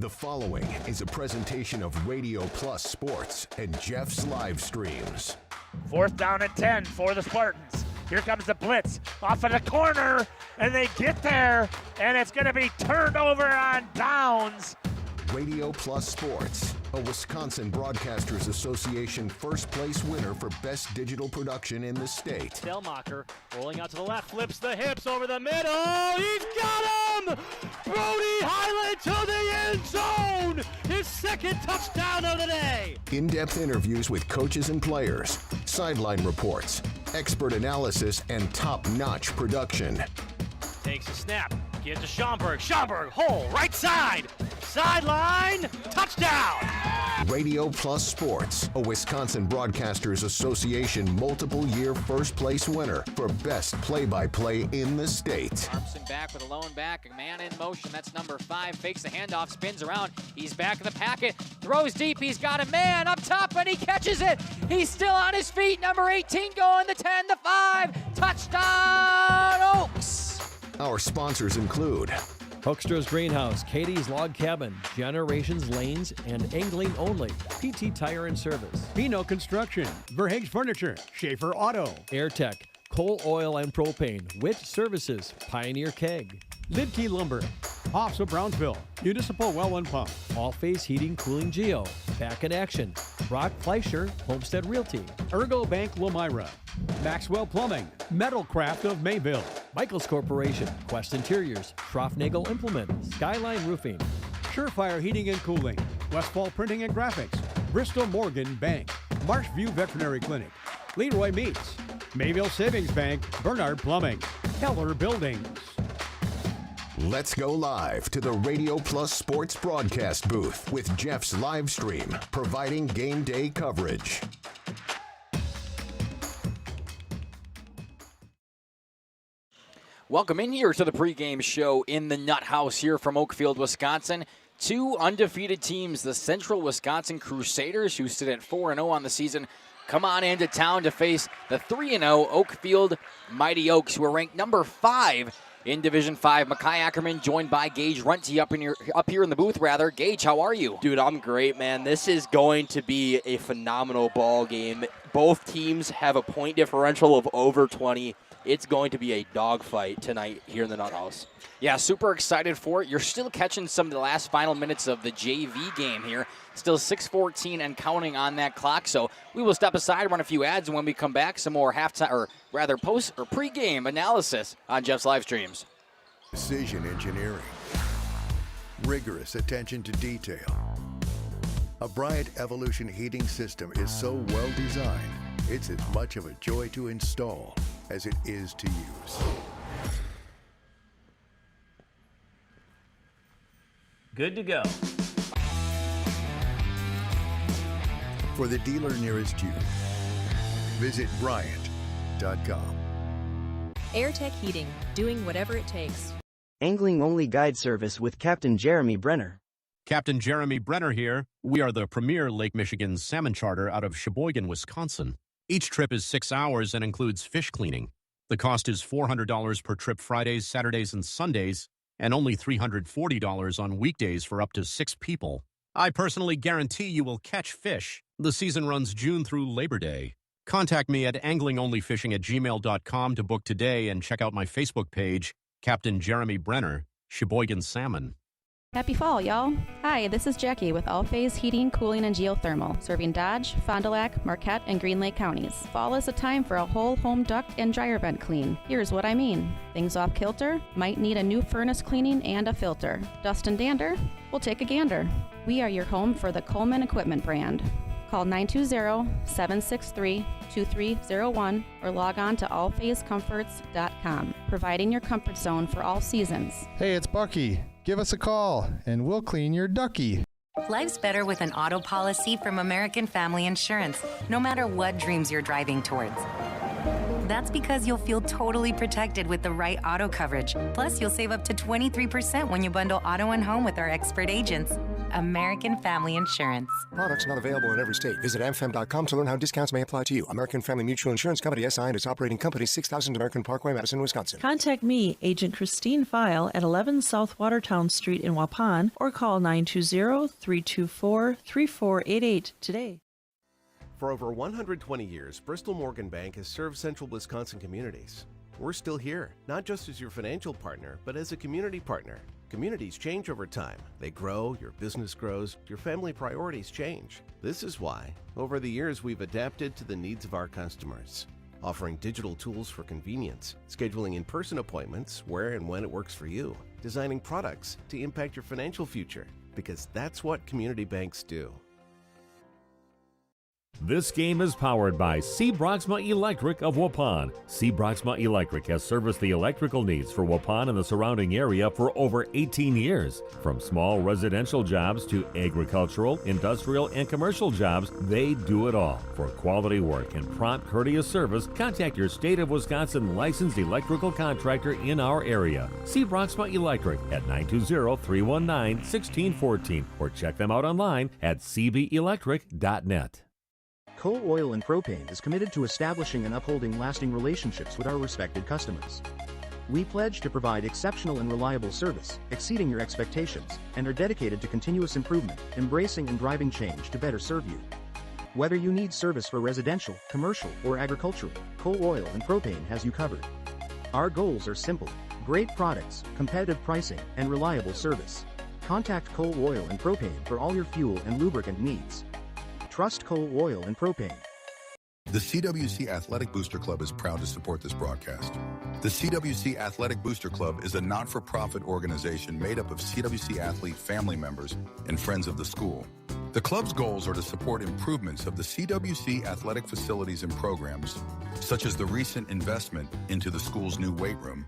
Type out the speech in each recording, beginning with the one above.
The following is a presentation of Radio Plus Sports and Jeff's live streams. 4th down and 10 for the Spartans. Here comes the blitz off of the corner, and they get there, and it's going to be turned over on downs. Radio Plus Sports, a Wisconsin Broadcasters Association first place winner for best digital production in the state. Delmacher rolling out to the left, flips the hips over the middle. He's got him! Brody Highland to the end zone! His second touchdown of the day! In-depth interviews with coaches and players, sideline reports, expert analysis, and top-notch production. Takes a snap, gives to Schomburg. Schomburg, hole, right side! Sideline, touchdown! Radio Plus Sports, a Wisconsin Broadcasters Association multiple-year first-place winner for best play-by-play in the state. Armson back with a lone back, a man in motion, that's number 5, fakes the handoff, spins around, he's back in the packet, throws deep, he's got a man up top, and he catches it! He's still on his feet, number 18 going, the 10, the 5, touchdown Oaks! Our sponsors include Hoekstra's Greenhouse, Katie's Log Cabin, Generations Lanes, and Angling Only, PT Tire and Service, Pino Construction, Verhaeg's Furniture, Schaefer Auto, AirTech, Coal Oil and Propane, Witt Services, Pioneer Keg, Lidkey Lumber, Hoffs of Brownsville, Municipal Well and Pump, All Face Heating Cooling Geo, Back in Action, Brock Fleischer, Homestead Realty, Ergo Bank Lomira, Maxwell Plumbing, Metalcraft of Mayville, Michaels Corporation, Quest Interiors, Schroffnagel Implement, Skyline Roofing, Surefire Heating and Cooling, Westfall Printing and Graphics, Bristol Morgan Bank, Marshview Veterinary Clinic, Leroy Meats, Mayville Savings Bank, Bernard Plumbing, Keller Buildings. Let's go live to the Radio Plus Sports broadcast booth with Jeff's live stream, providing game day coverage. Welcome in here to the pregame show in the Nut House here from Oakfield, Wisconsin. 2 undefeated teams, the Central Wisconsin Crusaders, who sit at 4-0 on the season, come on into town to face the 3-0 Oakfield Mighty Oaks, who are ranked number 5 in Division 5. Makai Ackerman joined by Gage Runty up here in the booth, rather. Gage, how are you? Dude, I'm great, man. This is going to be a phenomenal ball game. Both teams have a point differential of over 20. It's going to be a dogfight tonight here in the Nut House. Yeah, super excited for it. You're still catching some of the last final minutes of the JV game here. Still 6:14 and counting on that clock. So we will step aside, run a few ads, and when we come back, some more halftime, or rather post or pregame analysis on Jeff's live streams. Precision engineering, rigorous attention to detail. A Bryant Evolution heating system is so well designed, it's as much of a joy to install as it is to use. Good to go. For the dealer nearest you, visit Bryant.com. AirTech Heating, doing whatever it takes. Angling Only Guide Service with Captain Jeremy Brenner. Captain Jeremy Brenner here. We are the premier Lake Michigan salmon charter out of Sheboygan, Wisconsin. Each trip is 6 hours and includes fish cleaning. The cost is $400 per trip Fridays, Saturdays, and Sundays, and only $340 on weekdays for up to 6 people. I personally guarantee you will catch fish. The season runs June through Labor Day. Contact me at anglingonlyfishing@gmail.com to book today and check out my Facebook page, Captain Jeremy Brenner, Sheboygan Salmon. Happy fall, y'all. Hi, this is Jackie with All Phase Heating, Cooling, and Geothermal, serving Dodge, Fond du Lac, Marquette, and Green Lake counties. Fall is a time for a whole home duct and dryer vent clean. Here's what I mean. Things off kilter, might need a new furnace cleaning and a filter. Dust and dander? We'll take a gander. We are your home for the Coleman Equipment brand. Call 920-763-2301 or log on to allphasecomforts.com, providing your comfort zone for all seasons. Hey, it's Bucky. Give us a call, and we'll clean your ducky. Life's better with an auto policy from American Family Insurance, no matter what dreams you're driving towards. That's because you'll feel totally protected with the right auto coverage. Plus, you'll save up to 23% when you bundle auto and home with our expert agents. American Family Insurance. Products not available in every state. Visit amfam.com to learn how discounts may apply to you. American Family Mutual Insurance Company, SI, and its operating company, 6000 American Parkway, Madison, Wisconsin. Contact me, Agent Christine File, at 11 South Watertown Street in Waupun, or call 920-324-3488 today. For over 120 years, Bristol Morgan Bank has served central Wisconsin communities. We're still here, not just as your financial partner, but as a community partner. Communities change over time. They grow, your business grows, your family priorities change. This is why, over the years, we've adapted to the needs of our customers, offering digital tools for convenience, scheduling in-person appointments where and when it works for you, designing products to impact your financial future, because that's what community banks do. This game is powered by C. Broxma Electric of Waupun. C. Broxma Electric has serviced the electrical needs for Waupun and the surrounding area for over 18 years. From small residential jobs to agricultural, industrial, and commercial jobs, they do it all. For quality work and prompt, courteous service, contact your State of Wisconsin licensed electrical contractor in our area. C. Broxma Electric at 920-319-1614 or check them out online at cbelectric.net. Coal Oil and Propane is committed to establishing and upholding lasting relationships with our respected customers. We pledge to provide exceptional and reliable service, exceeding your expectations, and are dedicated to continuous improvement, embracing and driving change to better serve you. Whether you need service for residential, commercial, or agricultural, Coal Oil and Propane has you covered. Our goals are simple: great products, competitive pricing, and reliable service. Contact Coal Oil and Propane for all your fuel and lubricant needs. Trust Coal Oil and Propane. The CWC Athletic Booster Club is proud to support this broadcast. The CWC Athletic Booster Club is a not-for-profit organization made up of CWC athlete family members and friends of the school. The club's goals are to support improvements of the CWC athletic facilities and programs, such as the recent investment into the school's new weight room,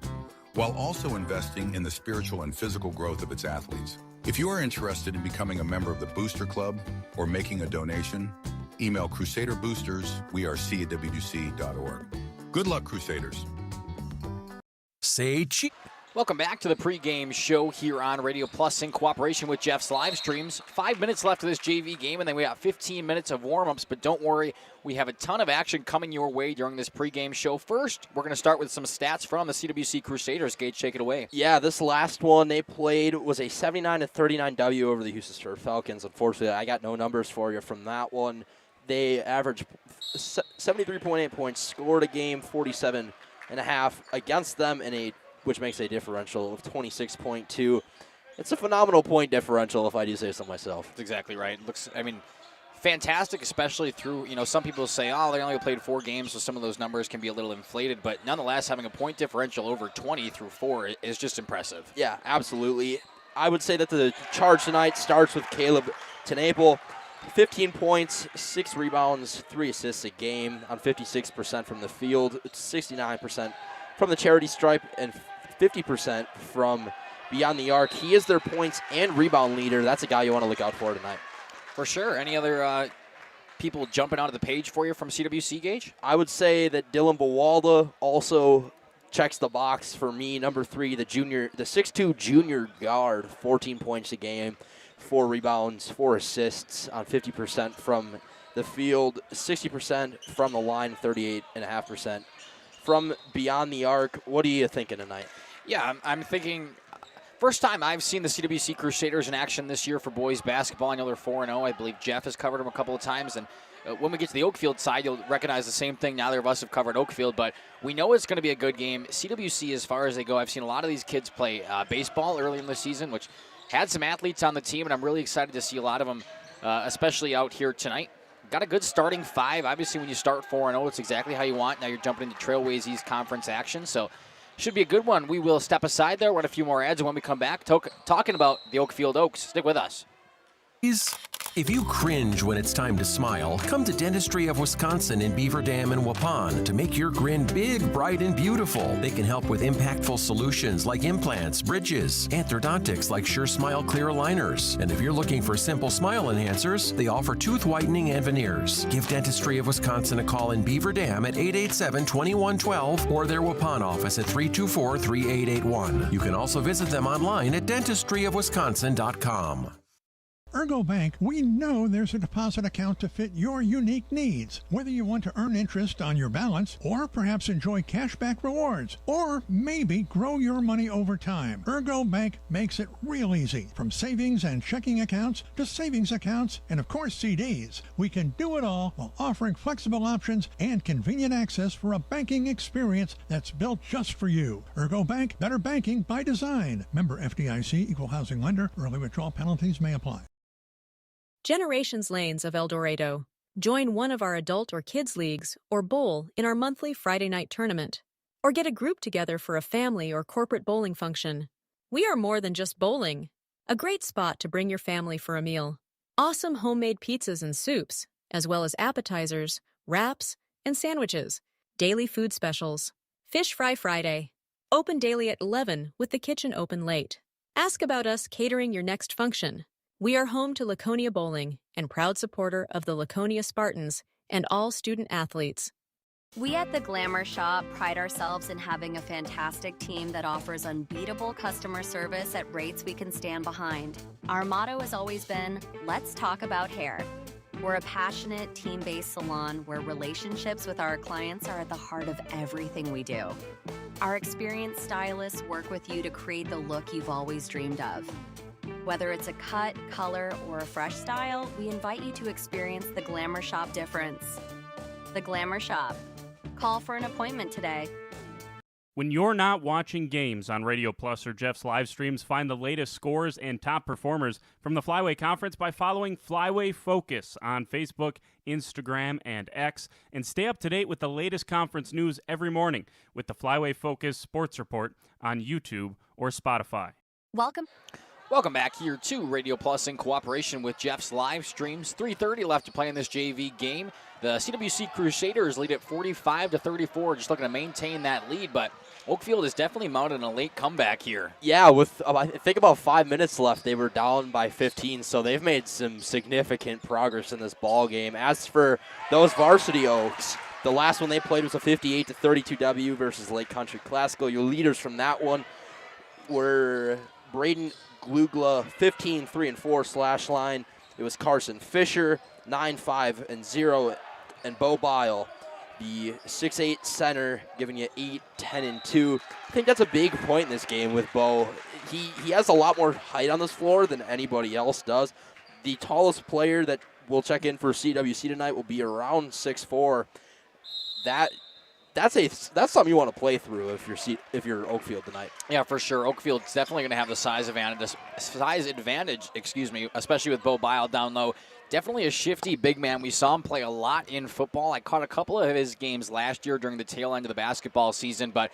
while also investing in the spiritual and physical growth of its athletes. If you are interested in becoming a member of the Booster Club or making a donation, email Crusader Boosters, wearec@wc.org. Good luck, Crusaders. Say cheap. Welcome back to the pregame show here on Radio Plus in cooperation with Jeff's live streams. 5 minutes left of this JV game, and then we got 15 minutes of warm-ups, but don't worry, we have a ton of action coming your way during this pregame show. First, we're going to start with some stats from the CWC Crusaders. Gage, take it away. Yeah, this last one they played was a 79-39 W over the Houston Sturt Falcons. Unfortunately, I got no numbers for you from that one. They averaged 73.8 points, scored a game 47.5 against them which makes a differential of 26.2. It's a phenomenal point differential, if I do say so myself. That's exactly right. It looks, fantastic, especially through, some people say, they only played 4 games, so some of those numbers can be a little inflated, but nonetheless, having a point differential over 20 through 4 is just impressive. Yeah, absolutely. I would say that the charge tonight starts with Caleb Tenaple. 15 points, 6 rebounds, 3 assists a game on 56% from the field, 69% from the charity stripe, and 50% from beyond the arc. He is their points and rebound leader. That's a guy you want to look out for tonight. For sure. Any other people jumping out of the page for you from CWC, Gage? I would say that Dylan Bawalda also checks the box for me. Number 3, the 6'2 junior guard, 14 points a game, 4 rebounds, 4 assists on 50% from the field, 60% from the line, 38.5% from beyond the arc. What are you thinking tonight? Yeah, I'm thinking first time I've seen the CWC Crusaders in action this year for boys basketball. I know they're 4-0. I believe Jeff has covered them a couple of times. And when we get to the Oakfield side, you'll recognize the same thing. Neither of us have covered Oakfield, but we know it's going to be a good game. CWC, as far as they go, I've seen a lot of these kids play baseball early in the season, which had some athletes on the team, and I'm really excited to see a lot of them, especially out here tonight. Got a good starting 5. Obviously, when you start 4-0, it's exactly how you want. Now you're jumping into Trailways East Conference action, so should be a good one. We will step aside there, run a few more ads, and when we come back, talking about the Oakfield Oaks. Stick with us. If you cringe when it's time to smile, come to Dentistry of Wisconsin in Beaver Dam and Waupun to make your grin big, bright, and beautiful. They can help with impactful solutions like implants, bridges, orthodontics like Sure Smile clear aligners. And if you're looking for simple smile enhancers, they offer tooth whitening and veneers. Give Dentistry of Wisconsin a call in Beaver Dam at 887-2112 or their Waupun office at 324-3881. You can also visit them online at dentistryofwisconsin.com. Ergo Bank, we know there's a deposit account to fit your unique needs. Whether you want to earn interest on your balance, or perhaps enjoy cashback rewards, or maybe grow your money over time, Ergo Bank makes it real easy. From savings and checking accounts to savings accounts and, of course, CDs. We can do it all while offering flexible options and convenient access for a banking experience that's built just for you. Ergo Bank, better banking by design. Member FDIC, equal housing lender. Early withdrawal penalties may apply. Generations Lanes of El Dorado. Join one of our adult or kids leagues or bowl in our monthly Friday night tournament. Or get a group together for a family or corporate bowling function. We are more than just bowling. A great spot to bring your family for a meal. Awesome homemade pizzas and soups, as well as appetizers, wraps, and sandwiches. Daily food specials. Fish Fry Friday. Open daily at 11 with the kitchen open late. Ask about us catering your next function. We are home to Laconia Bowling and proud supporter of the Laconia Spartans and all student athletes. We at the Glamour Shop pride ourselves in having a fantastic team that offers unbeatable customer service at rates we can stand behind. Our motto has always been, let's talk about hair. We're a passionate, team-based salon where relationships with our clients are at the heart of everything we do. Our experienced stylists work with you to create the look you've always dreamed of. Whether it's a cut, color, or a fresh style, we invite you to experience the Glamour Shop difference. The Glamour Shop. Call for an appointment today. When you're not watching games on Radio Plus or Jeff's live streams, find the latest scores and top performers from the Flyway Conference by following Flyway Focus on Facebook, Instagram, and X, and stay up to date with the latest conference news every morning with the Flyway Focus Sports Report on YouTube or Spotify. Welcome back here to Radio Plus in cooperation with Jeff's live streams. 3:30 left to play in this JV game. The CWC Crusaders lead at 45-34, just looking to maintain that lead, but Oakfield is definitely mounted a late comeback here. Yeah, with I think about 5 minutes left, they were down by 15, so they've made some significant progress in this ball game. As for those varsity Oaks, the last one they played was a 58-32 W versus Lake Country Classical. Your leaders from that one were Braden Glugla, 15-3-4 slash line. It was Carson Fisher, 9-5-0, and Bo Bile, the 6'8 center, giving you 8-10-2. I think that's a big point in this game with Bo. He has a lot more height on this floor than anybody else does. The tallest player that will check in for CWC tonight will be around 6'4". That's something you want to play through if you're Oakfield tonight. Yeah, for sure. Oakfield's definitely going to have the size advantage, especially with Bo Bile down low. Definitely a shifty big man. We saw him play a lot in football. I caught a couple of his games last year during the tail end of the basketball season, but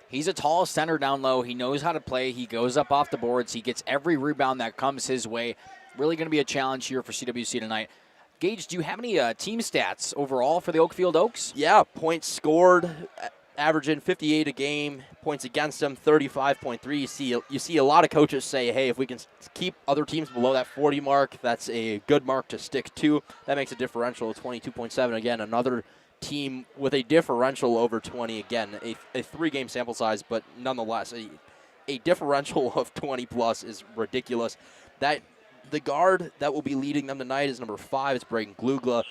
he's a tall center down low. He knows how to play. He goes up off the boards. He gets every rebound that comes his way. Really going to be a challenge here for CWC tonight. Gage, do you have any team stats overall for the Oakfield Oaks? Yeah, points scored, averaging 58 a game. Points against them, 35.3. You see a lot of coaches say, hey, if we can keep other teams below that 40 mark, that's a good mark to stick to. That makes a differential of 22.7. Again, another team with a differential over 20. Again, a three-game sample size, but nonetheless, a differential of 20-plus is ridiculous. The guard that will be leading them tonight is number 5. It's Braden Glugla.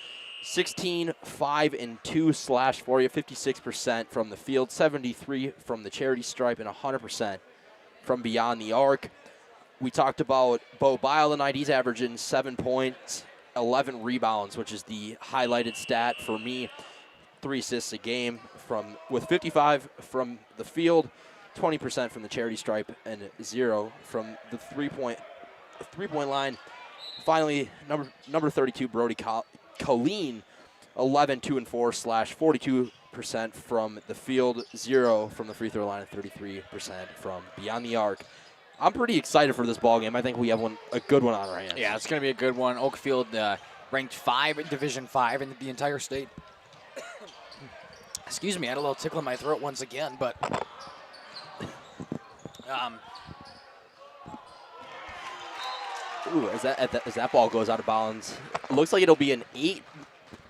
16-5-2 slash for you, 56% from the field, 73 from the charity stripe, and 100% from beyond the arc. We talked about Bo Bile tonight. He's averaging 7 points, 11 rebounds, which is the highlighted stat for me. 3 assists a game with 55 from the field, 20% from the charity stripe, and 0 from the three-point line. Finally, number 32, Brody Colleen, 11-2-4 slash 42% from the field, 0 from the free throw line, and 33% from beyond the arc. I'm pretty excited for this ball game. I think we have a good one on our hands. Yeah, it's going to be a good one. Oakfield ranked 5 in Division 5 in the entire state. Excuse me, I had a little tickle in my throat once again, but ooh, as that ball goes out of bounds, it looks like it'll be an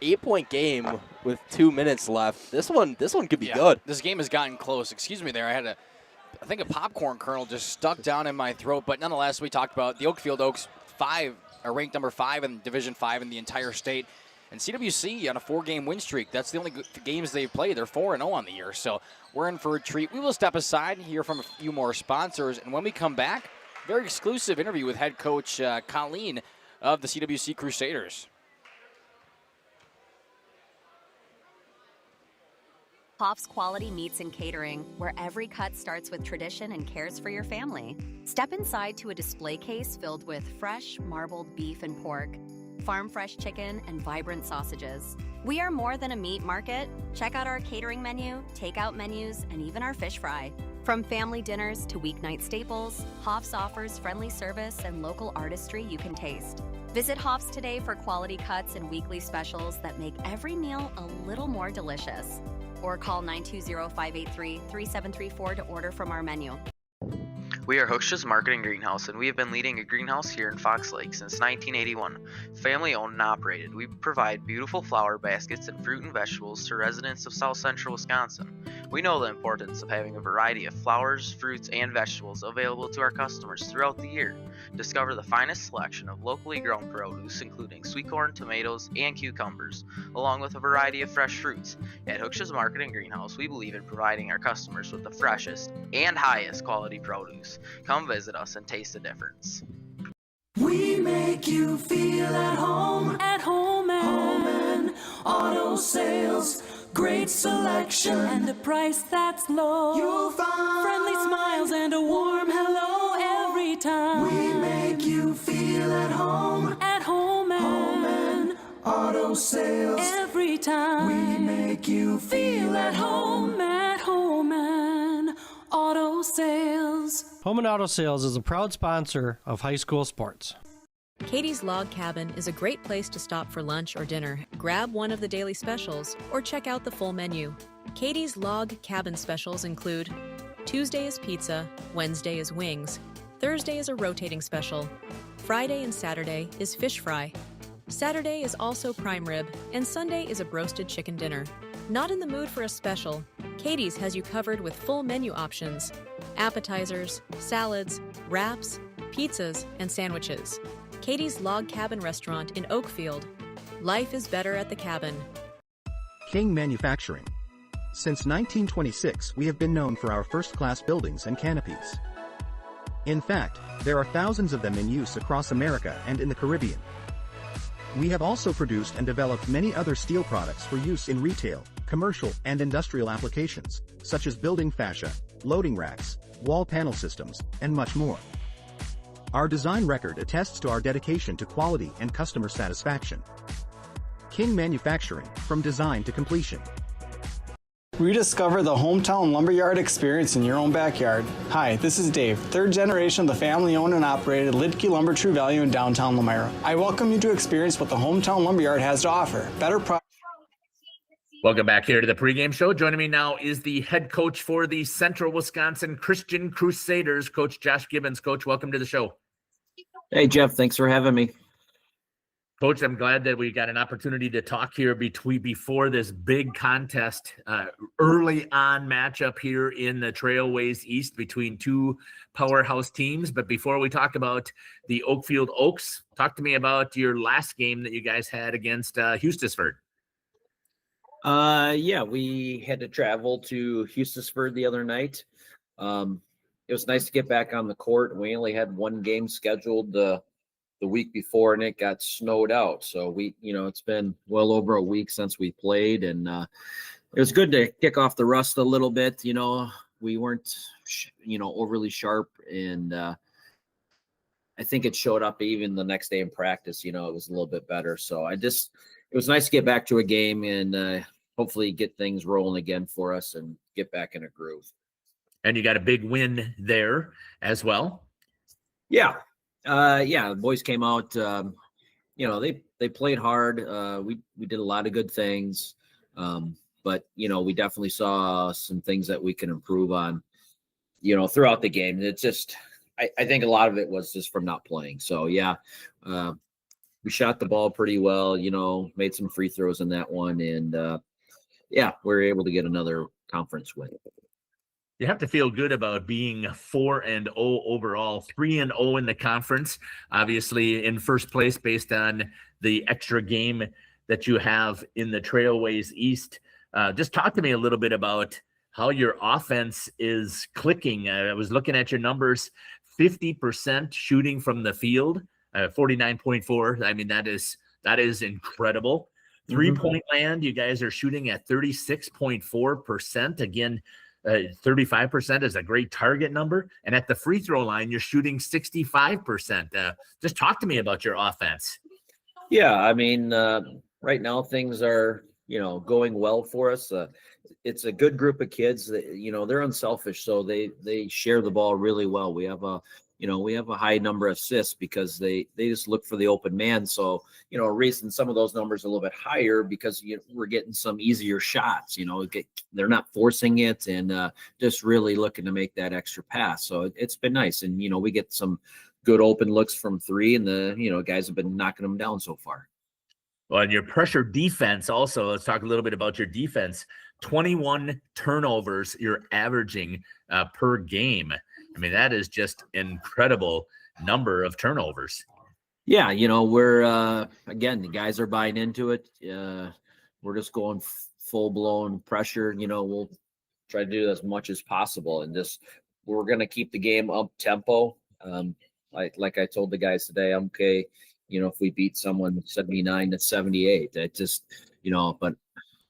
8-point game with 2 minutes left. This one could be good. This game has gotten close. Excuse me there. I think a popcorn kernel just stuck down in my throat. But nonetheless, we talked about the Oakfield Oaks ranked number 5 in Division 5 in the entire state. And CWC on a 4-game win streak. That's the only games they've played. They're 4-0 on the year. So we're in for a treat. We will step aside and hear from a few more sponsors. And when we come back, very exclusive interview with head coach Colleen of the CWC Crusaders. Hoff's Quality Meats and Catering, where every cut starts with tradition and cares for your family. Step inside to a display case filled with fresh, marbled beef and pork, farm fresh chicken, and vibrant sausages. We are more than a meat market. Check out our catering menu, takeout menus, and even our fish fry. From family dinners to weeknight staples, Hoff's offers friendly service and local artistry you can taste. Visit Hoff's today for quality cuts and weekly specials that make every meal a little more delicious. Or call 920-583-3734 to order from our menu. We are Hooksha's Marketing Greenhouse, and we have been leading a greenhouse here in Fox Lake since 1981. Family owned and operated, we provide beautiful flower baskets and fruit and vegetables to residents of South Central Wisconsin. We know the importance of having a variety of flowers, fruits, and vegetables available to our customers throughout the year. Discover the finest selection of locally grown produce, including sweet corn, tomatoes, and cucumbers, along with a variety of fresh fruits. At Hooksha's Marketing Greenhouse, we believe in providing our customers with the freshest and highest quality produce. Come visit us and taste the difference. We make you feel at home and auto sales. Great selection and a price that's low. You'll find friendly smiles and a warm hello every time. We make you feel at home and auto sales. Every time we make you feel at home and auto sales. Home and Auto Sales is a proud sponsor of high school sports. Katie's Log Cabin is a great place to stop for lunch or dinner, grab one of the daily specials, or check out the full menu. Katie's Log Cabin specials include Tuesday is pizza, Wednesday is wings, Thursday is a rotating special, Friday and Saturday is fish fry, Saturday is also prime rib, and Sunday is a broasted chicken dinner. Not in the mood for a special? Katie's has you covered with full menu options, appetizers, salads, wraps, pizzas, and sandwiches. Katie's Log Cabin Restaurant in Oakfield. Life is better at the cabin. King Manufacturing. Since 1926, we have been known for our first-class buildings and canopies. In fact, there are thousands of them in use across America and in the Caribbean. We have also produced and developed many other steel products for use in retail, commercial, and industrial applications, such as building fascia, loading racks, wall panel systems, and much more. Our design record attests to our dedication to quality and customer satisfaction. King Manufacturing, from design to completion. Rediscover the hometown lumberyard experience in your own backyard. Hi, this is Dave, third generation of the family-owned and operated Lidke Lumber True Value in downtown Lamira. I welcome you to experience what the hometown lumberyard has to offer. Better products. Welcome back here to the pregame show. Joining me now is the head coach for the Central Wisconsin Christian Crusaders, Coach Josh Gibbons. Coach, welcome to the show. Hey, Jeff. Thanks for having me. Coach, I'm glad that we got an opportunity to talk here before this big contest, early on matchup here in the Trailways East between two powerhouse teams. But before we talk about the Oakfield Oaks, talk to me about your last game that you guys had against Hustisford. Yeah, we had to travel to Hustisford the other night. It was nice to get back on the court. We only had one game scheduled the week before, and it got snowed out. So it's been well over a week since we played, and it was good to kick off the rust a little bit. We weren't, overly sharp, and I think it showed up even the next day in practice. It was a little bit better. So it was nice to get back to a game and hopefully get things rolling again for us and get back in a groove. And you got a big win there as well. Yeah. The boys came out, they played hard. We did a lot of good things. But we definitely saw some things that we can improve on, throughout the game. It's just, I think a lot of it was just from not playing. So we shot the ball pretty well, made some free throws in that one. And we were able to get another conference win. You have to feel good about being 4-0 overall, 3-0 in the conference, obviously in first place based on the extra game that you have in the Trailways East. Just talk to me a little bit about how your offense is clicking. I was looking at your numbers, 50% shooting from the field, 49.4. I mean, that is incredible. 3-point land, you guys are shooting at 36.4%. Again, 35% is a great target number. And at the free throw line, you're shooting 65%. Just talk to me about your offense. Yeah, I mean, right now things are, going well for us. It's a good group of kids that, they're unselfish. So they share the ball really well. We have a high number of assists because they just look for the open man. So, a reason some of those numbers are a little bit higher because we're getting some easier shots, they're not forcing it and just really looking to make that extra pass. So it's been nice. And, we get some good open looks from three and the, guys have been knocking them down so far. Well, and your pressure defense also, let's talk a little bit about your defense. 21 turnovers you're averaging per game. I mean, that is just incredible number of turnovers. Yeah, we're again, the guys are buying into it. We're just going full-blown pressure. We'll try to do as much as possible, and we're going to keep the game up tempo. Like I told the guys today, I'm okay. If we beat someone 79-78, that just, but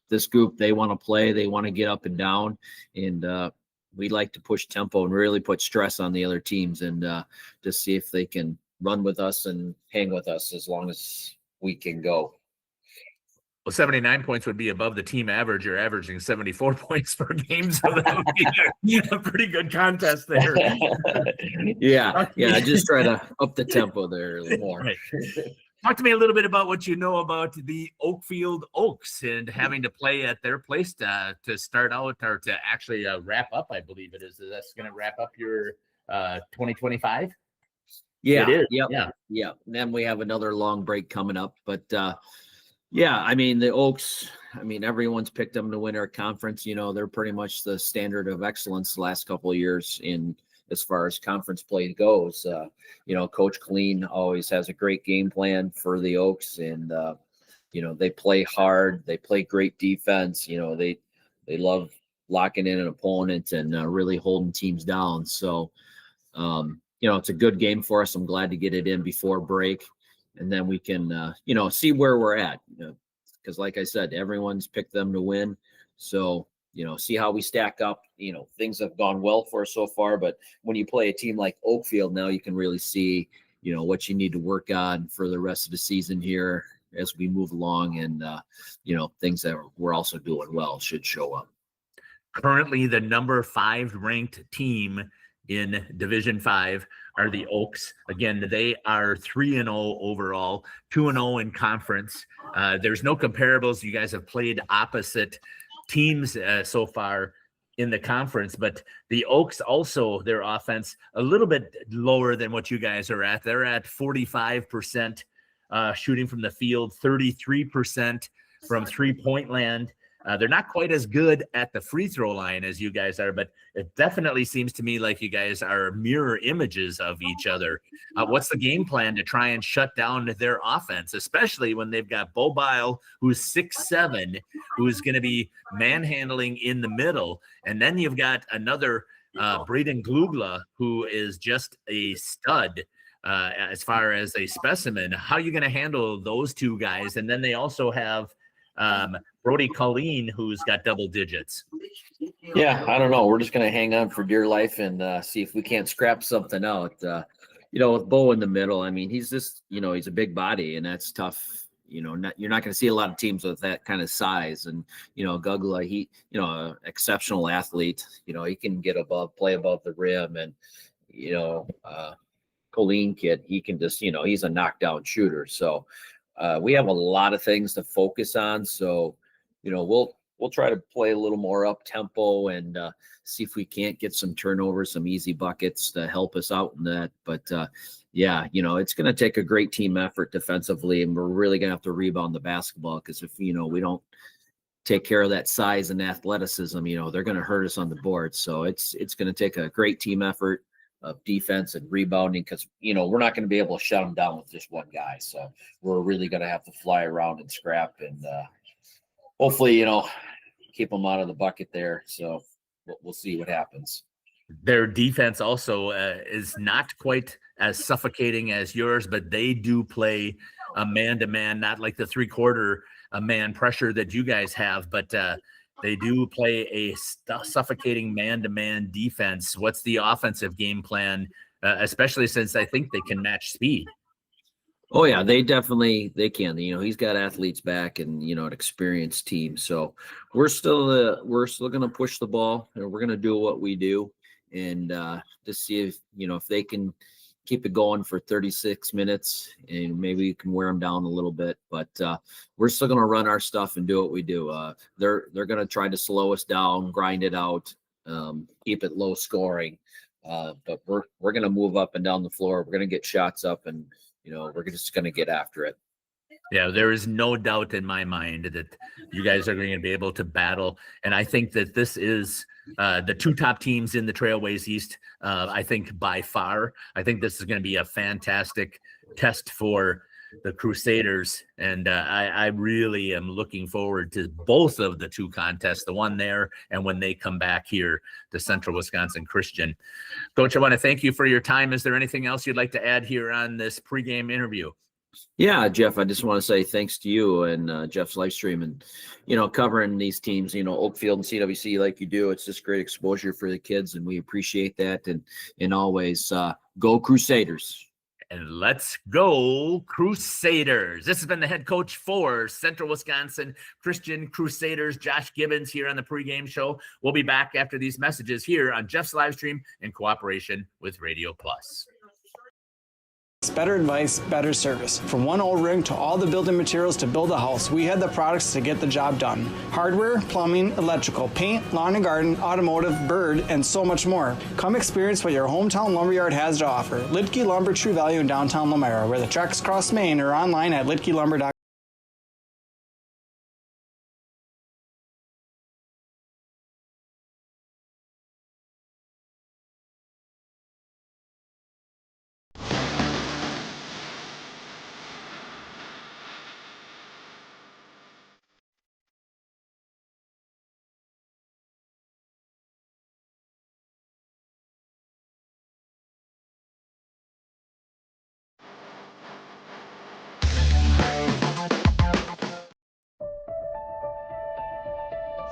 this group, they want to play, they want to get up and down, and we like to push tempo and really put stress on the other teams and just see if they can run with us and hang with us as long as we can go. Well, 79 points would be above the team average. You're averaging 74 points per game, so that would be a pretty good contest there. Yeah, I just try to up the tempo there a little more. Right. Talk to me a little bit about what you know about the Oakfield Oaks and having to play at their place to start out or to actually wrap up, I believe it is. That's going to wrap up your 2025? Yeah, it is. Yeah. And then we have another long break coming up. But, I mean, the Oaks, everyone's picked them to win our conference. They're pretty much the standard of excellence the last couple of years in as far as conference play goes. Coach Colleen always has a great game plan for the Oaks, and they play hard, they play great defense. They love locking in an opponent and really holding teams down. So it's a good game for us. I'm glad to get it in before break, and then we can see where we're at, because like I said, everyone's picked them to win. So see how we stack up. Things have gone well for us so far, but when you play a team like Oakfield, now you can really see, what you need to work on for the rest of the season here as we move along. And, things that we're also doing well should show up. Currently, the number 5 ranked team in Division 5 are the Oaks. Again, they are 3-0 overall, 2-0 in conference. There's no comparables. You guys have played opposite teams so far in the conference, but the Oaks also, their offense a little bit lower than what you guys are at. They're at 45% shooting from the field, 33% from 3-point land. They're not quite as good at the free throw line as you guys are, but it definitely seems to me like you guys are mirror images of each other. What's the game plan to try and shut down their offense, especially when they've got Bo Bile, who's 6'7", who's going to be manhandling in the middle, and then you've got another Braden Glugla, who is just a stud as far as a specimen. How are you going to handle those two guys? And then they also have Brody Colleen, who's got double digits. Yeah, I don't know. We're just going to hang on for dear life and see if we can't scrap something out. With Bo in the middle, he's just, he's a big body, and that's tough. You're not going to see a lot of teams with that kind of size. And, Gugla, he, exceptional athlete. He can play above the rim. And, Colleen kid, he can just, he's a knockdown shooter. So we have a lot of things to focus on. So, we'll try to play a little more up tempo and see if we can't get some turnovers, some easy buckets to help us out in that. But it's going to take a great team effort defensively, and we're really going to have to rebound the basketball, because if we don't take care of that size and athleticism, they're going to hurt us on the board. So it's going to take a great team effort of defense and rebounding because, we're not going to be able to shut them down with just one guy. So we're really going to have to fly around and scrap and hopefully, keep them out of the bucket there. So we'll see what happens. Their defense also is not quite as suffocating as yours, but they do play a man-to-man, not like the three-quarter man pressure that you guys have, but they do play a suffocating man-to-man defense. What's the offensive game plan, especially since I think they can match speed? Oh yeah, they can. He's got athletes back and an experienced team. So we're still going to push the ball and we're going to do what we do and to see if if they can keep it going for 36 minutes and maybe you can wear them down a little bit. But we're still going to run our stuff and do what we do. They're going to try to slow us down, grind it out, keep it low scoring. But we're going to move up and down the floor. We're going to get shots up and we're just going to get after it. Yeah, there is no doubt in my mind that you guys are going to be able to battle. And I think that this is the two top teams in the Trailways East, I think by far. I think this is going to be a fantastic test for the Crusaders. And I really am looking forward to both of the two contests, the one there and when they come back here to Central Wisconsin Christian. Coach, I want to thank you for your time. Is there anything else you'd like to add here on this pregame interview? Yeah, Jeff, I just want to say thanks to you and Jeff's live stream and, covering these teams, Oakfield and CWC like you do. It's just great exposure for the kids and we appreciate that. And always go Crusaders. And let's go Crusaders. This has been the head coach for Central Wisconsin Christian Crusaders, Josh Gibbons, here on the pregame show. We'll be back after these messages here on Jeff's live stream in cooperation with Radio Plus. Better advice, better service. From one O-ring to all the building materials to build a house, we had the products to get the job done. Hardware, plumbing, electrical, paint, lawn and garden, automotive, bird, and so much more. Come experience what your hometown lumberyard has to offer. Lidke Lumber, True Value in downtown Lamera, where the tracks cross Main, or online at lidkelumber.com.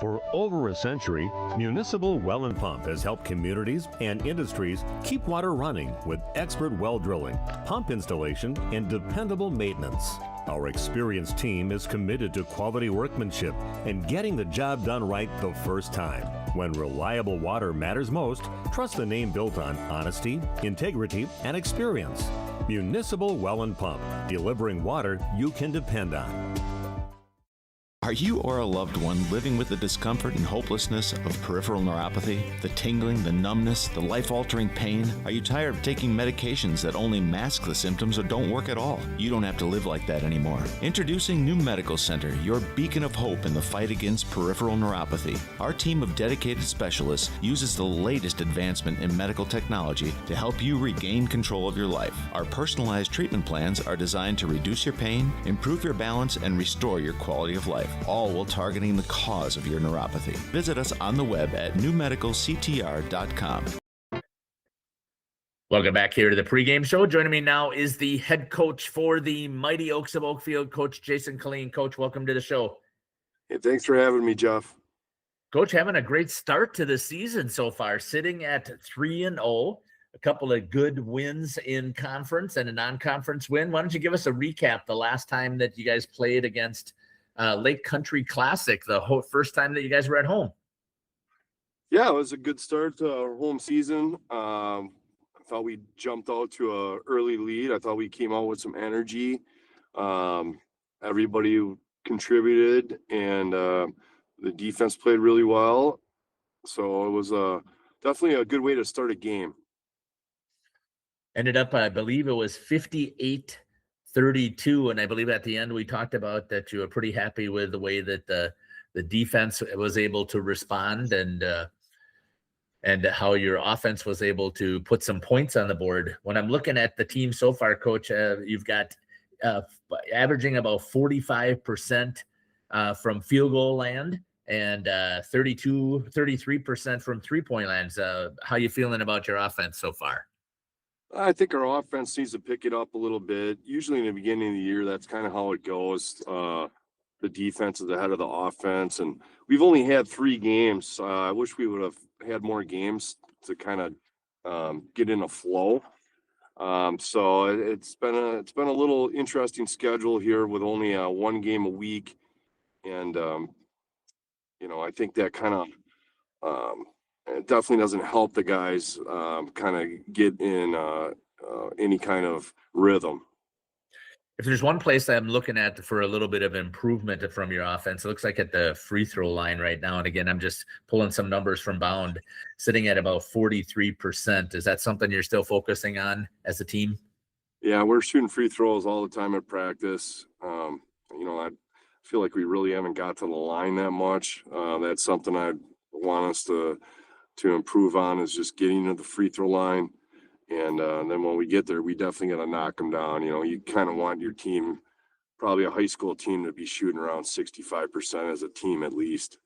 For over a century, Municipal Well and Pump has helped communities and industries keep water running with expert well drilling, pump installation, and dependable maintenance. Our experienced team is committed to quality workmanship and getting the job done right the first time. When reliable water matters most, trust the name built on honesty, integrity, and experience. Municipal Well and Pump, delivering water you can depend on. Are you or a loved one living with the discomfort and hopelessness of peripheral neuropathy? The tingling, the numbness, the life-altering pain? Are you tired of taking medications that only mask the symptoms or don't work at all? You don't have to live like that anymore. Introducing New Medical Center, your beacon of hope in the fight against peripheral neuropathy. Our team of dedicated specialists uses the latest advancement in medical technology to help you regain control of your life. Our personalized treatment plans are designed to reduce your pain, improve your balance, and restore your quality of life, all while targeting the cause of your neuropathy. Visit us on the web at newmedicalctr.com. Welcome back here to the pregame show. Joining me now is the head coach for the Mighty Oaks of Oakfield, Coach Jason Killeen. Coach, welcome to the show. Hey, thanks for having me, Jeff. Coach, having a great start to the season so far, sitting at 3-0, a couple of good wins in conference and a non-conference win. Why don't you give us a recap the last time that you guys played against Lake Country Classic, the first time that you guys were at home? Yeah, it was a good start to our home season. I thought we jumped out to an early lead. I thought we came out with some energy. Everybody contributed, and the defense played really well. So it was definitely a good way to start a game. Ended up, I believe it was 58-32, and I believe at the end we talked about that you were pretty happy with the way that the the defense was able to respond and how your offense was able to put some points on the board. When I'm looking at the team so far, Coach, you've got averaging about 45% from field goal land and 33% from three-point lands. How you feeling about your offense so far? I think our offense needs to pick it up a little bit. Usually in the beginning of the year, that's kind of how it goes. The defense is ahead of the offense, and we've only had 3 games. I wish we would have had more games to kind of get in a flow. So it's been a little interesting schedule here with only 1 game a week, and I think that kind of it definitely doesn't help the guys kind of get in any kind of rhythm. If there's one place I'm looking at for a little bit of improvement from your offense, it looks like at the free throw line right now. And again, I'm just pulling some numbers from Bound, sitting at about 43%. Is that something you're still focusing on as a team? Yeah, we're shooting free throws all the time at practice. I feel like we really haven't got to the line that much. That's something I want us to improve on, is just getting to the free throw line. And then when we get there, we definitely got to knock them down. You kind of want your team, probably a high school team, to be shooting around 65% as a team at least.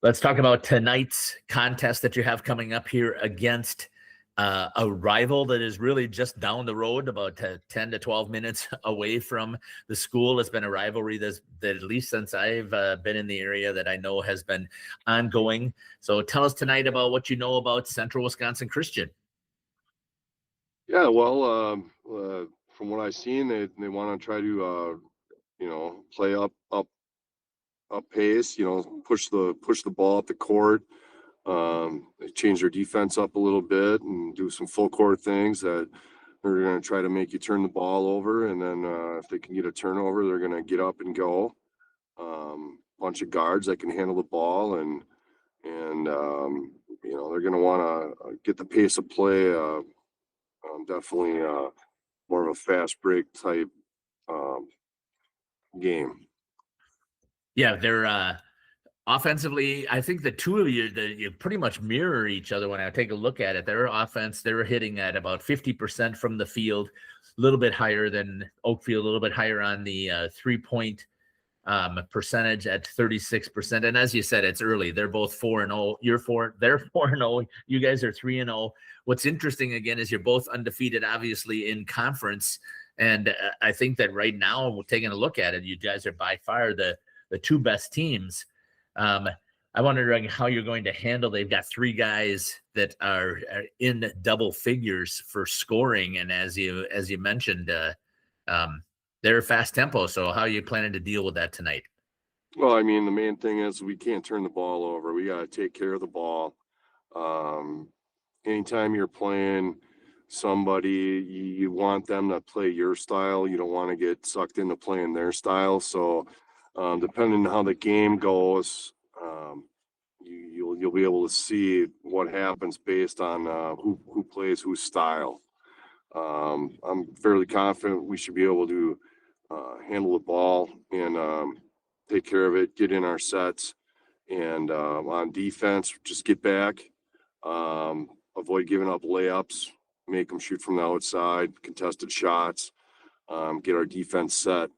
Let's talk about tonight's contest that you have coming up here against a rival that is really just down the road, about 10 to 12 minutes away from the school. It's been a rivalry that at least since I've been in the area that I know has been ongoing. So tell us tonight about what you know about Central Wisconsin Christian. Yeah, well, from what I've seen, they want to try to play up pace, push the ball up the court. They change their defense up a little bit and do some full court things that they're going to try to make you turn the ball over. And then if they can get a turnover, they're going to get up and go. Bunch of guards that can handle the ball, and they're going to want to get the pace of play. Definitely more of a fast break type game. Yeah, they're offensively, I think the two of you pretty much mirror each other. When I take a look at it, their offense, they're hitting at about 50% from the field, a little bit higher than Oakfield, a little bit higher on the 3-point percentage at 36%. And as you said, it's early. They're both 4-0. They're 4-0. You guys are 3-0. What's interesting again is you're both undefeated, obviously, in conference. And I think that right now, taking a look at it, you guys are by far the 2 best teams. I wonder how you're going to handle. They've got 3 guys that are in double figures for scoring, and as you mentioned, they're fast tempo. So how are you planning to deal with that tonight? Well, I mean, the main thing is we can't turn the ball over. We got to take care of the ball. Anytime you're playing somebody, you want them to play your style. You don't want to get sucked into playing their style. So depending on how the game goes, you'll be able to see what happens based on who plays whose style. I'm fairly confident we should be able to handle the ball and take care of it, get in our sets, and on defense, just get back, avoid giving up layups, make them shoot from the outside, contested shots, get our defense set.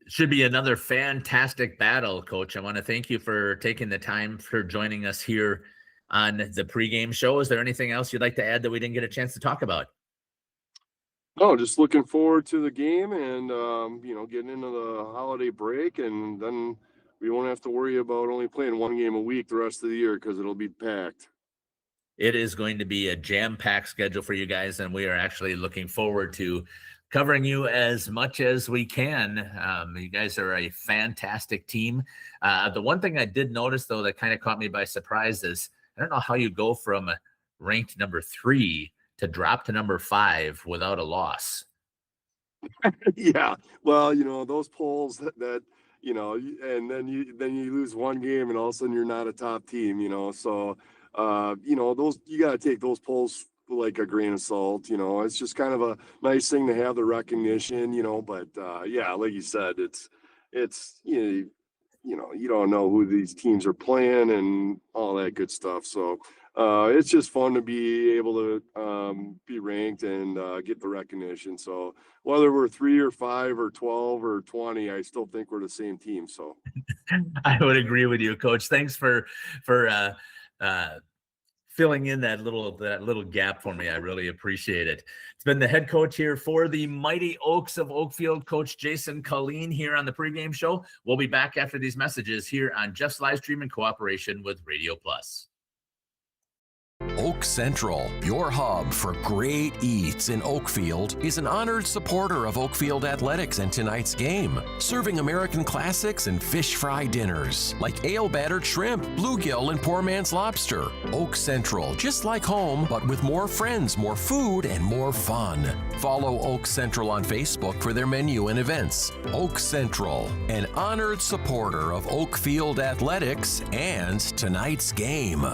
Should be another fantastic battle, Coach. I want to thank you for taking the time for joining us here on the pregame show. Is there anything else you'd like to add that we didn't get a chance to talk about? No, just looking forward to the game and, getting into the holiday break, and then we won't have to worry about only playing 1 game a week the rest of the year because it'll be packed. It is going to be a jam-packed schedule for you guys, and we are actually looking forward to covering you as much as we can. You guys are a fantastic team. The one thing I did notice, though, that kind of caught me by surprise is I don't know how you go from ranked number 3 to drop to number 5 without a loss. Yeah. Well, those polls that and then you lose 1 game and all of a sudden you're not a top team, so, those, you got to take those polls like a grain of salt. It's just kind of a nice thing to have the recognition, but yeah, like you said, it's, you don't know who these teams are playing and all that good stuff. So it's just fun to be able to be ranked and get the recognition. So whether we're 3 or 5 or 12 or 20, I still think we're the same team. So I would agree with you, Coach. Thanks for filling in that little gap for me. I really appreciate it. It's been the head coach here for the Mighty Oaks of Oakfield, Coach Jason Colleen, here on the pregame show. We'll be back after these messages here on Jeff's Livestream in cooperation with Radio Plus. Oak Central, your hub for great eats in Oakfield, is an honored supporter of Oakfield athletics and tonight's game, serving American classics and fish fry dinners like ale-battered shrimp, bluegill, and poor man's lobster. Oak Central, just like home, but with more friends, more food, and more fun. Follow Oak Central on Facebook for their menu and events. Oak Central, an honored supporter of Oakfield athletics and tonight's game.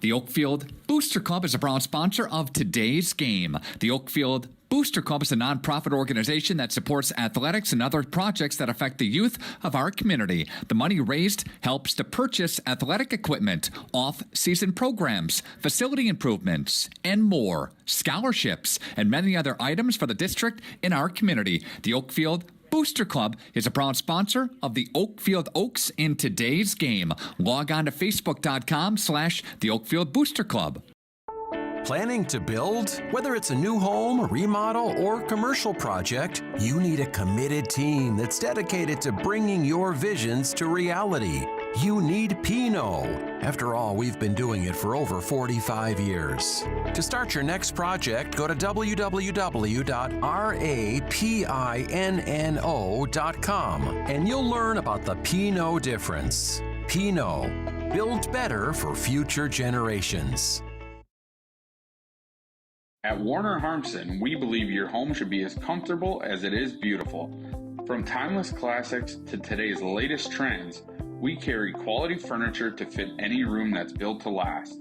The Oakfield Booster Club is a proud sponsor of today's game. The Oakfield Booster Club is a nonprofit organization that supports athletics and other projects that affect the youth of our community. The money raised helps to purchase athletic equipment, off-season programs, facility improvements, and more, scholarships, and many other items for the district in our community. The Oakfield Booster Club is a proud sponsor of the Oakfield Oaks in today's game. Log on to Facebook.com/the Oakfield Booster Club. Planning to build? Whether it's a new home, remodel, or commercial project, you need a committed team that's dedicated to bringing your visions to reality. You need Pinot. After all, we've been doing it for over 45 years. To start your next project, go to www.rapinno.com and you'll learn about the Pinot difference. Pinot, build better for future generations. At Warner Harmson, we believe your home should be as comfortable as it is beautiful. From timeless classics to today's latest trends, we carry quality furniture to fit any room that's built to last.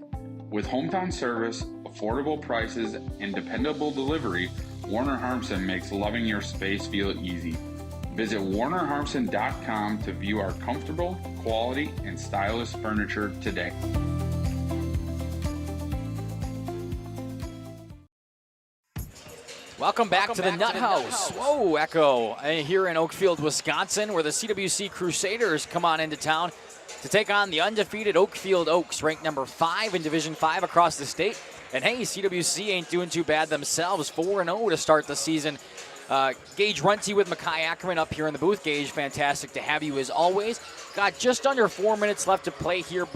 With hometown service, affordable prices, and dependable delivery, Warner Harmson makes loving your space feel easy. Visit warnerharmson.com to view our comfortable, quality, and stylish furniture today. Welcome back to the Nut House. Whoa, Echo. Here in Oakfield, Wisconsin, where the CWC Crusaders come on into town to take on the undefeated Oakfield Oaks, ranked number 5 in Division 5 across the state. And hey, CWC ain't doing too bad themselves, 4-0 to start the season. Gage Runty with Makai Ackerman up here in the booth. Gage, fantastic to have you as always. Got just under 4 minutes left to play here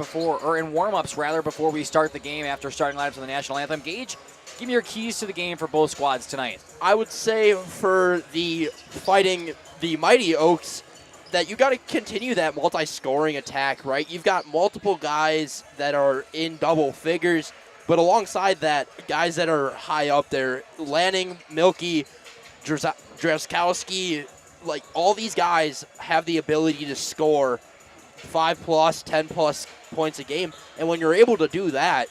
in warm-ups rather, before we start the game after starting lineups on the national anthem. Gage, give me your keys to the game for both squads tonight. I would say for the fighting the Mighty Oaks that you got to continue that multi-scoring attack, right? You've got multiple guys that are in double figures, but alongside that, guys that are high up there, Lanning, Milky, Drzeskowski, like all these guys have the ability to score 5+, 10+ points a game. And when you're able to do that,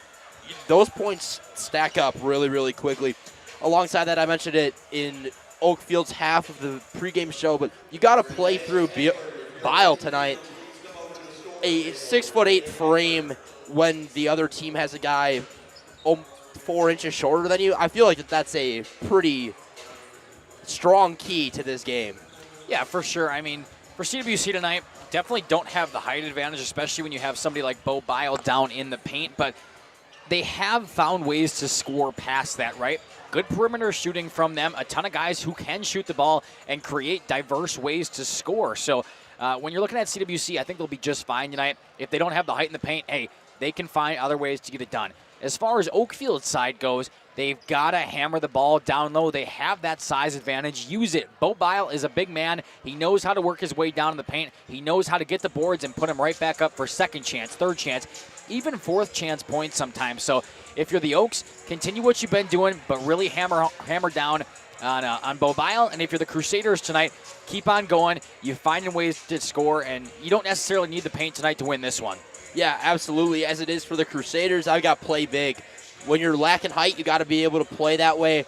those points stack up really, really quickly. Alongside that, I mentioned it in Oakfield's half of the pregame show, but you got to play through Bile tonight. A 6'8" frame when the other team has a guy 4 inches shorter than you. I feel like that's a pretty strong key to this game. Yeah, for sure. I mean, for CWC tonight, definitely don't have the height advantage, especially when you have somebody like Bo Bile down in the paint, but they have found ways to score past that, right? Good perimeter shooting from them, a ton of guys who can shoot the ball and create diverse ways to score. So when you're looking at CWC, I think they'll be just fine tonight. If they don't have the height in the paint, hey, they can find other ways to get it done. As far as Oakfield's side goes, they've got to hammer the ball down low. They have that size advantage. Use it. Bo Bile is a big man. He knows how to work his way down in the paint. He knows how to get the boards and put them right back up for second chance, third chance, even fourth chance points sometimes. So if you're the Oaks, continue what you've been doing, but really hammer down on Bo Bile. And if you're the Crusaders tonight, keep on going. You're finding ways to score, and you don't necessarily need the paint tonight to win this one. Yeah, absolutely. As it is for the Crusaders, I've got play big. When you're lacking height, you got to be able to play that way.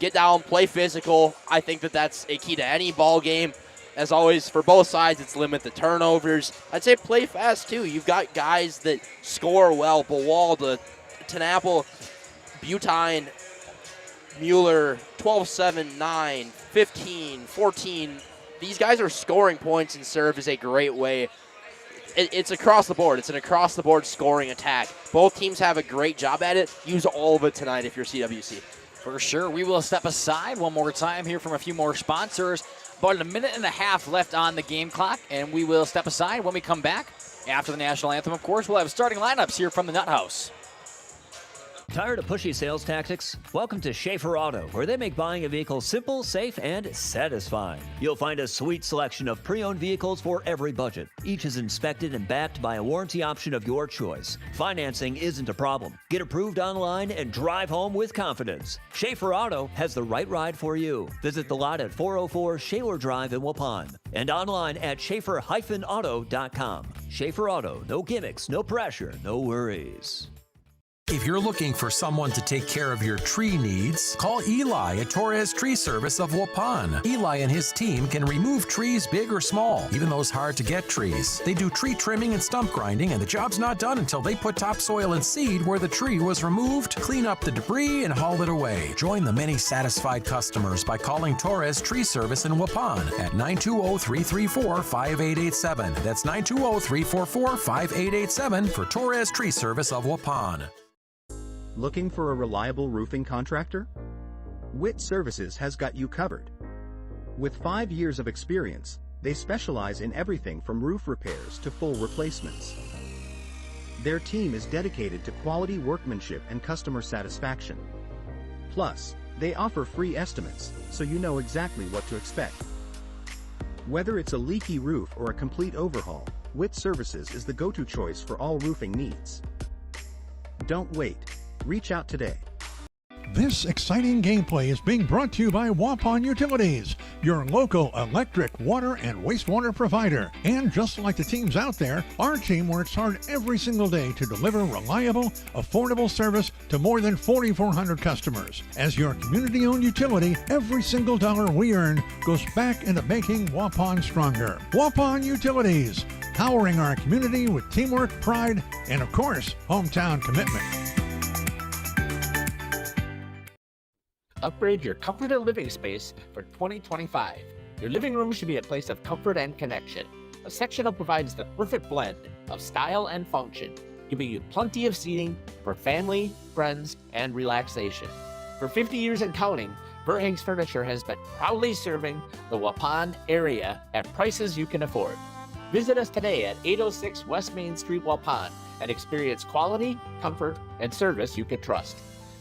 Get down, play physical. I think that that's a key to any ball game. as always, for both sides, it's limit the turnovers. I'd say play fast, too. You've got guys that score well. Bawalda, Tenapple, Butine, Mueller, 12-7, 9, 15, 14. These guys are scoring points, and serve is a great way. It's across the board. It's an across-the-board scoring attack. Both teams have a great job at it. Use all of it tonight if you're CWC. For sure. We will step aside one more time here from a few more sponsors. About a minute and a half left on the game clock, and we will step aside when we come back. After the national anthem, of course, we'll have starting lineups here from the Nut House. Tired of pushy sales tactics? Welcome to Schaefer Auto, where they make buying a vehicle simple, safe, and satisfying. You'll find a sweet selection of pre-owned vehicles for every budget. Each is inspected and backed by a warranty option of your choice. Financing isn't a problem. Get approved online and drive home with confidence. Schaefer Auto has the right ride for you. Visit the lot at 404 Shaler Drive in Waupun and online at schaefer-auto.com. Schaefer Auto, no gimmicks, no pressure, no worries. If you're looking for someone to take care of your tree needs, call Eli at Torres Tree Service of Waupun. Eli and his team can remove trees big or small, even those hard-to-get trees. They do tree trimming and stump grinding, and the job's not done until they put topsoil and seed where the tree was removed, clean up the debris, and haul it away. Join the many satisfied customers by calling Torres Tree Service in Waupun at 920-334-5887. That's 920-344-5887 for Torres Tree Service of Waupun. Looking for a reliable roofing contractor? Witt Services has got you covered. With 5 years of experience, they specialize in everything from roof repairs to full replacements. Their team is dedicated to quality workmanship and customer satisfaction. Plus, they offer free estimates, so you know exactly what to expect. Whether it's a leaky roof or a complete overhaul, Witt Services is the go-to choice for all roofing needs. Don't wait. Reach out today. This exciting gameplay is being brought to you by Waupun Utilities, your local electric, water, and wastewater provider. And just like the teams out there, our team works hard every single day to deliver reliable, affordable service to more than 4,400 customers. As your community-owned utility, every single dollar we earn goes back into making Waupun stronger. Waupun Utilities, powering our community with teamwork, pride, and of course, hometown commitment. Upgrade your comfort and living space for 2025. Your living room should be a place of comfort and connection. A sectional provides the perfect blend of style and function, giving you plenty of seating for family, friends, and relaxation. For 50 years and counting, Verheg's Furniture has been proudly serving the Waupun area at prices you can afford. Visit us today at 806 West Main Street, Waupun, and experience quality, comfort, and service you can trust.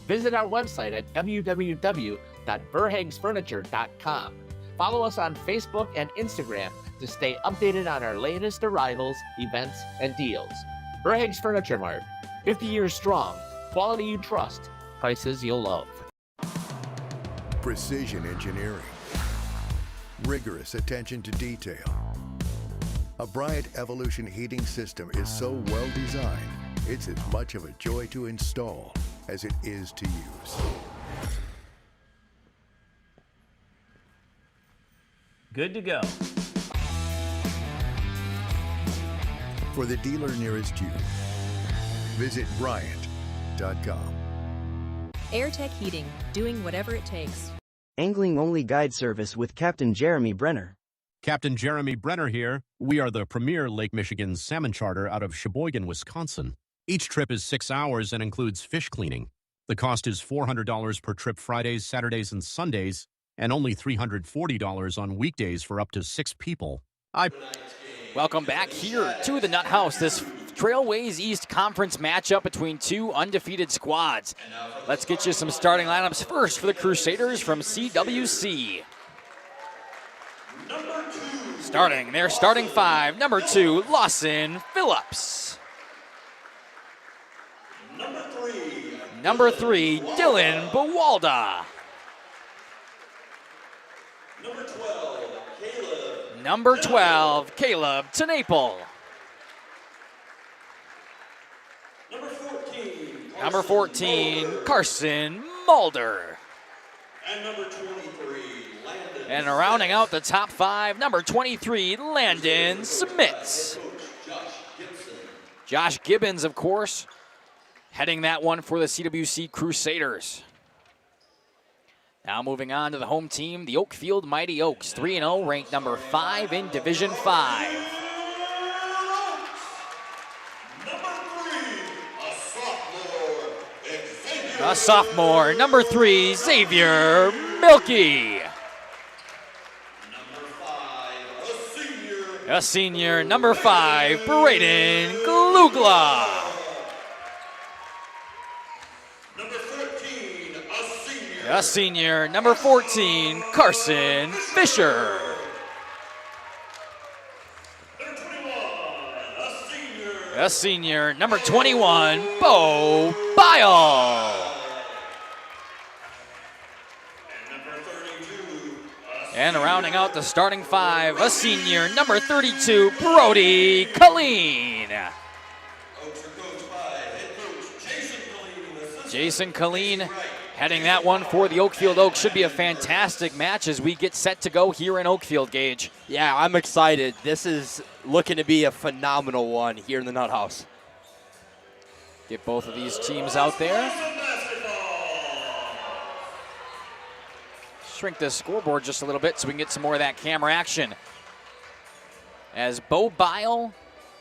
Visit our website at www.verhegsfurniture.com. Follow us on Facebook and Instagram to stay updated on our latest arrivals, events, and deals. Verheg's Furniture Mart, 50 years strong, quality you trust, prices you'll love. Precision engineering, rigorous attention to detail. A Bryant Evolution heating system is so well designed, it's as much of a joy to install as it is to use. Good to go. For the dealer nearest you, visit Bryant.com. AirTech Heating, doing whatever it takes. Angling-only guide service with Captain Jeremy Brenner. Captain Jeremy Brenner here. We are the premier Lake Michigan salmon charter out of Sheboygan, Wisconsin. Each trip is 6 hours and includes fish cleaning. The cost is $400 per trip Fridays, Saturdays, and Sundays, and only $340 on weekdays for up to 6 people. Welcome back here to the Nut House. This Trailways East Conference matchup between two undefeated squads. Let's get you some starting lineups first for the Crusaders from CWC. Starting their starting five, number 2, Lawson Phillips. Number 3, Dylan Bawalda. Number 12, Caleb Tenaple. Number 14, Carson Mulder. And number 23, Landon And rounding out the top 5, number 23, Landon Smits. Josh Gibbons, of course, heading that one for the CWC Crusaders. Now moving on to the home team, the Oakfield Mighty Oaks, 3-0, ranked number 5 in Division 5. A sophomore, number 3, Xavier Milky. A senior, number 5, Braden Glugla. A senior, number 14, Carson Fisher. A senior, number 21, Bo Bile. And rounding out the starting 5, a senior, number 32, Brody Colleen. Jason Colleen heading that one for the Oakfield Oaks. Should be a fantastic match as we get set to go here in Oakfield, Gage. Yeah, I'm excited. This is looking to be a phenomenal one here in the Nut House. Get both of these teams out there. Shrink the scoreboard just a little bit so we can get some more of that camera action. As Bo Bile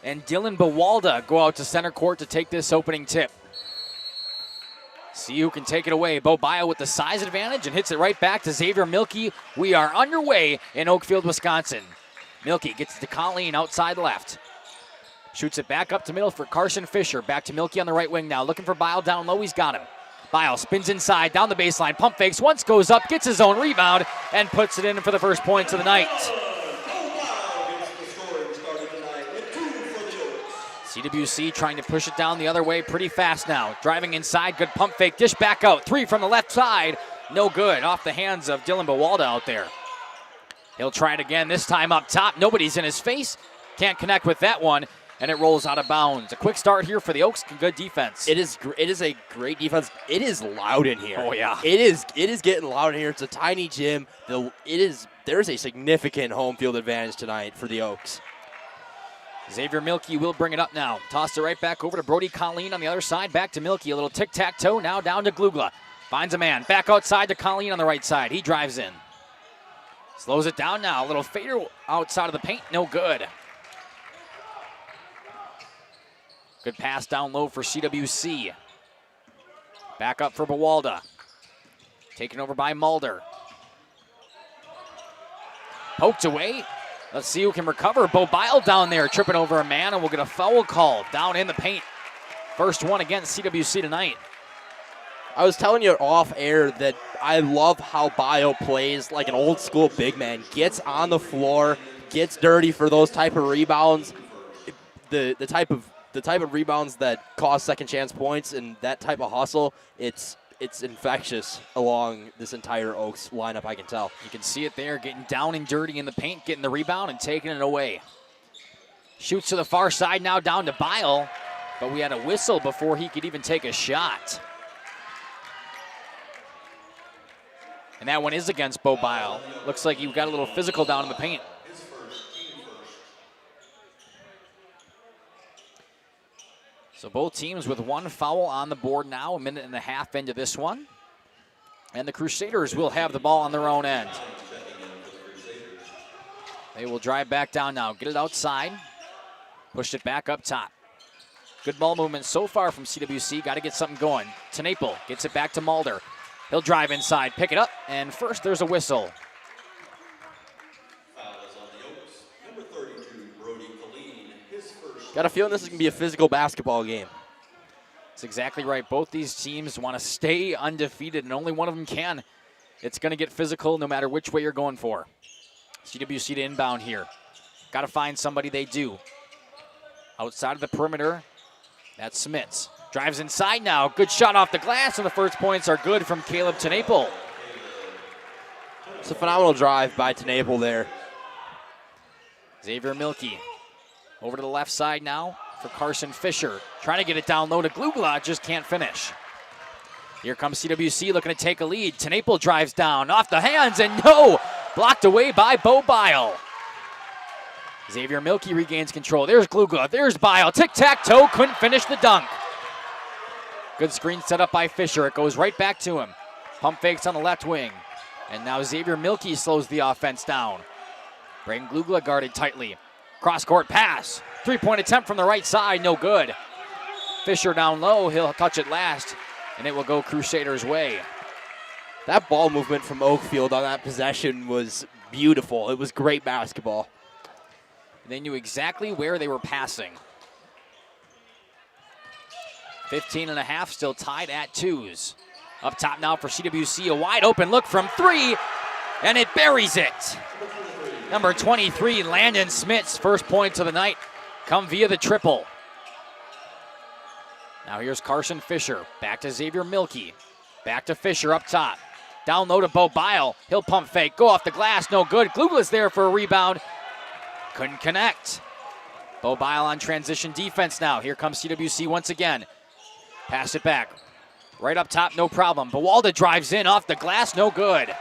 and Dylan Bawalda go out to center court to take this opening tip. See who can take it away. Bo Bile with the size advantage and hits it right back to Xavier Milky. We are underway in Oakfield, Wisconsin. Milky gets to Colleen outside left. Shoots it back up to middle for Carson Fisher. Back to Milky on the right wing now. Looking for Bile down low. He's got him. Bile spins inside, down the baseline, pump fakes, once goes up, gets his own rebound, and puts it in for the first points of the night. CWC trying to push it down the other way pretty fast now. Driving inside, good pump fake, dish back out. 3 from the left side, no good. Off the hands of Dylan Bawalda out there. He'll try it again, this time up top. Nobody's in his face. Can't connect with that one. And it rolls out of bounds. A quick start here for the Oaks. Good defense. It is a great defense. It is loud in here. Oh, yeah. It is getting loud in here. It's a tiny gym. There's a significant home field advantage tonight for the Oaks. Xavier Milky will bring it up now. Tossed it right back over to Brody Colleen on the other side. Back to Milky. A little tic-tac-toe. Now down to Glugla. Finds a man. Back outside to Colleen on the right side. He drives in. Slows it down now. A little fader outside of the paint. No good. Good pass down low for CWC. Back up for Bawalda. Taken over by Mulder. Poked away. Let's see who can recover. Bo Bile down there tripping over a man, and we'll get a foul call down in the paint. First one against CWC tonight. I was telling you off air that I love how Bile plays like an old school big man. Gets on the floor, gets dirty for those type of rebounds. The type of rebounds that cause second chance points and that type of hustle, it's infectious along this entire Oaks lineup, I can tell. You can see it there, getting down and dirty in the paint, getting the rebound and taking it away. Shoots to the far side now down to Bile, but we had a whistle before he could even take a shot. And that one is against Bo Bile. Looks like he got a little physical down in the paint. So both teams with one foul on the board now, a minute and a half into this one. And the Crusaders will have the ball on their own end. They will drive back down now, get it outside, push it back up top. Good ball movement so far from CWC, got to get something going. Tenaple gets it back to Mulder. He'll drive inside, pick it up, and first there's a whistle. Got a feeling this is going to be a physical basketball game. That's exactly right. Both these teams want to stay undefeated, and only one of them can. It's going to get physical no matter which way you're going for. CWC to inbound here. Got to find somebody. They do. Outside of the perimeter, that's Smits. Drives inside now. Good shot off the glass, and the first points are good from Caleb Tenaple. It's a phenomenal drive by Tenaple there. Xavier Milky. Over to the left side now for Carson Fisher. Trying to get it down low to Glugla, just can't finish. Here comes CWC looking to take a lead. Tenaple drives down off the hands, and no! Blocked away by Bo Bile. Xavier Milkey regains control. There's Glugla. There's Bile. Tic-tac-toe. Couldn't finish the dunk. Good screen set up by Fisher. It goes right back to him. Pump fakes on the left wing. And now Xavier Milkey slows the offense down. Braden Glugla guarded tightly. Cross-court pass. Three-point attempt from the right side. No good. Fisher down low. He'll touch it last. And it will go Crusaders' way. That ball movement from Oakfield on that possession was beautiful. It was great basketball. They knew exactly where they were passing. 15 and a half, still tied at 2s. Up top now for CWC, a wide open look from 3, and it buries it. Number 23, Landon Smith's first points of the night come via the triple. Now here's Carson Fisher, back to Xavier Milkey. Back to Fisher up top. Down low to Bo Bile. He'll pump fake, go off the glass, no good. Glugla's there for a rebound. Couldn't connect. Bo Bile on transition defense now. Here comes CWC once again. Pass it back. Right up top, no problem. Bawalda drives in off the glass, no good.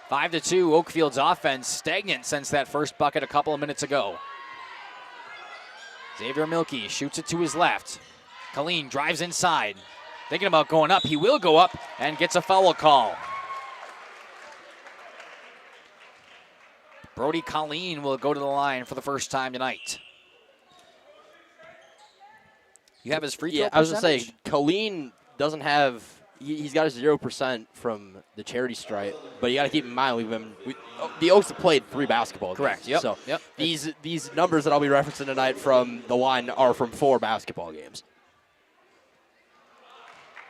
5-2, Oakfield's offense stagnant since that first bucket a couple of minutes ago. Xavier Milkey shoots it to his left. Colleen drives inside. Thinking about going up. He will go up and gets a foul call. Brody Colleen will go to the line for the first time tonight. You have his free throw percentage? I was going to say, Colleen doesn't have, he's got a 0% from the charity stripe, but you got to keep in mind, the Oaks have played 3 basketball games. Correct, yep. So yep. These numbers that I'll be referencing tonight from the line are from 4 basketball games.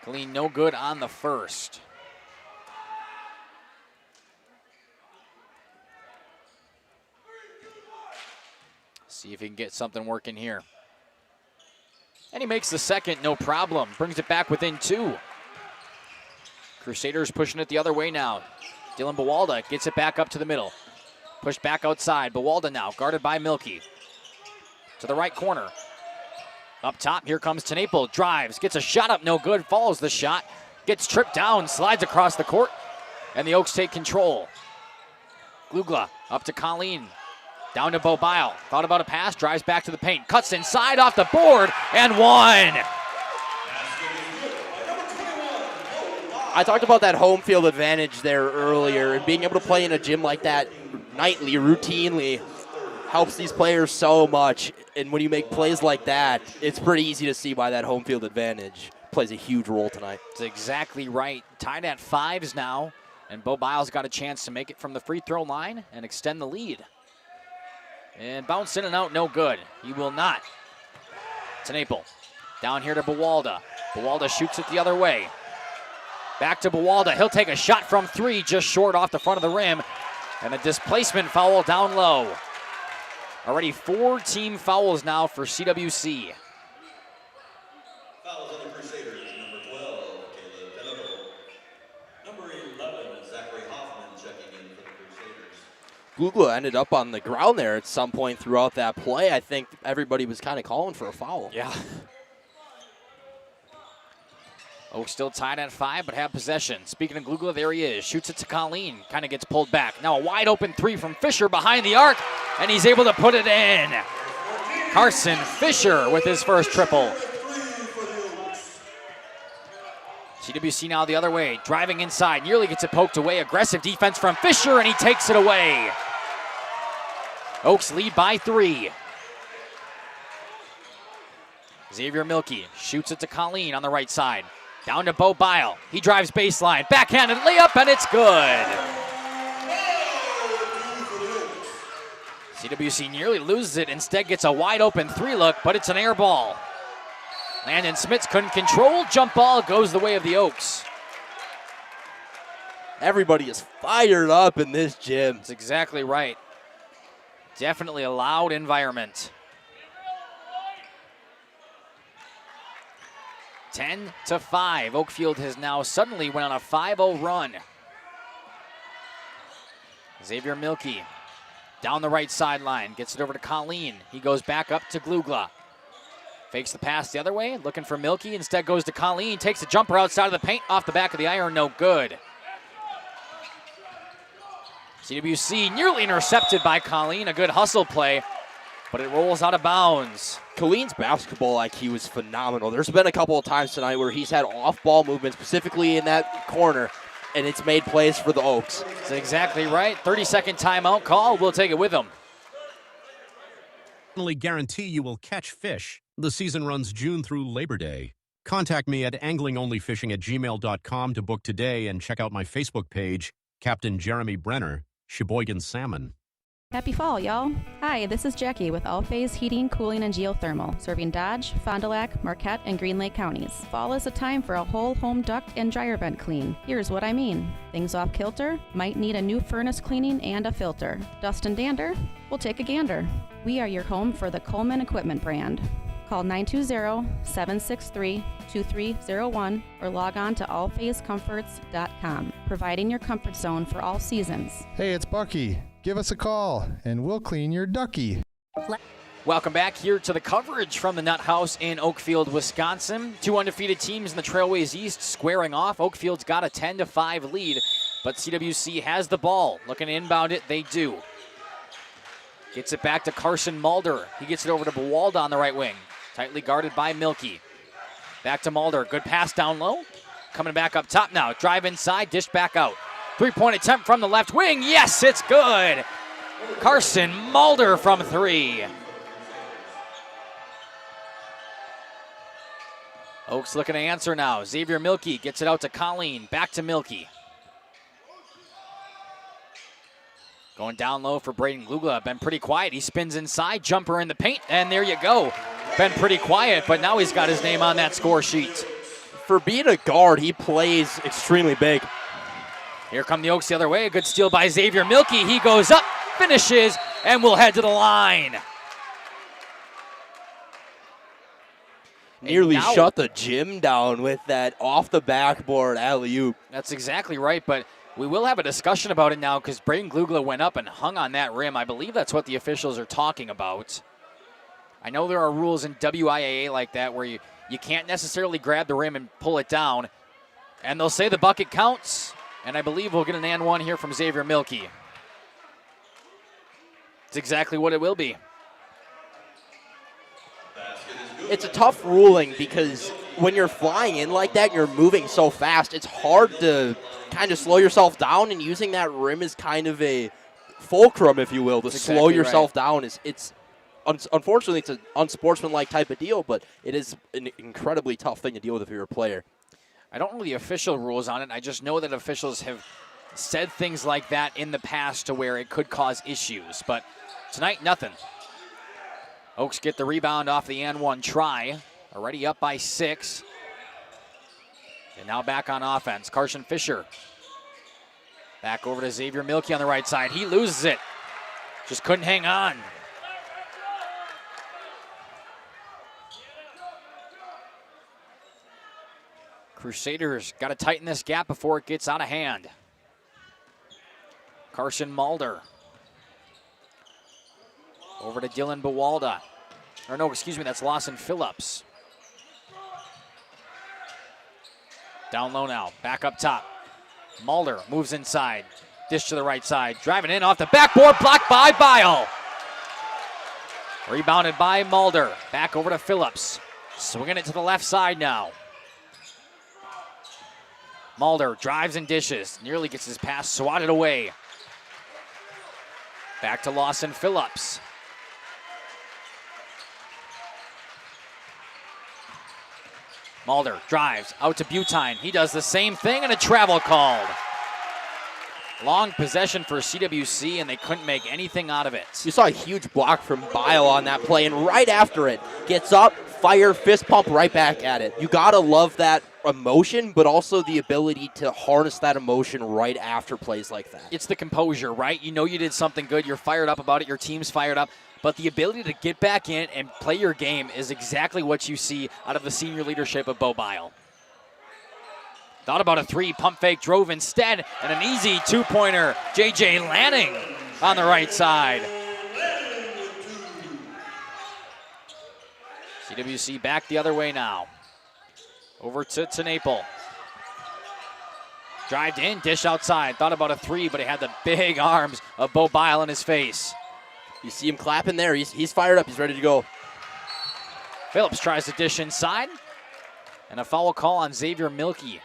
Colleen no good on the first. See if he can get something working here. And he makes the second, no problem. Brings it back within 2. Crusaders pushing it the other way now. Dylan Bawalda gets it back up to the middle. Pushed back outside. Bawalda now, guarded by Milkey. To the right corner. Up top, here comes Tenaple. Drives, gets a shot up, no good. Follows the shot. Gets tripped down, slides across the court. And the Oaks take control. Glugla up to Colleen. Down to Bo Bile. Thought about a pass, drives back to the paint. Cuts inside off the board, and one. I talked about that home field advantage there earlier, and being able to play in a gym like that nightly, routinely, helps these players so much. And when you make plays like that, it's pretty easy to see why that home field advantage plays a huge role tonight. That's exactly right. Tied at 5s now, and Bo Bile's got a chance to make it from the free throw line and extend the lead. And bounce in and out, no good. He will not. Tenaple down here to Bawalda. Bawalda shoots it the other way. Back to Bawalda. He'll take a shot from 3, just short off the front of the rim. And a displacement foul down low. Already 4 team fouls now for CWC. Fouls on the Crusaders, number 12, Caleb Tenaple. Number 11, Zachary Hoffman checking in for the Crusaders. Glugla ended up on the ground there at some point throughout that play. I think everybody was kind of calling for a foul. Yeah. Oaks still tied at 5, but have possession. Speaking of Glugla, there he is. Shoots it to Colleen. Kind of gets pulled back. Now a wide open 3 from Fisher behind the arc, and he's able to put it in. Carson Fisher with his first triple. CWC now the other way. Driving inside. Nearly gets it poked away. Aggressive defense from Fisher, and he takes it away. Oaks lead by 3. Xavier Milkey shoots it to Colleen on the right side. Down to Bo Bile. He drives baseline. Backhanded layup, and it's good. CWC nearly loses it. Instead gets a wide open 3 look, but it's an air ball. Landon Smits couldn't control. Jump ball goes the way of the Oaks. Everybody is fired up in this gym. That's exactly right. Definitely a loud environment. 10-5. Oakfield has now suddenly went on a 5-0 run. Xavier Milkey down the right sideline. Gets it over to Colleen. He goes back up to Glugla. Fakes the pass the other way. Looking for Milkey. Instead goes to Colleen. Takes a jumper outside of the paint. Off the back of the iron. No good. CWC nearly intercepted by Colleen. A good hustle play, but it rolls out of bounds. Colleen's basketball IQ is phenomenal. There's been a couple of times tonight where he's had off-ball movement, specifically in that corner, and it's made plays for the Oaks. That's exactly right. 30-second timeout call. We'll take it with him. Guarantee you will catch fish. The season runs June through Labor Day. Contact me at anglingonlyfishing@gmail.com to book today and check out my Facebook page, Captain Jeremy Brenner, Sheboygan Salmon. Happy fall, y'all. Hi, this is Jackie with All Phase Heating, Cooling, and Geothermal, serving Dodge, Fond du Lac, Marquette, and Green Lake counties. Fall is a time for a whole home duct and dryer vent clean. Here's what I mean. Things off kilter, might need a new furnace cleaning and a filter. Dust and dander? We'll take a gander. We are your home for the Coleman Equipment brand. Call 920-763-2301 or log on to allphasecomforts.com, providing your comfort zone for all seasons. Hey, it's Bucky. Give us a call, and we'll clean your ducky. Welcome back here to the coverage from the Nut House in Oakfield, Wisconsin. Two undefeated teams in the Trailways East squaring off. Oakfield's got a 10-5 lead, but CWC has the ball. Looking to inbound it, they do. Gets it back to Carson Mulder. He gets it over to Buwalda on the right wing. Tightly guarded by Milky. Back to Mulder. Good pass down low. Coming back up top now. Drive inside, dish back out. Three-point attempt from the left wing. Yes, it's good. Carson Mulder from three. Oaks looking to answer now. Xavier Milky gets it out to Colleen. Back to Milky. Going down low for Braden Glugla. Been pretty quiet. He spins inside. Jumper in the paint. And there you go. Been pretty quiet, but now he's got his name on that score sheet. For being a guard, he plays extremely big. Here come the Oaks the other way. A good steal by Xavier Milky. He goes up, finishes, and will head to the line. Nearly shut the gym down with that off the backboard alley-oop. That's exactly right, but we will have a discussion about it now because Braden Glugla went up and hung on that rim. I believe that's what the officials are talking about. I know there are rules in WIAA like that where you can't necessarily grab the rim and pull it down, and they'll say the bucket counts. And I believe we'll get an and one here from Xavier Milky. It's exactly what it will be. It's a tough ruling because when you're flying in like that, you're moving so fast, it's hard to kind of slow yourself down, and using that rim is kind of a fulcrum, if you will, to slow yourself down. Unfortunately, it's an unsportsmanlike type of deal, but it is an incredibly tough thing to deal with if you're a player. I don't know the official rules on it. I just know that officials have said things like that in the past to where it could cause issues. But tonight, nothing. Oaks get the rebound off the and one try. Already up by 6. And now back on offense. Carson Fisher. Back over to Xavier Milky on the right side. He loses it. Just couldn't hang on. Crusaders got to tighten this gap before it gets out of hand. Carson Mulder. Over to Dylan Buwalda. Or no, excuse me, that's Lawson Phillips. Down low now, back up top. Mulder moves inside. Dish to the right side. Driving in off the backboard, blocked by Bile. Rebounded by Mulder. Back over to Phillips. Swinging it to the left side now. Mulder drives and dishes. Nearly gets his pass swatted away. Back to Lawson Phillips. Mulder drives out to Butine. He does the same thing and a travel called. Long possession for CWC, and they couldn't make anything out of it. You saw a huge block from Bile on that play, and right after it, gets up, fire, fist pump right back at it. You gotta love that emotion, but also the ability to harness that emotion right after plays like that. It's the composure, right? You know you did something good. You're fired up about it. Your team's fired up. But the ability to get back in and play your game is exactly what you see out of the senior leadership of Bo Bile. Thought about a three, pump fake, drove instead, and an easy two-pointer. J.J. Lanning on the right side. CWC back the other way now. Over to Naple. Drived in, dish outside. Thought about a three, but he had the big arms of Bo Bile in his face. You see him clapping there. He's fired up. He's ready to go. Phillips tries to dish inside. And a foul call on Xavier Milkey.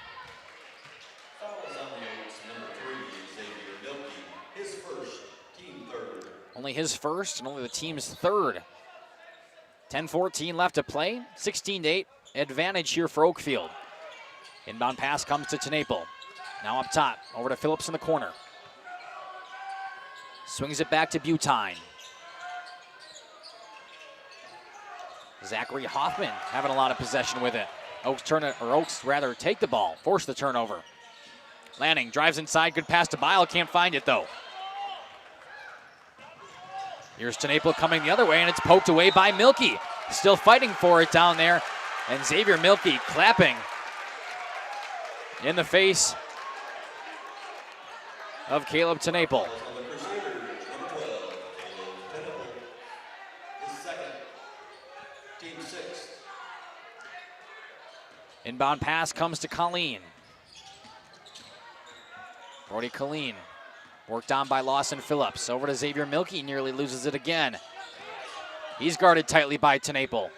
Only his first and only the team's third. 10-14 left to play. 16-8 advantage here for Oakfield. Inbound pass comes to Tenaple. Now up top, over to Phillips in the corner. Swings it back to Butine. Zachary Hoffman having a lot of possession with it. Oaks take the ball, force the turnover. Lanning drives inside, good pass to Bile, can't find it though. Here's Tenaple coming the other way, and it's poked away by Milkey. Still fighting for it down there, and Xavier Milkey clapping in the face of Caleb Tenaple. Inbound pass comes to Colleen. Brody Colleen worked on by Lawson Phillips. Over to Xavier Milkey, nearly loses it again. He's guarded tightly by Tenaple.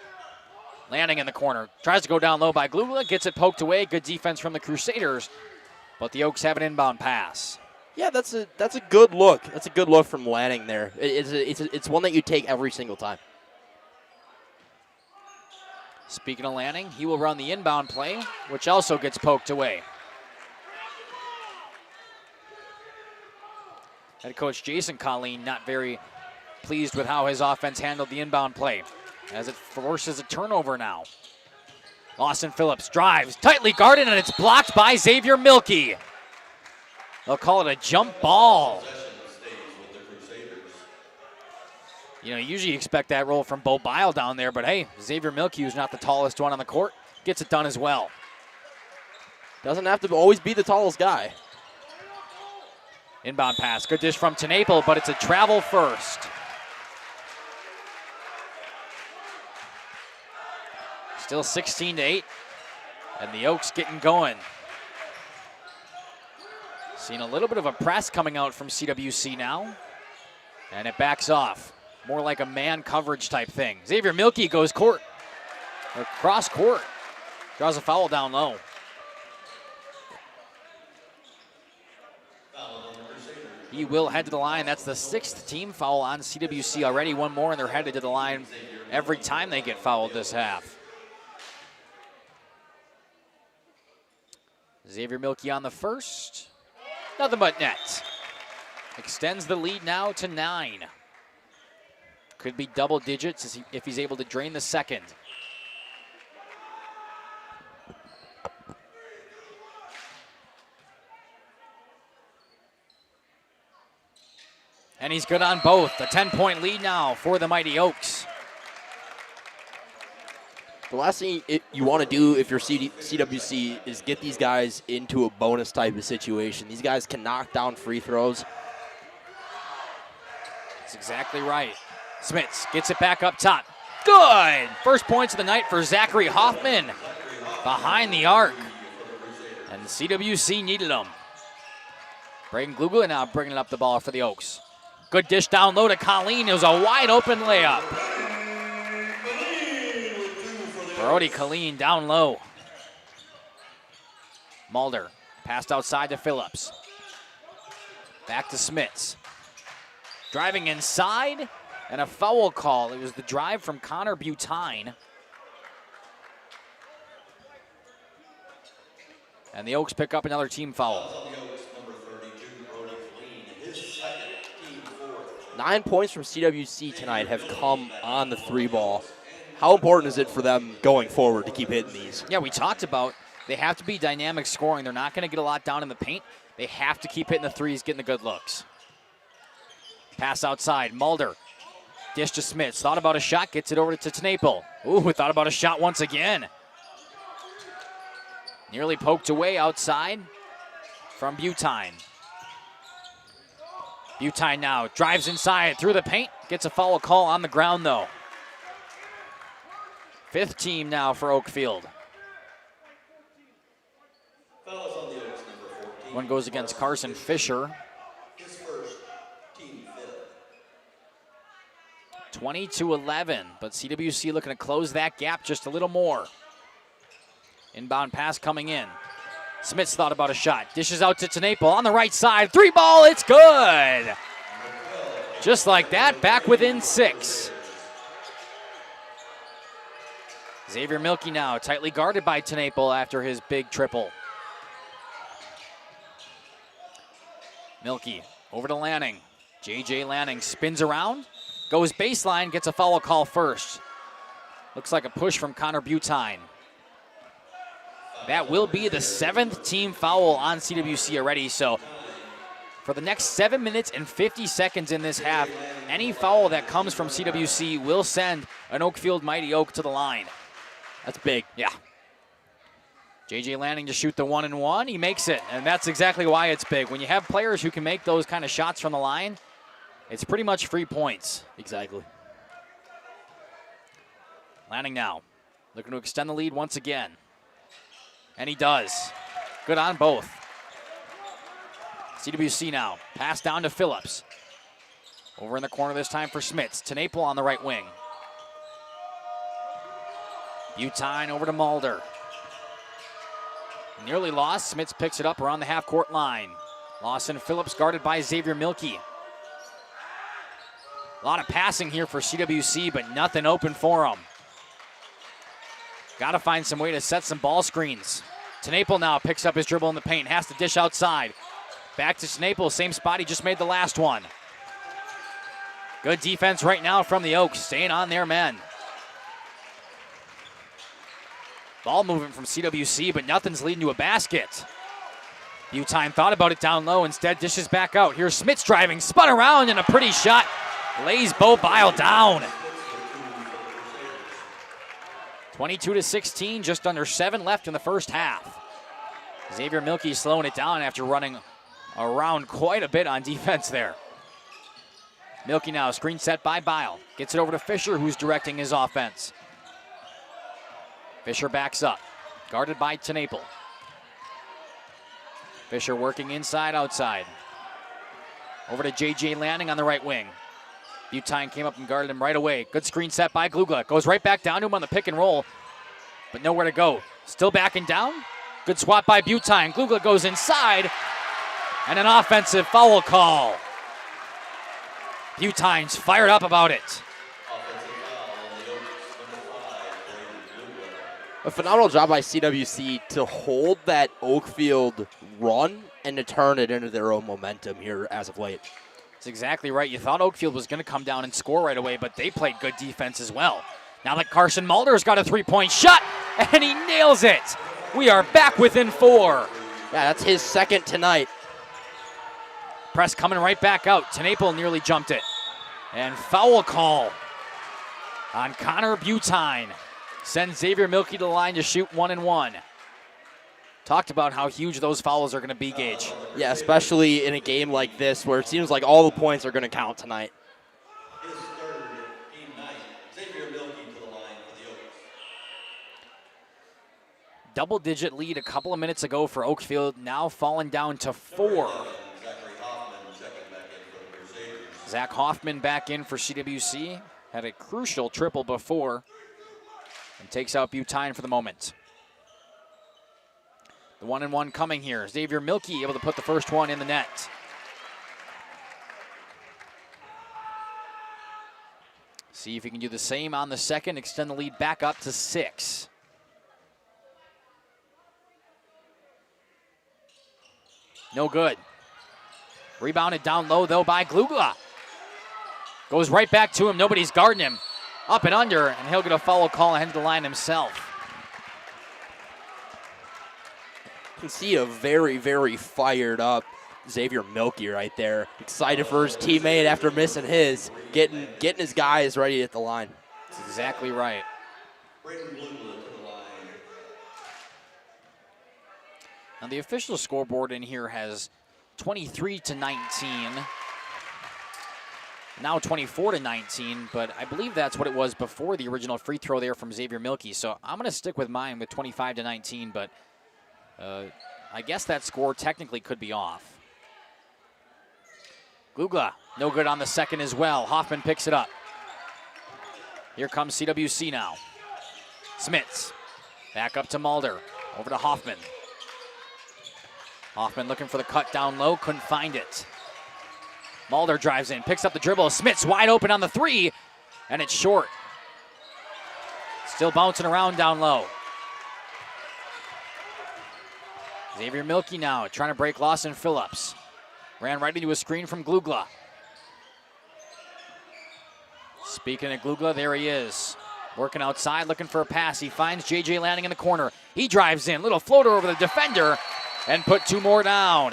Lanning in the corner, tries to go down low by Glugla, gets it poked away. Good defense from the Crusaders, but the Oaks have an inbound pass. Yeah, that's a good look. That's a good look from Lanning there. It's one that you take every single time. Speaking of Lanning, he will run the inbound play, which also gets poked away. Head coach Jason Colleen not very pleased with how his offense handled the inbound play, as it forces a turnover now. Lawson Phillips drives, tightly guarded, and it's blocked by Xavier Milkey. They'll call it a jump ball. You know, usually you expect that roll from Bo Bile down there, but hey, Xavier Milkey, who's not the tallest one on the court, gets it done as well. Doesn't have to always be the tallest guy. Inbound pass, good dish from Tenaple, but it's a travel first. Still 16-8, and the Oaks getting going. Seeing a little bit of a press coming out from CWC now, and it backs off. More like a man coverage type thing. Xavier Milkey goes cross court, draws a foul down low. He will head to the line. That's the 6th team foul on CWC already. One more, and they're headed to the line every time they get fouled this half. Xavier Milkey on the first. Nothing but net. Extends the lead now to 9. Could be double digits if he's able to drain the second. And he's good on both. A 10-point lead now for the Mighty Oaks. The last thing you want to do if you're CWC is get these guys into a bonus type of situation. These guys can knock down free throws. That's exactly right. Smits gets it back up top. Good! First points of the night for Zachary Hoffman behind the arc. And CWC needed them. Braden Glugla now bringing up the ball for the Oaks. Good dish down low to Colleen. It was a wide open layup. Brody Colleen down low. Mulder passed outside to Phillips. Back to Smits. Driving inside, and a foul call. It was the drive from Connor Butine. And the Oaks pick up another team foul. 9 points from CWC tonight have come on the 3-ball. How important is it for them going forward to keep hitting these? Yeah, we talked about they have to be dynamic scoring. They're not going to get a lot down in the paint. They have to keep hitting the threes, getting the good looks. Pass outside, Mulder. Dish to Smith. Thought about a shot, gets it over to Tenaple. Ooh, thought about a shot once again. Nearly poked away outside from Butine. Butine now drives inside through the paint. Gets a foul call on the ground, though. 5th team now for Oakfield. One goes against Carson Fisher. His first, team fifth. 20-11, but CWC looking to close that gap just a little more. Inbound pass coming in. Smits thought about a shot. Dishes out to Tenaple on the right side. 3-ball, it's good. Just like that, back within 6. Xavier Milkey now tightly guarded by Tenaple after his big triple. Milkey over to Lanning. J.J. Lanning spins around, goes baseline, gets a foul call first. Looks like a push from Connor Butine. That will be the 7th team foul on CWC already, so for the next 7 minutes and 50 seconds in this half, any foul that comes from CWC will send an Oakfield Mighty Oak to the line. That's big. Yeah. J.J. Lanning to shoot the 1-and-1. He makes it, and that's exactly why it's big. When you have players who can make those kind of shots from the line, it's pretty much free points. Exactly. Lanning now, looking to extend the lead once again. And he does. Good on both. CWC now, pass down to Phillips. Over in the corner this time for Smits. Tenaple on the right wing. Butine over to Mulder. Nearly lost. Smits picks it up around the half-court line. Lawson Phillips guarded by Xavier Milkey. A lot of passing here for CWC, but nothing open for him. Got to find some way to set some ball screens. Tenaple now picks up his dribble in the paint. Has to dish outside. Back to Tenaple, same spot he just made the last one. Good defense right now from the Oaks, staying on their men. Ball moving from CWC, but nothing's leading to a basket. Butine thought about it down low, instead dishes back out. Here's Smits driving, spun around, and a pretty shot. Lays Bo Bile down. 22-16, just under 7 left in the first half. Xavier Milkey slowing it down after running around quite a bit on defense there. Milkey now, screen set by Bile. Gets it over to Fisher, who's directing his offense. Fisher backs up, guarded by Tenaple. Fisher working inside, outside. Over to J.J. Lanning on the right wing. Butine came up and guarded him right away. Good screen set by Glugla. Goes right back down to him on the pick and roll, but nowhere to go. Still backing down. Good swat by Butine. Glugla goes inside, and an offensive foul call. Butine's fired up about it. A phenomenal job by CWC to hold that Oakfield run and to turn it into their own momentum here as of late. That's exactly right. You thought Oakfield was going to come down and score right away, but they played good defense as well. Now that Carson Mulder's got a three-point shot, and he nails it. We are back within 4. Yeah, that's his second tonight. Press coming right back out. Tenaple nearly jumped it. And foul call on Connor Butine. Sends Xavier Milkey to the line to shoot 1-and-1. Talked about how huge those fouls are going to be, Gage. Yeah, especially in a game like this where it seems like all the points are going to count tonight. His third, team 9, Xavier Milkey to the line for the Oaks. Double-digit lead a couple of minutes ago for Oakfield, now falling down to 4. Zach Hoffman back in for CWC. Had a crucial triple before and takes out Butine for the moment. The 1-and-1 coming here. Xavier Milkey able to put the first one in the net. See if he can do the same on the second, extend the lead back up to 6. No good. Rebounded down low though by Glugla. Goes right back to him, nobody's guarding him. Up and under, and he'll get a foul call ahead of the line himself. You can see a very, very fired up Xavier Milkey right there. Excited for his teammate after missing his. Getting his guys ready at the line. That's exactly right. Now the official scoreboard in here has 23-19. Now 24-19, but I believe that's what it was before the original free throw there from Xavier Milkey. So I'm going to stick with mine with 25-19, but I I guess that score technically could be off. Glugla, no good on the second as well. Hoffman picks it up. Here comes CWC now. Smits, back up to Mulder, over to Hoffman. Hoffman looking for the cut down low, couldn't find it. Mulder drives in, picks up the dribble. Smits wide open on the three, and it's short. Still bouncing around down low. Xavier Milkey now trying to break Lawson Phillips. Ran right into a screen from Glugla. Speaking of Glugla, there he is. Working outside, looking for a pass. He finds JJ Lanning in the corner. He drives in, little floater over the defender, and put 2 more down.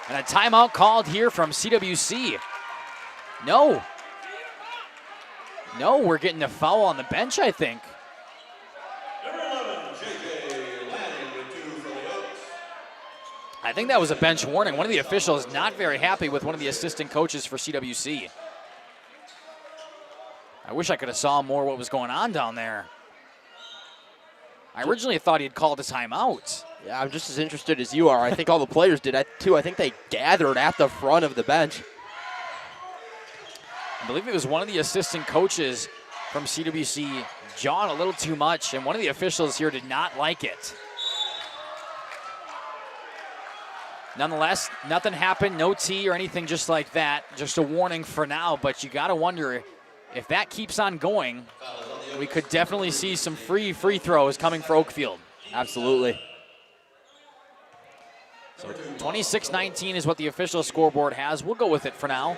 And a timeout called here from CWC. No, we're getting a foul on the bench, I think. Number 11, J.J. Lanning with 2 for the Oaks. I think that was a bench warning. One of the officials not very happy with one of the assistant coaches for CWC. I wish I could have saw more what was going on down there. I originally thought he'd called a timeout. Yeah, I'm just as interested as you are. I think all the players did too. I think they gathered at the front of the bench. I believe it was one of the assistant coaches from CWC, John, a little too much, and one of the officials here did not like it. Nonetheless, nothing happened, no tee or anything just like that. Just a warning for now, but you got to wonder if that keeps on going, we could definitely see some free throws coming for Oakfield. Absolutely. So 26-19 is what the official scoreboard has. We'll go with it for now.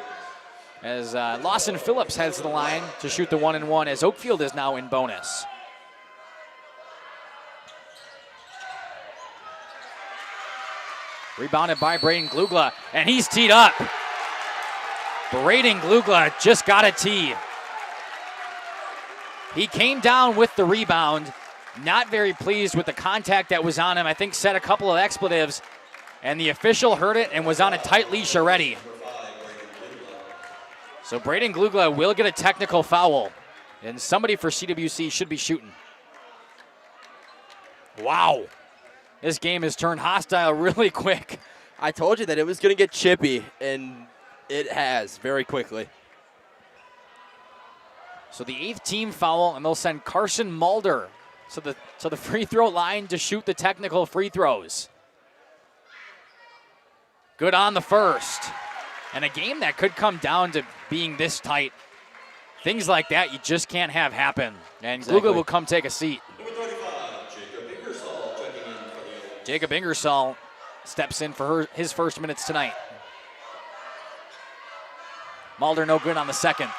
As Lawson Phillips heads to the line to shoot the 1-and-1 as Oakfield is now in bonus. Rebounded by Braden Glugla, and he's teed up. Braden Glugla just got a tee. He came down with the rebound, not very pleased with the contact that was on him. I think said a couple of expletives, and the official heard it and was on a tight leash already. So Braden Glugla will get a technical foul, and somebody for CWC should be shooting. Wow. This game has turned hostile really quick. I told you that it was going to get chippy, and it has very quickly. So the 8th team foul, and they'll send Carson Mulder to the free throw line to shoot the technical free throws. Good on the first. And a game that could come down to being this tight. Things like that you just can't have happen. And Glugla will come take a seat. Number 35, Jacob Ingersoll checking in for the Oaks. Jacob Ingersoll steps in for his first minutes tonight. Mulder no good on the second.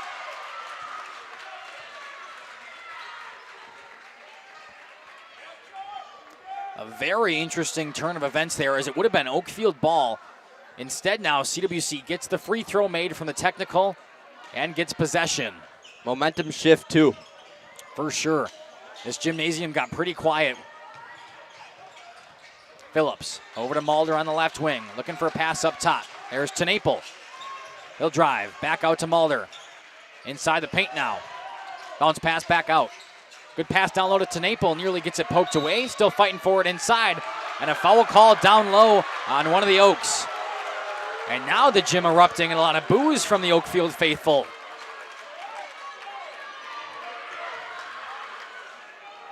A very interesting turn of events there, as it would have been Oakfield ball. Instead now CWC gets the free throw made from the technical and gets possession. Momentum shift too. For sure. This gymnasium got pretty quiet. Phillips over to Mulder on the left wing, looking for a pass up top. There's Tenaple. He'll drive, back out to Mulder. Inside the paint now. Bounce pass back out. Good pass down low to Tenaple, nearly gets it poked away. Still fighting for it inside. And a foul call down low on one of the Oaks. And now the gym erupting and a lot of boos from the Oakfield faithful.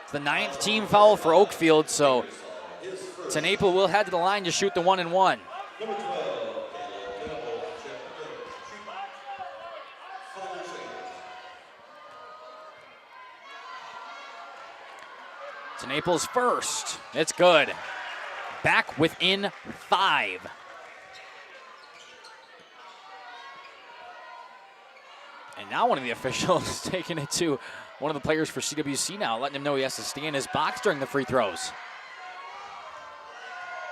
It's the 9th team foul for Oakfield, so Tenaple will head to the line to shoot the 1-and-1. Number 12, Tenaple's first. It's good. Back within 5. And now one of the officials is taking it to one of the players for CWC now, letting him know he has to stay in his box during the free throws.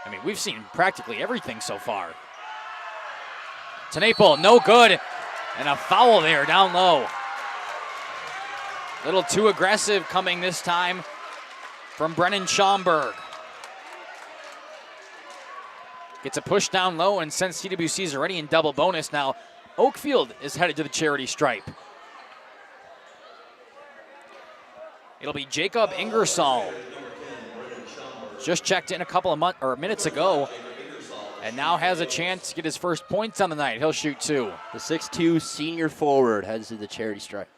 I mean, we've seen practically everything so far. Tenaple, no good. And a foul there down low. A little too aggressive coming this time from Brennan Schomburg. Gets a push down low, and since CWC is already in double bonus now, Oakfield is headed to the charity stripe. It'll be Jacob Ingersoll Just checked in a couple of minutes ago, and now has a chance to get his first points on the night. He'll shoot 2. The 6'2" senior forward heads to the charity stripe.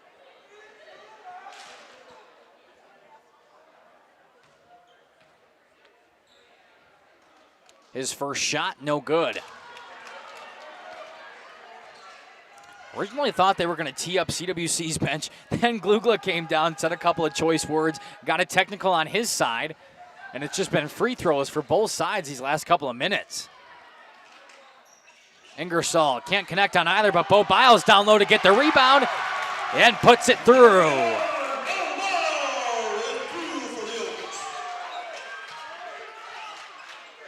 His first shot, no good. Originally thought they were going to tee up CWC's bench. Then Glugla came down, said a couple of choice words, got a technical on his side, and it's just been free throws for both sides these last couple of minutes. Ingersoll can't connect on either, but Bo Biles down low to get the rebound and puts it through.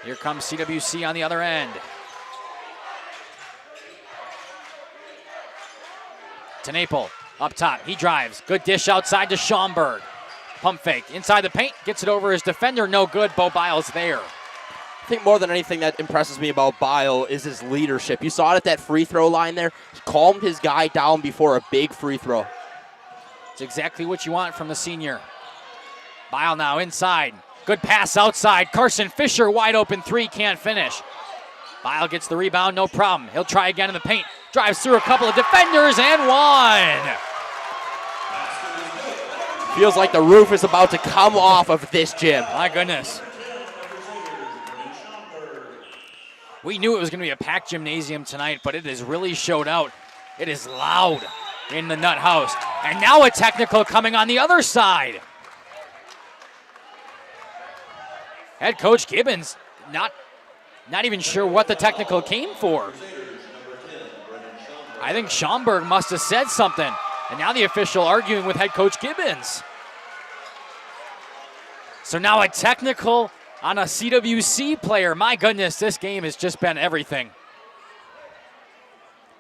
Here comes CWC on the other end. Tenaple up top. He drives. Good dish outside to Schaumburg. Pump fake. Inside the paint. Gets it over his defender. No good. Bo Biles there. I think more than anything that impresses me about Bile is his leadership. You saw it at that free throw line there. He calmed his guy down before a big free throw. It's exactly what you want from the senior. Bile now inside. Good pass outside. Carson Fisher wide open 3. Can't finish. Bile gets the rebound. No problem. He'll try again in the paint. Drives through a couple of defenders and one. Feels like the roof is about to come off of this gym. My goodness. We knew it was going to be a packed gymnasium tonight, but it has really showed out. It is loud in the Nut House. And now a technical coming on the other side. Head coach Gibbons not even sure what the technical came for. I think Schaumburg must have said something. And now the official arguing with head coach Gibbons. So now a technical on a CWC player. My goodness, this game has just been everything.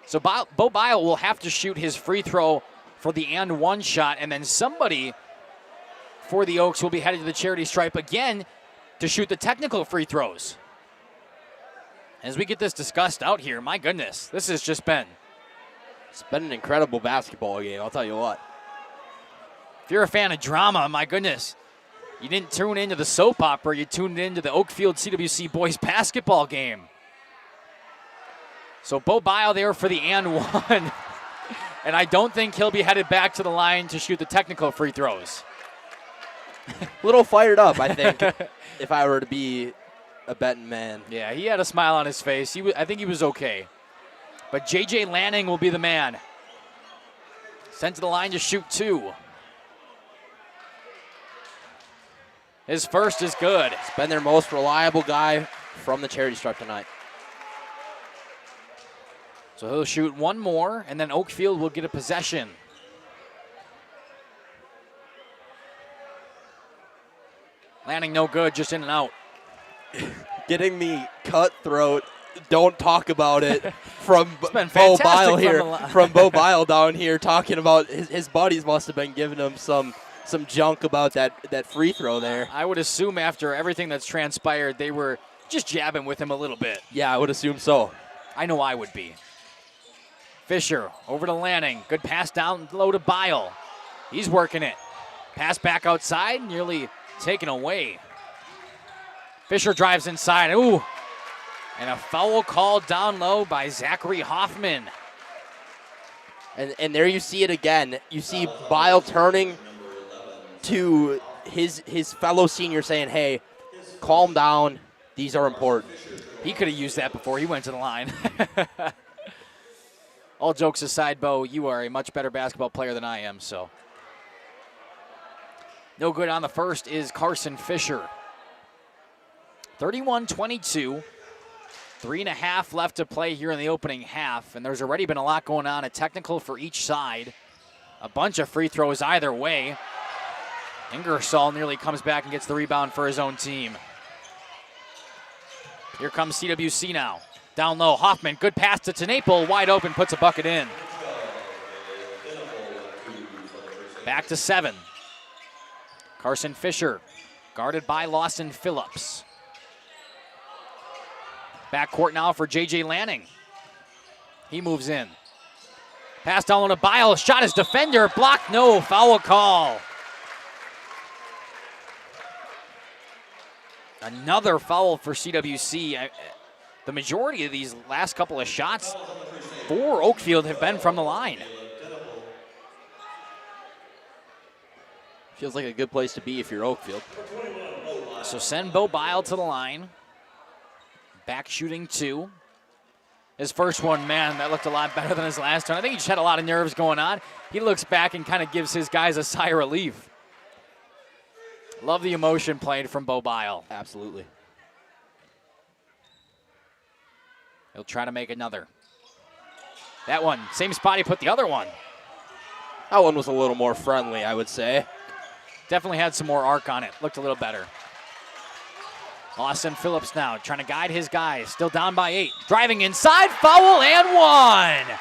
So Bo Bile will have to shoot his free throw for the and one shot, and then somebody for the Oaks will be headed to the charity stripe again to shoot the technical free throws. As we get this discussed out here, my goodness, this has just been. It's been an incredible basketball game, I'll tell you what. If you're a fan of drama, my goodness, you didn't tune into the soap opera, you tuned into the Oakfield CWC boys basketball game. So Bo Bile there for the and one. And I don't think he'll be headed back to the line to shoot the technical free throws. A little fired up, I think, if I were to be a betting man. Yeah, he had a smile on his face. I think he was okay. But J.J. Lanning will be the man. Sent to the line to shoot 2. His first is good. He's been their most reliable guy from the charity stripe tonight. So he'll shoot one more, and then Oakfield will get a possession. Lanning no good, just in and out. Getting the cutthroat, don't talk about it, from Bo Bile here. From Bo Bile down here talking about his buddies must have been giving him some junk about that free throw there. I would assume after everything that's transpired, they were just jabbing with him a little bit. Yeah, I would assume so. I know I would be. Fisher over to Lanning. Good pass down low to Bile. He's working it. Pass back outside, nearly taken away. Fisher drives inside. Ooh. And a foul called down low by Zachary Hoffman. And there you see it again. You see Bile turning to his fellow senior saying, hey, calm down. These are important. He could have used that before he went to the line. All jokes aside, Bo, you are a much better basketball player than I am, so. No good on the first is Carson Fisher. 31-22. 3.5 left to play here in the opening half, and there's already been a lot going on, a technical for each side. A bunch of free throws either way. Ingersoll nearly comes back and gets the rebound for his own team. Here comes CWC now. Down low, Hoffman, good pass to Tenaple, wide open, puts a bucket in. Back to 7. Carson Fisher, guarded by Lawson Phillips. Backcourt now for J.J. Lanning. He moves in. Pass down to Bile, shot his defender, blocked, no, foul call. Another foul for CWC. The majority of these last couple of shots for Oakfield have been from the line. Feels like a good place to be if you're Oakfield. So send Bo Bile to the line. Back shooting 2. His first one, man, that looked a lot better than his last one. I think he just had a lot of nerves going on. He looks back and kind of gives his guys a sigh of relief. Love the emotion played from Bo Bile. Absolutely. He'll try to make another. That one, same spot he put the other one. That one was a little more friendly, I would say. Definitely had some more arc on it. Looked a little better. Austin Phillips now trying to guide his guys. Still down by 8. Driving inside, foul and 1.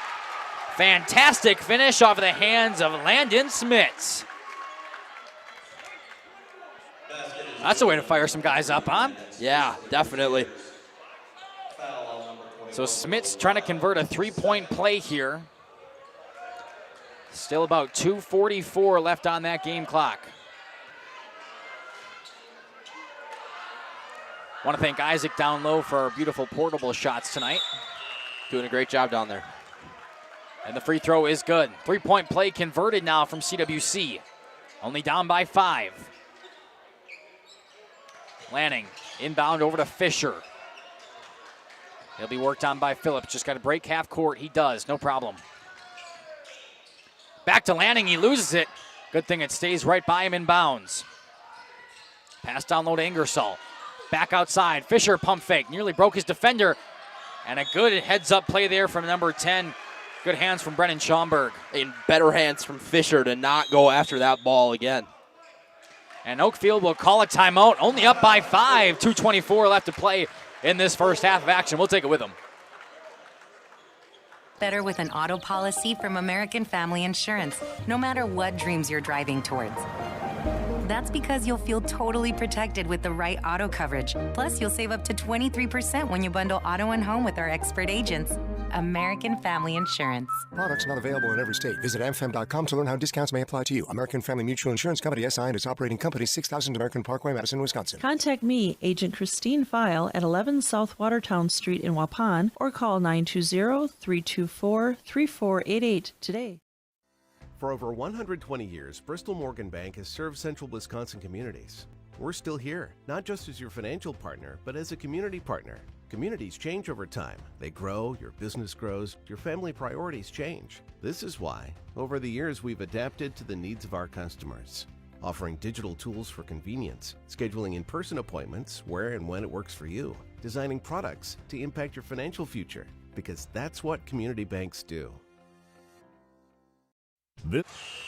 Fantastic finish off of the hands of Landon Smits. That's a way to fire some guys up, huh? Yeah, definitely. So Smits trying to convert a 3-point play here. Still about 2:44 left on that game clock. Want to thank Isaac down low for our beautiful portable shots tonight. Doing a great job down there. And the free throw is good. 3-point play converted now from CWC. Only down by 5. Lanning inbound over to Fisher. He'll be worked on by Phillips. Just got to break half court. He does, no problem. Back to Lanning, he loses it. Good thing it stays right by him in bounds. Pass down low to Ingersoll. Back outside, Fisher pump fake, nearly broke his defender. And a good heads-up play there from number 10. Good hands from Brennan Schaumburg. In better hands from Fisher to not go after that ball again. And Oakfield will call a timeout, only up by 5. 2:24 left to play in this first half of action. We'll take it with them. Better with an auto policy from American Family Insurance, no matter what dreams you're driving towards. That's because you'll feel totally protected with the right auto coverage. Plus, you'll save up to 23% when you bundle auto and home with our expert agents. American Family Insurance. Products not available in every state. Visit amfam.com to learn how discounts may apply to you. American Family Mutual Insurance Company, SI, and its operating company, 6000 American Parkway, Madison, Wisconsin. Contact me, Agent Christine File, at 11 South Watertown Street in Waupun, or call 920-324-3488 today. For over 120 years, Bristol Morgan Bank has served central Wisconsin communities. We're still here, not just as your financial partner, but as a community partner. Communities change over time. They grow, your business grows, your family priorities change. This is why, over the years, we've adapted to the needs of our customers, offering digital tools for convenience, scheduling in-person appointments where and when it works for you, designing products to impact your financial future, because that's what community banks do.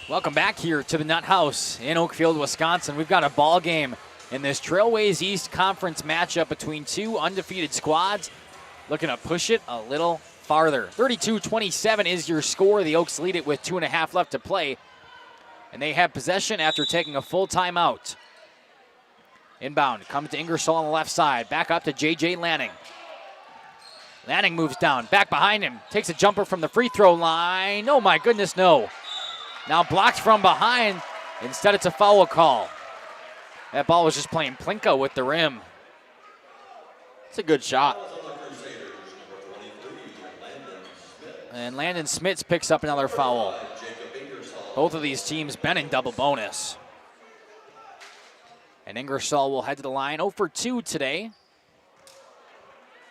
Welcome back here to the Nut House in Oakfield, Wisconsin. We've got a ball game in this Trailways East Conference matchup between two undefeated squads. Looking to push it a little farther. 32-27 is your score. The Oaks lead it with 2.5 left to play. And they have possession after taking a full timeout. Inbound comes to Ingersoll on the left side. Back up to J.J. Lanning. Lanning moves down. Back behind him. Takes a jumper from the free throw line. Oh my goodness, no. Now blocked from behind. Instead, it's a foul call. That ball was just playing Plinko with the rim. It's a good shot. And Landon Smits picks up another foul. Both of these teams been in double bonus. And Ingersoll will head to the line 0 for 2 today.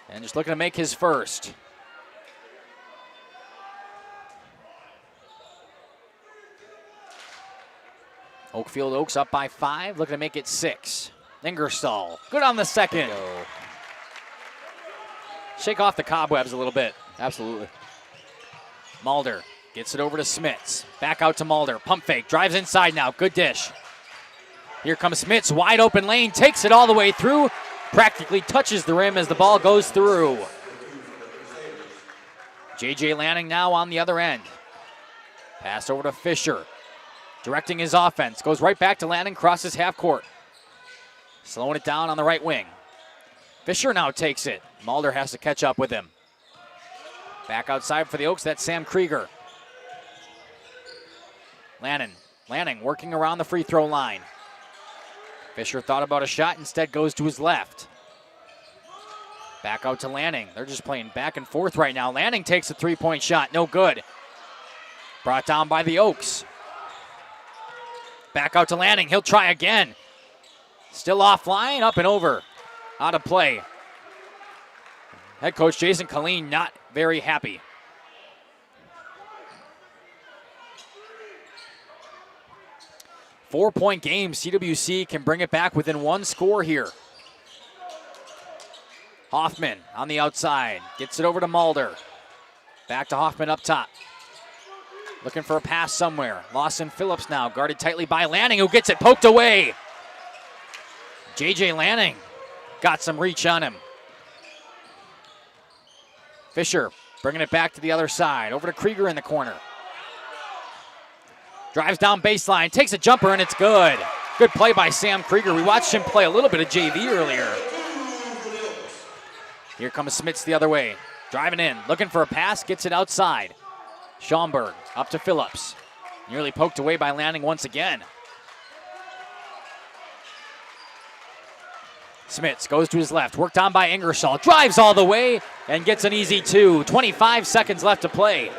And just looking to make his first. Oakfield Oaks up by 5, looking to make it 6. Ingersoll, good on the second. Shake off the cobwebs a little bit. Absolutely. Mulder gets it over to Smits. Back out to Mulder. Pump fake, drives inside now. Good dish. Here comes Smits, wide open lane, takes it all the way through. Practically touches the rim as the ball goes through. J.J. Lanning now on the other end. Pass over to Fisher. Directing his offense. Goes right back to Lanning, crosses half court. Slowing it down on the right wing. Fisher now takes it. Mulder has to catch up with him. Back outside for the Oaks, that's Sam Krieger. Lanning working around the free throw line. Fisher thought about a shot, instead goes to his left. Back out to Lanning. They're just playing back and forth right now. Lanning takes a three-point shot, no good. Brought down by the Oaks. Back out to Lanning, he'll try again. Still offline, up and over. Out of play. Head coach Jason Colleen not very happy. Four-point game. CWC can bring it back within one score here. Hoffman on the outside. Gets it over to Mulder. Back to Hoffman up top. Looking for a pass somewhere. Lawson Phillips now guarded tightly by Lanning, who gets it poked away. J.J. Lanning got some reach on him. Fisher bringing it back to the other side. Over to Krieger in the corner. Drives down baseline, takes a jumper, and it's good. Good play by Sam Krieger. We watched him play a little bit of JV earlier. Here comes Smits the other way. Driving in, looking for a pass, gets it outside. Schaumburg up to Phillips. Nearly poked away by Lanning once again. Smits goes to his left, worked on by Ingersoll. Drives all the way and gets an easy two. 25 seconds left to play.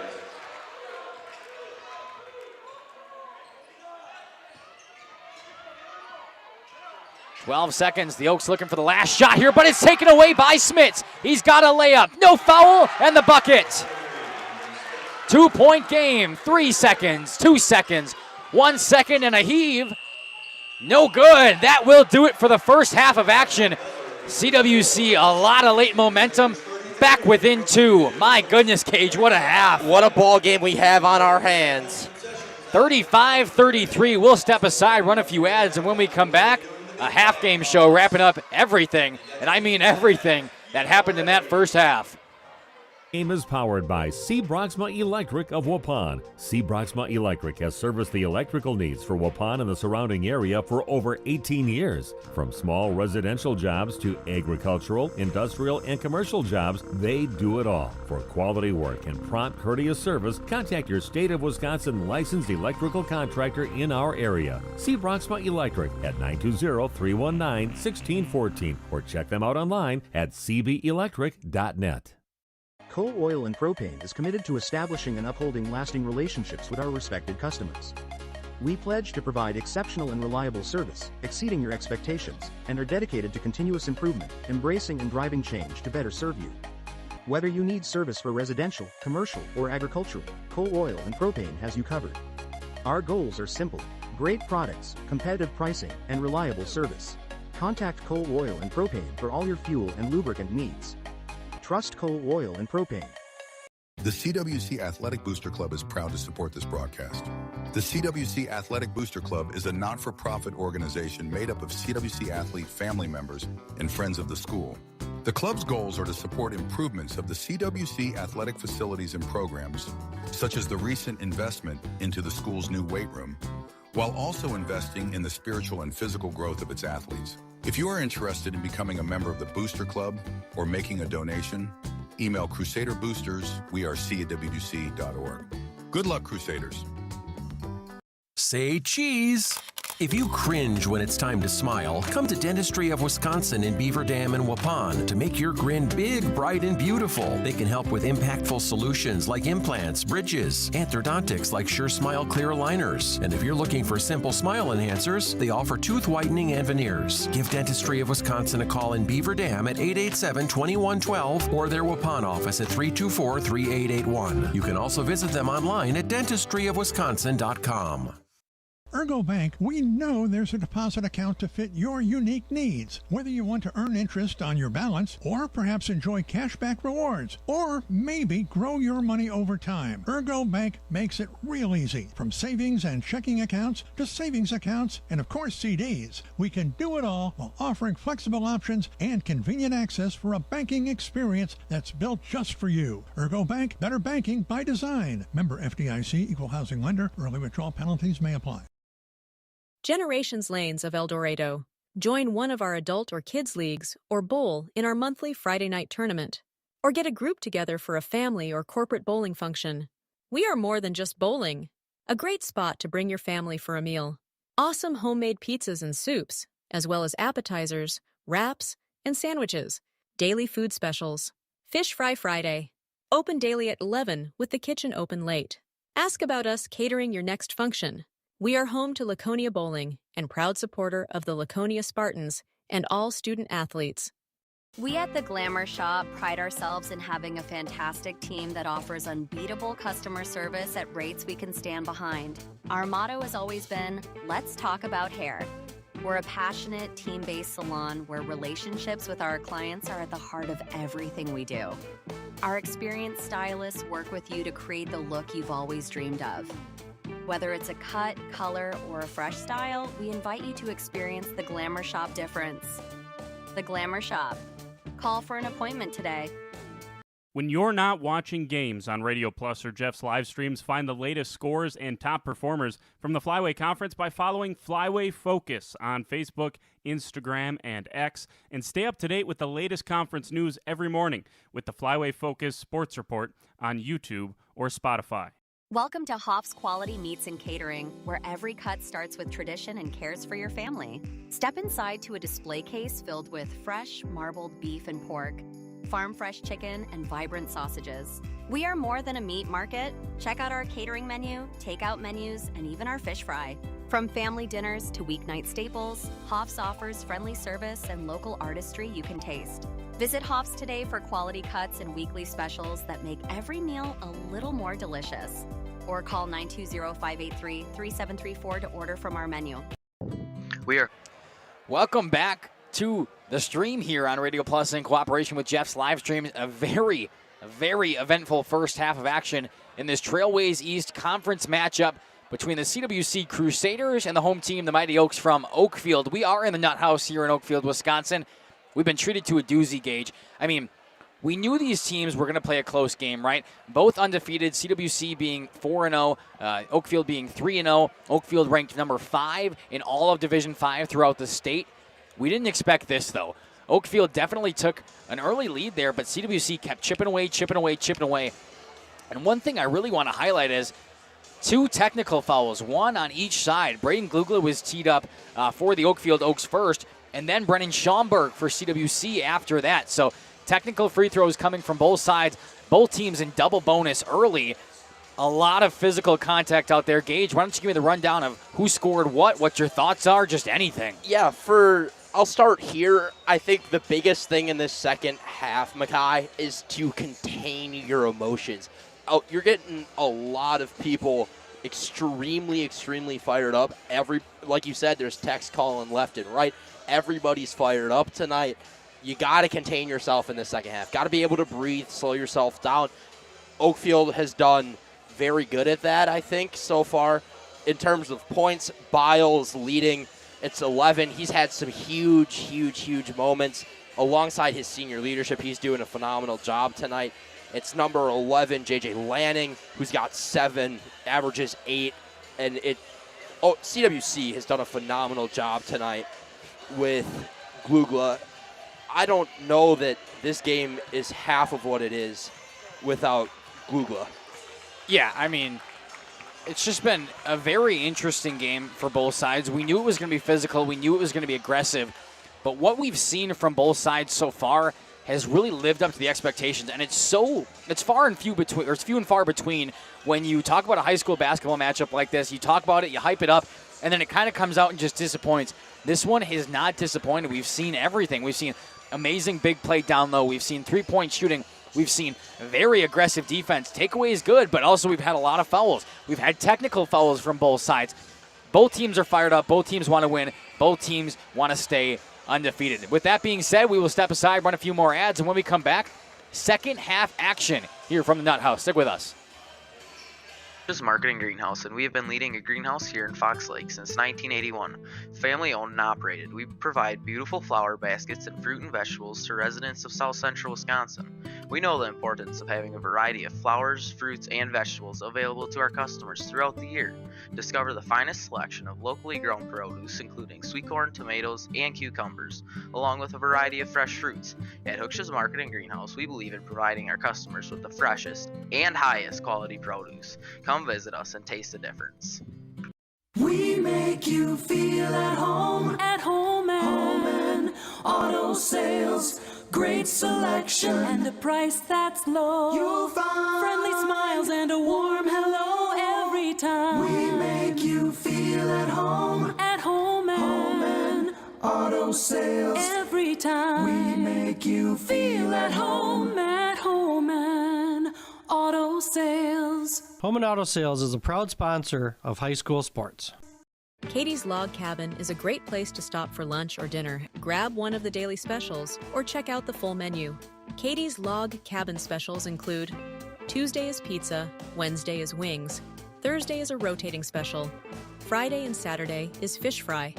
"12 seconds. The Oaks looking for the last shot here, but it's taken away by Smits. He's got a layup. No foul, and the bucket. 2-point game. 3 seconds, 2 seconds, 1 second, and a heave. No good. That will do it for the first half of action. CWC, a lot of late momentum. Back within two. My goodness, Cage, what a half. What a ball game we have on our hands. 35-33. We'll step aside, run a few ads, and when we come back, a half-game show wrapping up everything, and I mean everything, that happened in that first half. Game is powered by C. Broxma Electric of Waupun. C. Broxma Electric has serviced the electrical needs for Waupun and the surrounding area for over 18 years. From small residential jobs to agricultural, industrial, and commercial jobs, they do it all. For quality work and prompt, courteous service, contact your state of Wisconsin licensed electrical contractor in our area. C. Broxma Electric at 920-319-1614 or check them out online at cbelectric.net. Coal Oil and Propane is committed to establishing and upholding lasting relationships with our respected customers. We pledge to provide exceptional and reliable service, exceeding your expectations, and are dedicated to continuous improvement, embracing and driving change to better serve you. Whether you need service for residential, commercial, or agricultural, Coal Oil and Propane has you covered. Our goals are simple: great products, competitive pricing, and reliable service. Contact Coal Oil and Propane for all your fuel and lubricant needs. Trust Coal Oil and Propane. The CWC Athletic Booster Club is proud to support this broadcast. The CWC Athletic Booster Club is a not-for-profit organization made up of CWC athlete family members and friends of the school. The club's goals are to support improvements of the CWC athletic facilities and programs, such as the recent investment into the school's new weight room, while also investing in the spiritual and physical growth of its athletes. If you are interested in becoming a member of the Booster Club or making a donation, email Crusader Boosters, wearec@wc.org. Good luck, Crusaders. Say cheese. If you cringe when it's time to smile, come to Dentistry of Wisconsin in Beaver Dam and Waupun to make your grin big, bright, and beautiful. They can help with impactful solutions like implants, bridges, orthodontics like Sure Smile clear aligners. And if you're looking for simple smile enhancers, they offer tooth whitening and veneers. Give Dentistry of Wisconsin a call in Beaver Dam at 887-2112 or their Waupun office at 324-3881. You can also visit them online at dentistryofwisconsin.com. Ergo Bank, we know there's a deposit account to fit your unique needs. Whether you want to earn interest on your balance, or perhaps enjoy cashback rewards, or maybe grow your money over time, Ergo Bank makes it real easy. From savings and checking accounts to savings accounts and, of course, CDs. We can do it all while offering flexible options and convenient access for a banking experience that's built just for you. Ergo Bank, better banking by design. Member FDIC, equal housing lender. Early withdrawal penalties may apply. Generations Lanes of El Dorado. Join one of our adult or kids leagues or bowl in our monthly Friday night tournament. Or get a group together for a family or corporate bowling function. We are more than just bowling. A great spot to bring your family for a meal. Awesome homemade pizzas and soups. as well as appetizers, wraps, and sandwiches. Daily food specials. Fish Fry Friday. Open daily at 11 with the kitchen open late. Ask about us catering your next function. We are home to Laconia Bowling and proud supporter of the Laconia Spartans and all student athletes. We at the Glamour Shop pride ourselves in having a fantastic team that offers unbeatable customer service at rates we can stand behind. Our motto has always been, let's talk about hair. We're a passionate, team-based salon where relationships with our clients are at the heart of everything we do. Our experienced stylists work with you to create the look you've always dreamed of. Whether it's a cut, color, or a fresh style, we invite you to experience the Glamour Shop difference. The Glamour Shop. Call for an appointment today. When you're not watching games on Radio Plus or Jeff's live streams, find the latest scores and top performers from the Flyway Conference by following Flyway Focus on Facebook, Instagram, and X, and stay up to date with the latest conference news every morning with the Flyway Focus Sports Report on YouTube or Spotify. Welcome to Hoff's Quality Meats and Catering, where every cut starts with tradition and cares for your family. Step inside to a display case filled with fresh, marbled beef and pork, farm-fresh chicken, and vibrant sausages. We are more than a meat market. Check out our catering menu, takeout menus, and even our fish fry. From family dinners to weeknight staples, Hoff's offers friendly service and local artistry you can taste. Visit Hoff's today for quality cuts and weekly specials that make every meal a little more delicious. Or call 920-583-3734 to order from our menu. Welcome back to the stream here on Radio Plus in cooperation with Jeff's live stream. A very eventful first half of action in this Trailways East Conference matchup between the CWC Crusaders and the home team, the Mighty Oaks from Oakfield. We are in the Nut House here in Oakfield, Wisconsin. We've been treated to a doozy, Gage. I mean, we knew these teams were going to play a close game, right? Both undefeated, CWC being 4-0, Oakfield being 3-0. Oakfield ranked number 5 in all of Division 5 throughout the state. We didn't expect this, though. Oakfield definitely took an early lead there, but CWC kept chipping away. And one thing I really want to highlight is 2 technical fouls, one on each side. Braden Glugla was teed up for the Oakfield Oaks first, and then Brennan Schaumburg for CWC after that. So technical free throws coming from both sides, both teams in double bonus early. A lot of physical contact out there. Gage, why don't you give me the rundown of who scored what your thoughts are, just anything. Yeah, I'll start here. I think the biggest thing in this second half, Mackay, is to contain your emotions. Oh, you're getting a lot of people extremely fired up. Like you said, there's text calling left and right. Everybody's fired up tonight. You got to contain yourself in the second half. Got to be able to breathe, slow yourself down. Oakfield has done very good at that, I think, so far. In terms of points, Biles leading. It's 11. He's had some huge moments. Alongside his senior leadership, he's doing a phenomenal job tonight. It's number 11, J.J. Lanning, who's got 7, averages 8. And CWC has done a phenomenal job tonight with Glugla. I don't know that this game is half of what it is without Glugla. Yeah, I mean, it's just been a very interesting game for both sides. We knew it was going to be physical. We knew it was going to be aggressive. But what we've seen from both sides so far has really lived up to the expectations. And it's few and far between when you talk about a high school basketball matchup like this. You talk about it, you hype it up, and then it kind of comes out and just disappoints. This one has not disappointed. We've seen everything. We've seen amazing big play down low. We've seen three-point shooting. We've seen very aggressive defense. Takeaway is good, but also we've had a lot of fouls. We've had technical fouls from both sides. Both teams are fired up. Both teams want to win. Both teams want to stay undefeated. With that being said, we will step aside, run a few more ads, and when we come back, second half action here from the Nut House. Stick with us. Marketing Greenhouse, and we have been leading a greenhouse here in Fox Lake since 1981. Family owned and operated, we provide beautiful flower baskets and fruit and vegetables to residents of South Central Wisconsin. We know the importance of having a variety of flowers, fruits, and vegetables available to our customers throughout the year. Discover the finest selection of locally grown produce, including sweet corn, tomatoes, and cucumbers, along with a variety of fresh fruits. At Hooksha's Marketing Greenhouse, we believe in providing our customers with the freshest and highest quality produce. Come visit us and taste the difference. We make you feel at home. At home at Auto sales, great selection, and a price that's low. You'll find friendly smiles and a warm hello every time. We make you feel at home. At home and auto sales. Every time. We make you feel at home and auto sales. Home and Auto Sales is a proud sponsor of high school sports. Katie's Log Cabin is a great place to stop for lunch or dinner. Grab one of the daily specials or check out the full menu. Katie's Log Cabin specials include Tuesday is pizza, Wednesday is wings, Thursday is a rotating special, Friday and Saturday is fish fry,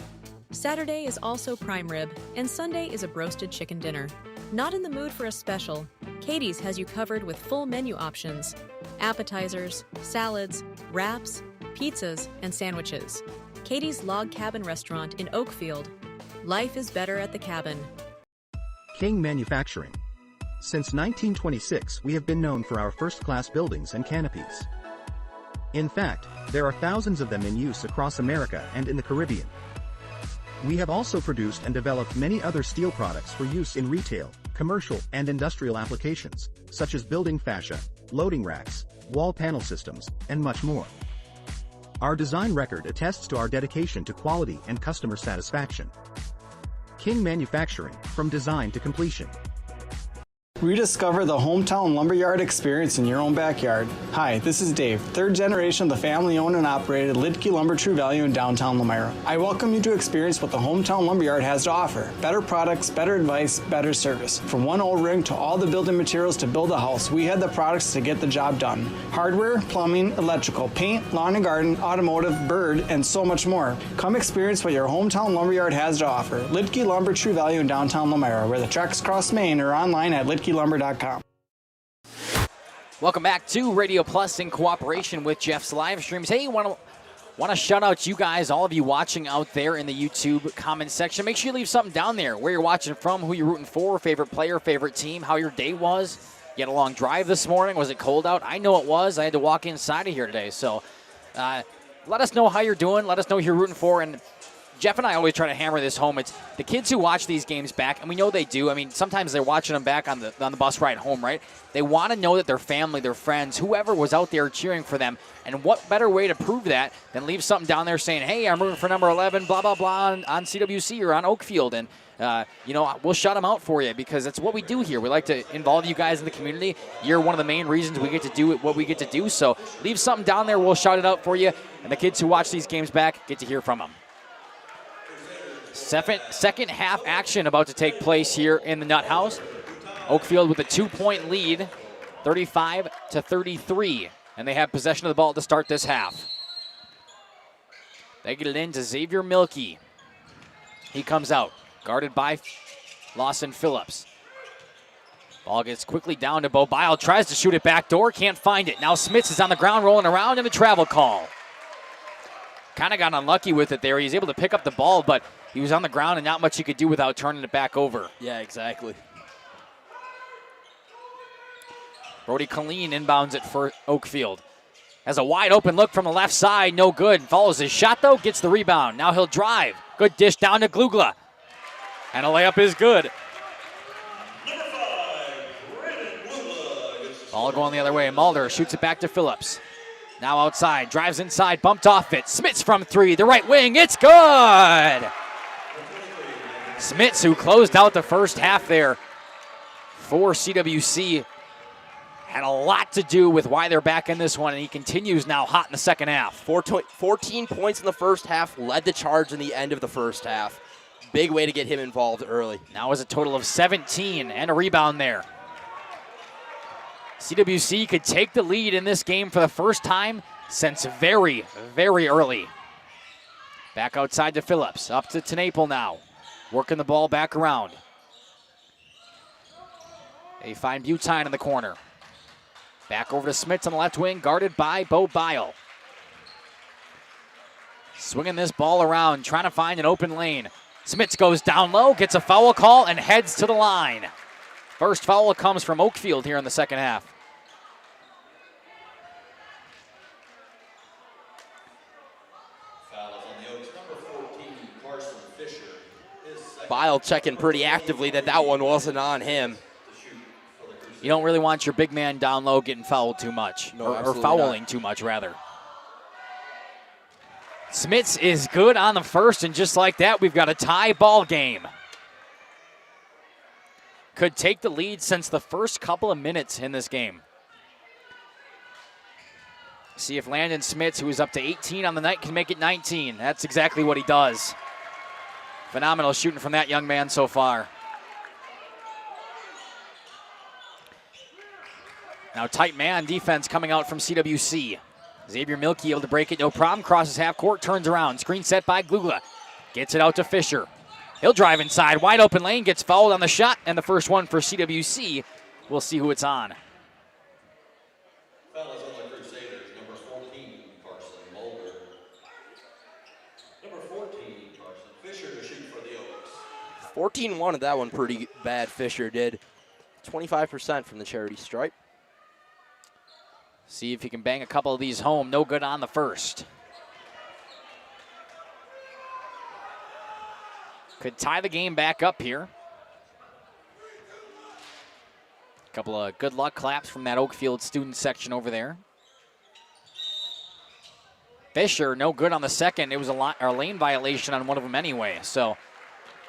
Saturday is also prime rib, and Sunday is a broasted chicken dinner. Not in the mood for a special? Katie's has you covered with full menu options, appetizers, salads, wraps, pizzas, and sandwiches. Katie's Log Cabin Restaurant in Oakfield. Life is better at the cabin. King Manufacturing. Since 1926, we have been known for our first-class buildings and canopies. In fact, there are thousands of them in use across America and in the Caribbean. We have also produced and developed many other steel products for use in retail, commercial, and industrial applications, such as building fascia, loading racks, wall panel systems, and much more. Our design record attests to our dedication to quality and customer satisfaction. King Manufacturing, from design to completion. Rediscover the hometown lumberyard experience in your own backyard. Hi, this is Dave, third generation of the family-owned and operated Lidke Lumber True Value in downtown Lamira. I welcome you to experience what the hometown lumberyard has to offer. Better products, better advice, better service. From one O-ring to all the building materials to build a house, we had the products to get the job done. Hardware, plumbing, electrical, paint, lawn and garden, automotive, bird, and so much more. Come experience what your hometown lumberyard has to offer. Lidke Lumber True Value in downtown Lamira, where the tracks cross Main, or online at lidkelumber.com. Welcome back to Radio Plus in cooperation with Jeff's live streams. Hey, want to shout out you guys, all of you watching out there in the YouTube comment section. Make sure you leave something down there, where you're watching from, who you're rooting for, favorite player, favorite team, how your day was. You had a long drive this morning. Was it cold out? I know it was. I had to walk inside of here today. So let us know how you're doing. Let us know who you're rooting for. And Jeff and I always try to hammer this home. It's the kids who watch these games back, and we know they do. I mean, sometimes they're watching them back on the bus ride home, right? They want to know that their family, their friends, whoever was out there cheering for them. And what better way to prove that than leave something down there saying, hey, I'm rooting for number 11, blah, blah, blah, on CWC or on Oakfield. And, we'll shout them out for you, because that's what we do here. We like to involve you guys in the community. You're one of the main reasons we get to do what we get to do. So leave something down there. We'll shout it out for you. And the kids who watch these games back get to hear from them. Second half action about to take place here in the Nut House. Oakfield with a 2-point lead, 35-33, and they have possession of the ball to start this half. They get it into Xavier Milkey. He comes out, guarded by Lawson Phillips. Ball gets quickly down to Bo Bile, tries to shoot it back door, can't find it. Now Smits is on the ground rolling around, and a travel call. Kind of got unlucky with it there. He's able to pick up the ball, but he was on the ground and not much he could do without turning it back over. Yeah, exactly. Brody Colleen inbounds it for Oakfield. Has a wide open look from the left side, no good. Follows his shot though, gets the rebound. Now he'll drive. Good dish down to Glugla. And a layup is good. Ball going the other way. Mulder shoots it back to Phillips. Now outside, drives inside, bumped off it. Smits from three, the right wing, it's good! Smits, who closed out the first half there for CWC, had a lot to do with why they're back in this one, and he continues now hot in the second half. 14 points in the first half, led the charge in the end of the first half. Big way to get him involved early. Now is a total of 17 and a rebound there. CWC could take the lead in this game for the first time since very, very early. Back outside to Phillips, up to Tenaple now. Working the ball back around. They find Butine in the corner. Back over to Smits on the left wing, guarded by Bo Bile. Swinging this ball around, trying to find an open lane. Smits goes down low, gets a foul call, and heads to the line. First foul comes from Oakfield here in the second half. Foul on the Oaks, number 14, Carson Fisher. Bile checking pretty actively that one wasn't on him. You don't really want your big man down low getting fouled too much, No, or absolutely fouling not. too much, rather. Smits is good on the first, and just like that, we've got a tie ball game. Could take the lead since the first couple of minutes in this game. See if Landon Smits, who is up to 18 on the night, can make it 19. That's exactly what he does. Phenomenal shooting from that young man so far. Now tight man defense coming out from CWC. Xavier Milkey able to break it, no problem. Crosses half court, turns around. Screen set by Glugla. Gets it out to Fisher. He'll drive inside. Wide open lane, gets fouled on the shot, and the first one for CWC. We'll see who it's on. Fellas on the Crusaders, number 14, Carson Mulder. Number 14, Carson Fisher to shoot for the Oaks. 14-1 of that one pretty bad, Fisher did. 25% from the charity stripe. See if he can bang a couple of these home. No good on the first. Could tie the game back up here. A couple of good luck claps from that Oakfield student section over there. Fisher, no good on the second. It was a lane violation on one of them anyway, so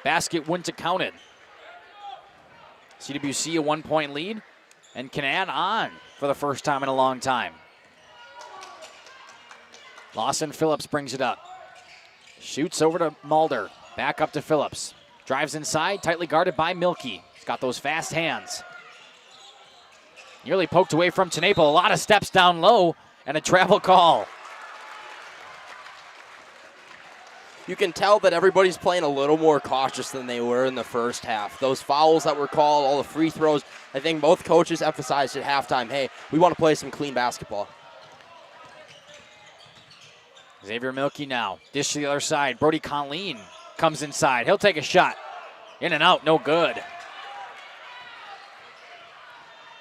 basket wouldn't have counted. CWC a 1-point lead and can add on for the first time in a long time. Lawson Phillips brings it up. Shoots over to Mulder. Back up to Phillips. Drives inside, tightly guarded by Milkey. He's got those fast hands. Nearly poked away from Tenaple. A lot of steps down low and a travel call. You can tell that everybody's playing a little more cautious than they were in the first half. Those fouls that were called, all the free throws, I think both coaches emphasized at halftime, hey, we want to play some clean basketball. Xavier Milkey now. Dish to the other side. Brody Colleen comes inside. He'll take a shot. In and out, no good.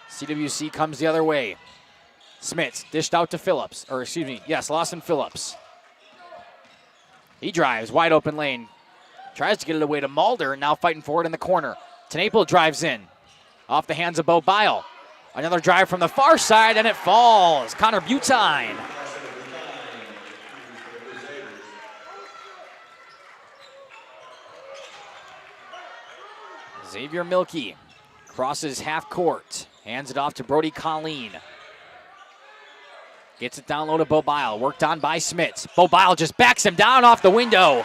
CWC comes the other way. Smits dished out to Phillips. Lawson Phillips. He drives, wide open lane. Tries to get it away to Mulder, now fighting for it in the corner. Tenaple drives in. Off the hands of Bo Bile. Another drive from the far side, and it falls. Connor Butine. Xavier Milkey crosses half court. Hands it off to Brody Colleen. Gets it down low to Bo Bile. Worked on by Smits. Bo Bile just backs him down off the window.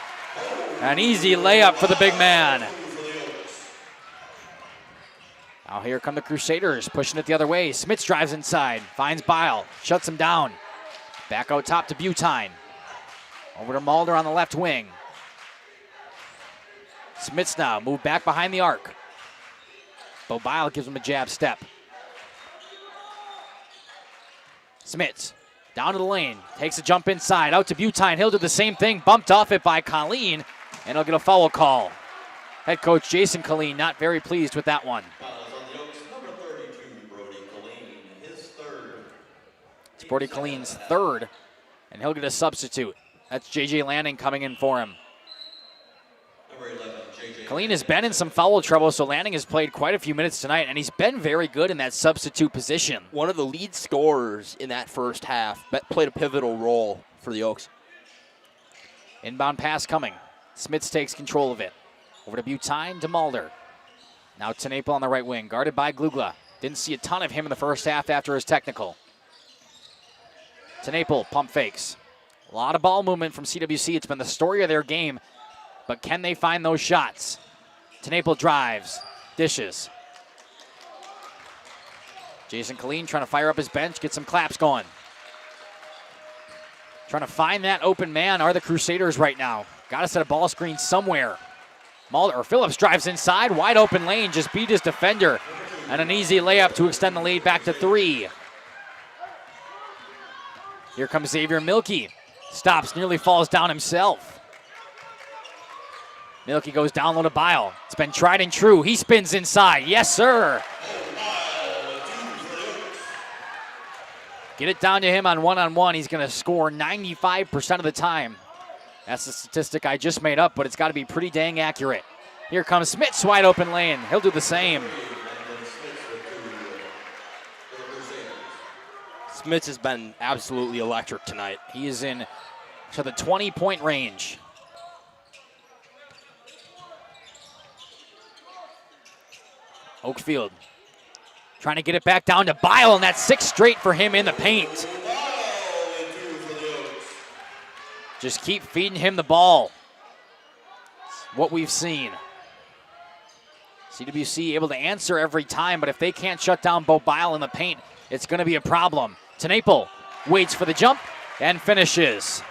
An easy layup for the big man. Now here come the Crusaders, pushing it the other way. Smits drives inside, finds Bile, shuts him down. Back out top to Butine. Over to Mulder on the left wing. Smits now, move back behind the arc. Bo Bile gives him a jab step. Smits, down to the lane, takes a jump inside, out to Butine. He'll do the same thing, bumped off it by Colleen, and he'll get a foul call. Head coach Jason Colleen not very pleased with that one. It's Brody Colleen's third, and he'll get a substitute. That's J.J. Lanning coming in for him. Colleen has been in some foul trouble, so Lanning has played quite a few minutes tonight, and he's been very good in that substitute position. One of the lead scorers in that first half played a pivotal role for the Oaks. Inbound pass coming. Smits takes control of it. Over to Butine to Mulder. Now Tenaple on the right wing, guarded by Glugla. Didn't see a ton of him in the first half after his technical. Tenaple pump fakes. A lot of ball movement from CWC. It's been the story of their game. But can they find those shots? Tenaple drives, dishes. Jason Colleen trying to fire up his bench, get some claps going. Trying to find that open man are the Crusaders right now. Got to set a ball screen somewhere. Phillips drives inside, wide open lane, just beat his defender. And an easy layup to extend the lead back to 3. Here comes Xavier Milkey. Stops, nearly falls down himself. Milkey goes down low to Bile. It's been tried and true. He spins inside. Yes, sir. Get it down to him on one-on-one. He's going to score 95% of the time. That's the statistic I just made up, but it's got to be pretty dang accurate. Here comes Smits, wide open lane. He'll do the same. Smits has been absolutely electric tonight. He is in to the 20-point range. Oakfield trying to get it back down to Bile, and that's 6 straight for him in the paint. Just keep feeding him the ball. It's what we've seen. CWC able to answer every time, but if they can't shut down Bo Bile in the paint, it's going to be a problem. Tenaple waits for the jump and finishes.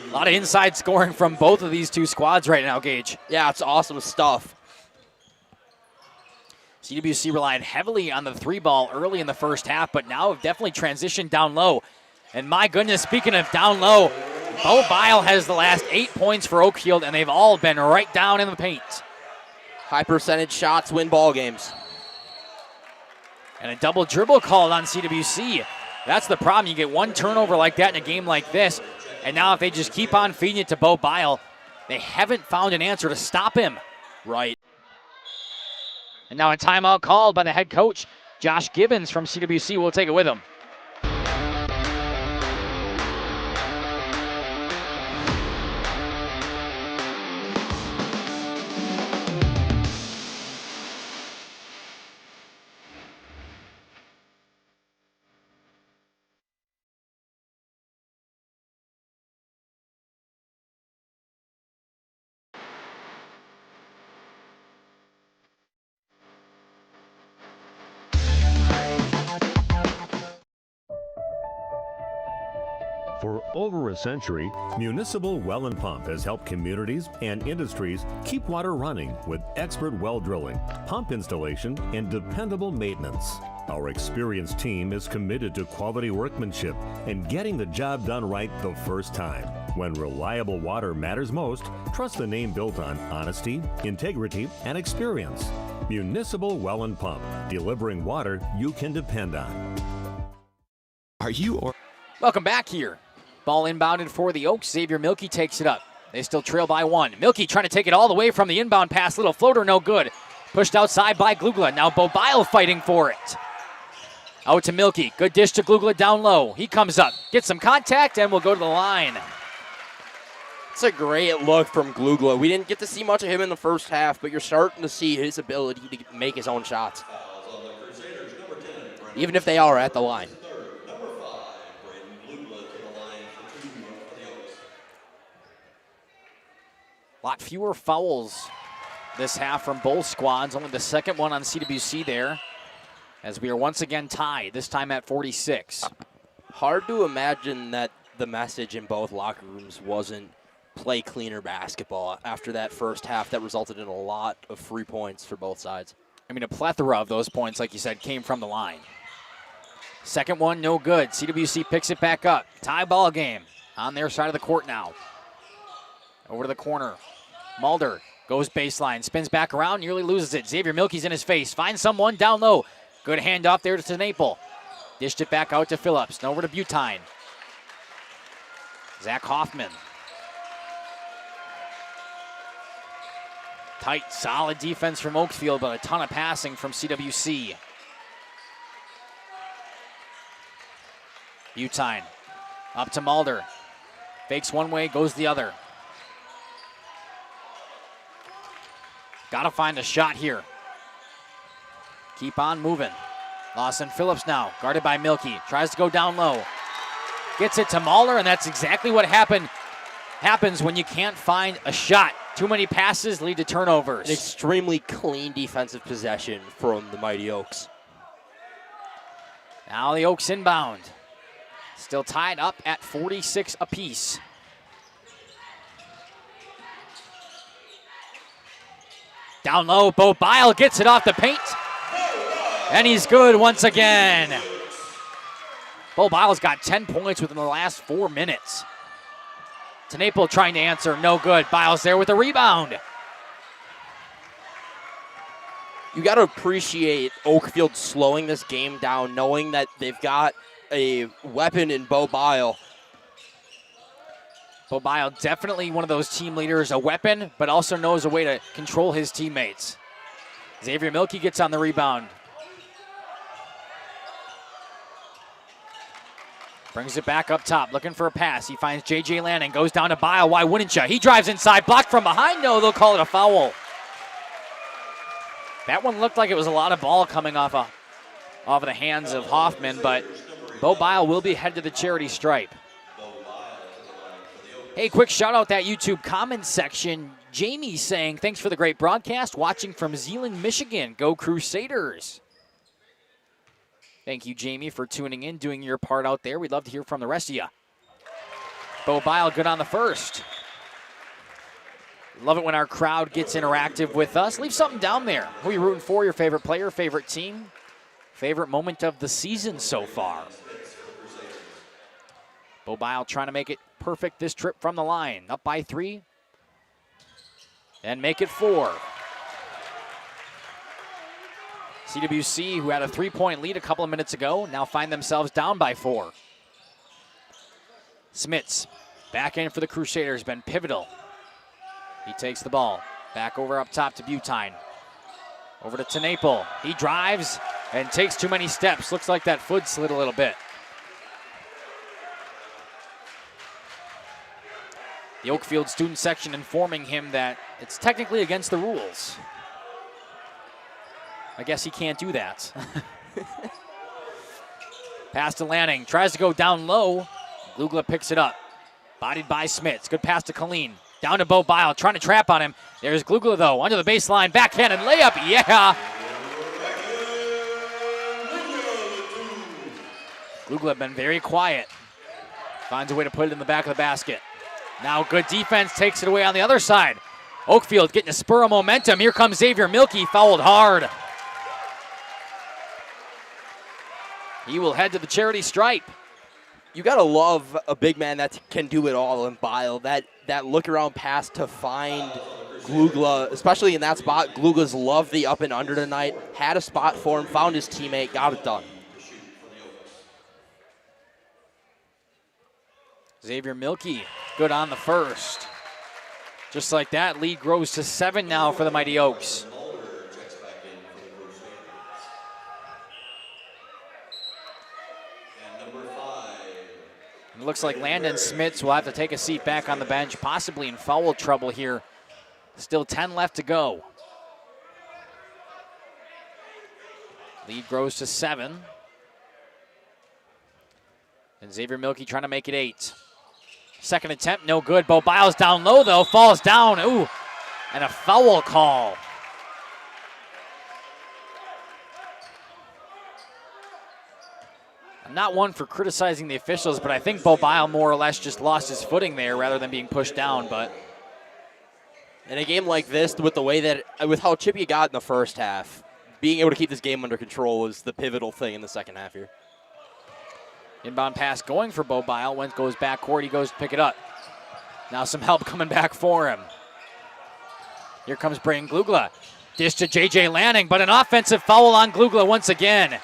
A lot of inside scoring from both of these two squads right now, Gage. Yeah, it's awesome stuff. CWC relied heavily on the 3-ball early in the first half, but now have definitely transitioned down low. And my goodness, speaking of down low, Bo Bile has the last 8 points for Oakfield, and they've all been right down in the paint. High percentage shots win ball games. And a double dribble called on CWC. That's the problem. You get one turnover like that in a game like this, and now if they just keep on feeding it to Bo Bile, they haven't found an answer to stop him. Right. And now a timeout called by the head coach, Josh Gibbons from CWC. Will take it with him. For over a century, Municipal Well and Pump has helped communities and industries keep water running with expert well drilling, pump installation, and dependable maintenance. Our experienced team is committed to quality workmanship and getting the job done right the first time. When reliable water matters most, trust the name built on honesty, integrity, and experience. Municipal Well and Pump, delivering water you can depend on. Welcome back here. Ball inbounded for the Oaks. Xavier Milkey takes it up. They still trail by 1. Milkey trying to take it all the way from the inbound pass. Little floater, no good. Pushed outside by Glugla. Now Bo Bile fighting for it. Out to Milkey. Good dish to Glugla down low. He comes up, gets some contact, and will go to the line. It's a great look from Glugla. We didn't get to see much of him in the first half, but you're starting to see his ability to make his own shots. Even if they are at the line. A lot fewer fouls this half from both squads. Only the second one on CWC there, as we are once again tied, this time at 46. Hard to imagine that the message in both locker rooms wasn't play cleaner basketball after that first half that resulted in a lot of free points for both sides. I mean, a plethora of those points, like you said, came from the line. Second one, no good. CWC picks it back up. Tie ball game on their side of the court now. Over to the corner. Mulder goes baseline, spins back around, nearly loses it. Xavier Milkey's in his face, finds someone down low. Good handoff there to Tenaple. Dished it back out to Phillips, and over to Butine. Zach Hoffman. Tight, solid defense from Oakfield, but a ton of passing from CWC. Butine up to Mulder. Fakes one way, goes the other. Got to find a shot here. Keep on moving. Lawson Phillips now, guarded by Milkey. Tries to go down low. Gets it to Mahler, and that's exactly what happens when you can't find a shot. Too many passes lead to turnovers. An extremely clean defensive possession from the Mighty Oaks. Now the Oaks inbound. Still tied up at 46 apiece. Down low, Bo Bile gets it off the paint. And he's good once again. Bo Bile's got 10 points within the last 4 minutes. Tenaple trying to answer, no good. Bile's there with a rebound. You got to appreciate Oakfield slowing this game down, knowing that they've got a weapon in Bo Bile. Bobile definitely one of those team leaders, a weapon, but also knows a way to control his teammates. Xavier Milkey gets on the rebound. Brings it back up top, looking for a pass. He finds J.J. Lanning, goes down to Bile. Why wouldn't you? He drives inside, blocked from behind. No, they'll call it a foul. That one looked like it was a lot of ball coming off of the hands of Hoffman, but Bo Bile will be headed to the charity stripe. Hey, quick shout out that YouTube comment section. Jamie saying, thanks for the great broadcast. Watching from Zeeland, Michigan. Go Crusaders. Thank you, Jamie, for tuning in, doing your part out there. We'd love to hear from the rest of you. Bo Bile good on the first. Love it when our crowd gets interactive with us. Leave something down there. Who are you rooting for? Your favorite player, favorite team, favorite moment of the season so far. Bo Bile trying to make it perfect this trip from the line. Up by 3. And make it 4. CWC, who had a 3-point lead a couple of minutes ago, now find themselves down by 4. Smits back in for the Crusaders, been pivotal. He takes the ball. Back over up top to Butine. Over to Tenaple. He drives and takes too many steps. Looks like that foot slid a little bit. The Oakfield student section informing him that it's technically against the rules. I guess he can't do that. Pass to Lanning. Tries to go down low. Glugla picks it up. Bodied by Smits. Good pass to Colleen. Down to Bo Bile. Trying to trap on him. There's Glugla, though. Under the baseline. Backhand and layup. Yeah. Glugla been very quiet. Finds a way to put it in the back of the basket. Now good defense. Takes it away on the other side. Oakfield getting a spur of momentum. Here comes Xavier Milkey. Fouled hard. He will head to the charity stripe. You got to love a big man that can do it all in Bile. That look-around pass to find Glugla, especially in that spot. Glugla's loved the up and under tonight. Had a spot for him, found his teammate, got it done. Xavier Milkey, good on the first. Just like that, lead grows to 7 now for the Mighty Oaks. It looks like Landon Smits will have to take a seat back on the bench, possibly in foul trouble here. Still 10 left to go. Lead grows to 7. And Xavier Milkey trying to make it 8. Second attempt, no good. Bo Biles down low, though, falls down. Ooh, and a foul call. I'm not one for criticizing the officials, but I think Bo Bile more or less just lost his footing there rather than being pushed down. But in a game like this, with how chippy it got in the first half, being able to keep this game under control was the pivotal thing in the second half here. Inbound pass going for Bo Bile. Wentz goes backcourt. He goes to pick it up. Now some help coming back for him. Here comes Braden Glugla. Dish to J.J. Lanning, but an offensive foul on Glugla once again.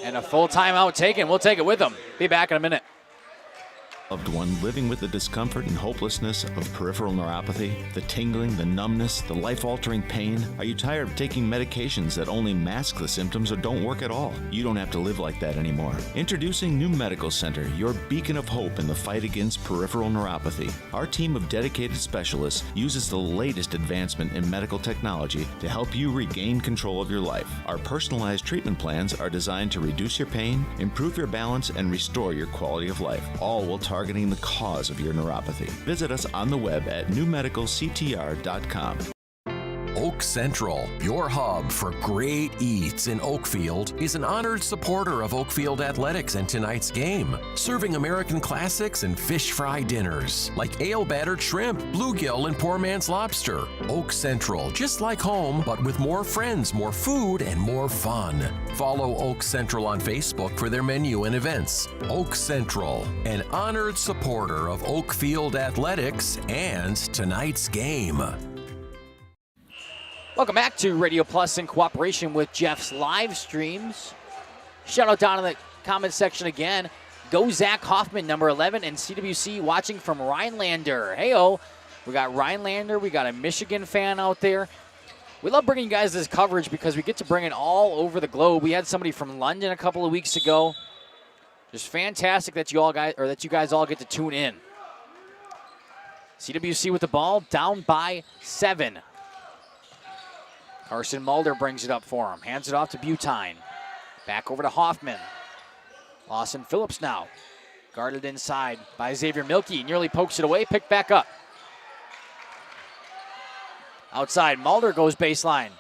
And a full timeout taken. We'll take it with them. Be back in a minute. Loved one living with the discomfort and hopelessness of peripheral neuropathy, the tingling, the numbness, the life-altering pain? Are you tired of taking medications that only mask the symptoms or don't work at all? You don't have to live like that anymore. Introducing New Medical Center, your beacon of hope in the fight against peripheral neuropathy. Our team of dedicated specialists uses the latest advancement in medical technology to help you regain control of your life. Our personalized treatment plans are designed to reduce your pain, improve your balance, and restore your quality of life, all while targeting the cause of your neuropathy. Visit us on the web at newmedicalctr.com. Oak Central, your hub for great eats in Oakfield, is an honored supporter of Oakfield Athletics and tonight's game, serving American classics and fish fry dinners like ale-battered shrimp, bluegill, and poor man's lobster. Oak Central, just like home, but with more friends, more food, and more fun. Follow Oak Central on Facebook for their menu and events. Oak Central, an honored supporter of Oakfield Athletics and tonight's game. Welcome back to Radio Plus in cooperation with Jeff's live streams. Shout out down in the comment section again. Go Zach Hoffman, number 11, and CWC watching from Rhinelander. Hey-oh, we got Rhinelander. We got a Michigan fan out there. We love bringing you guys this coverage because we get to bring it all over the globe. We had somebody from London a couple of weeks ago. Just fantastic that you guys all get to tune in. CWC with the ball, down by 7. Carson Mulder brings it up for him. Hands it off to Butine. Back over to Hoffman. Lawson Phillips now. Guarded inside by Xavier Milkey. Nearly pokes it away. Picked back up. Outside, Mulder goes baseline.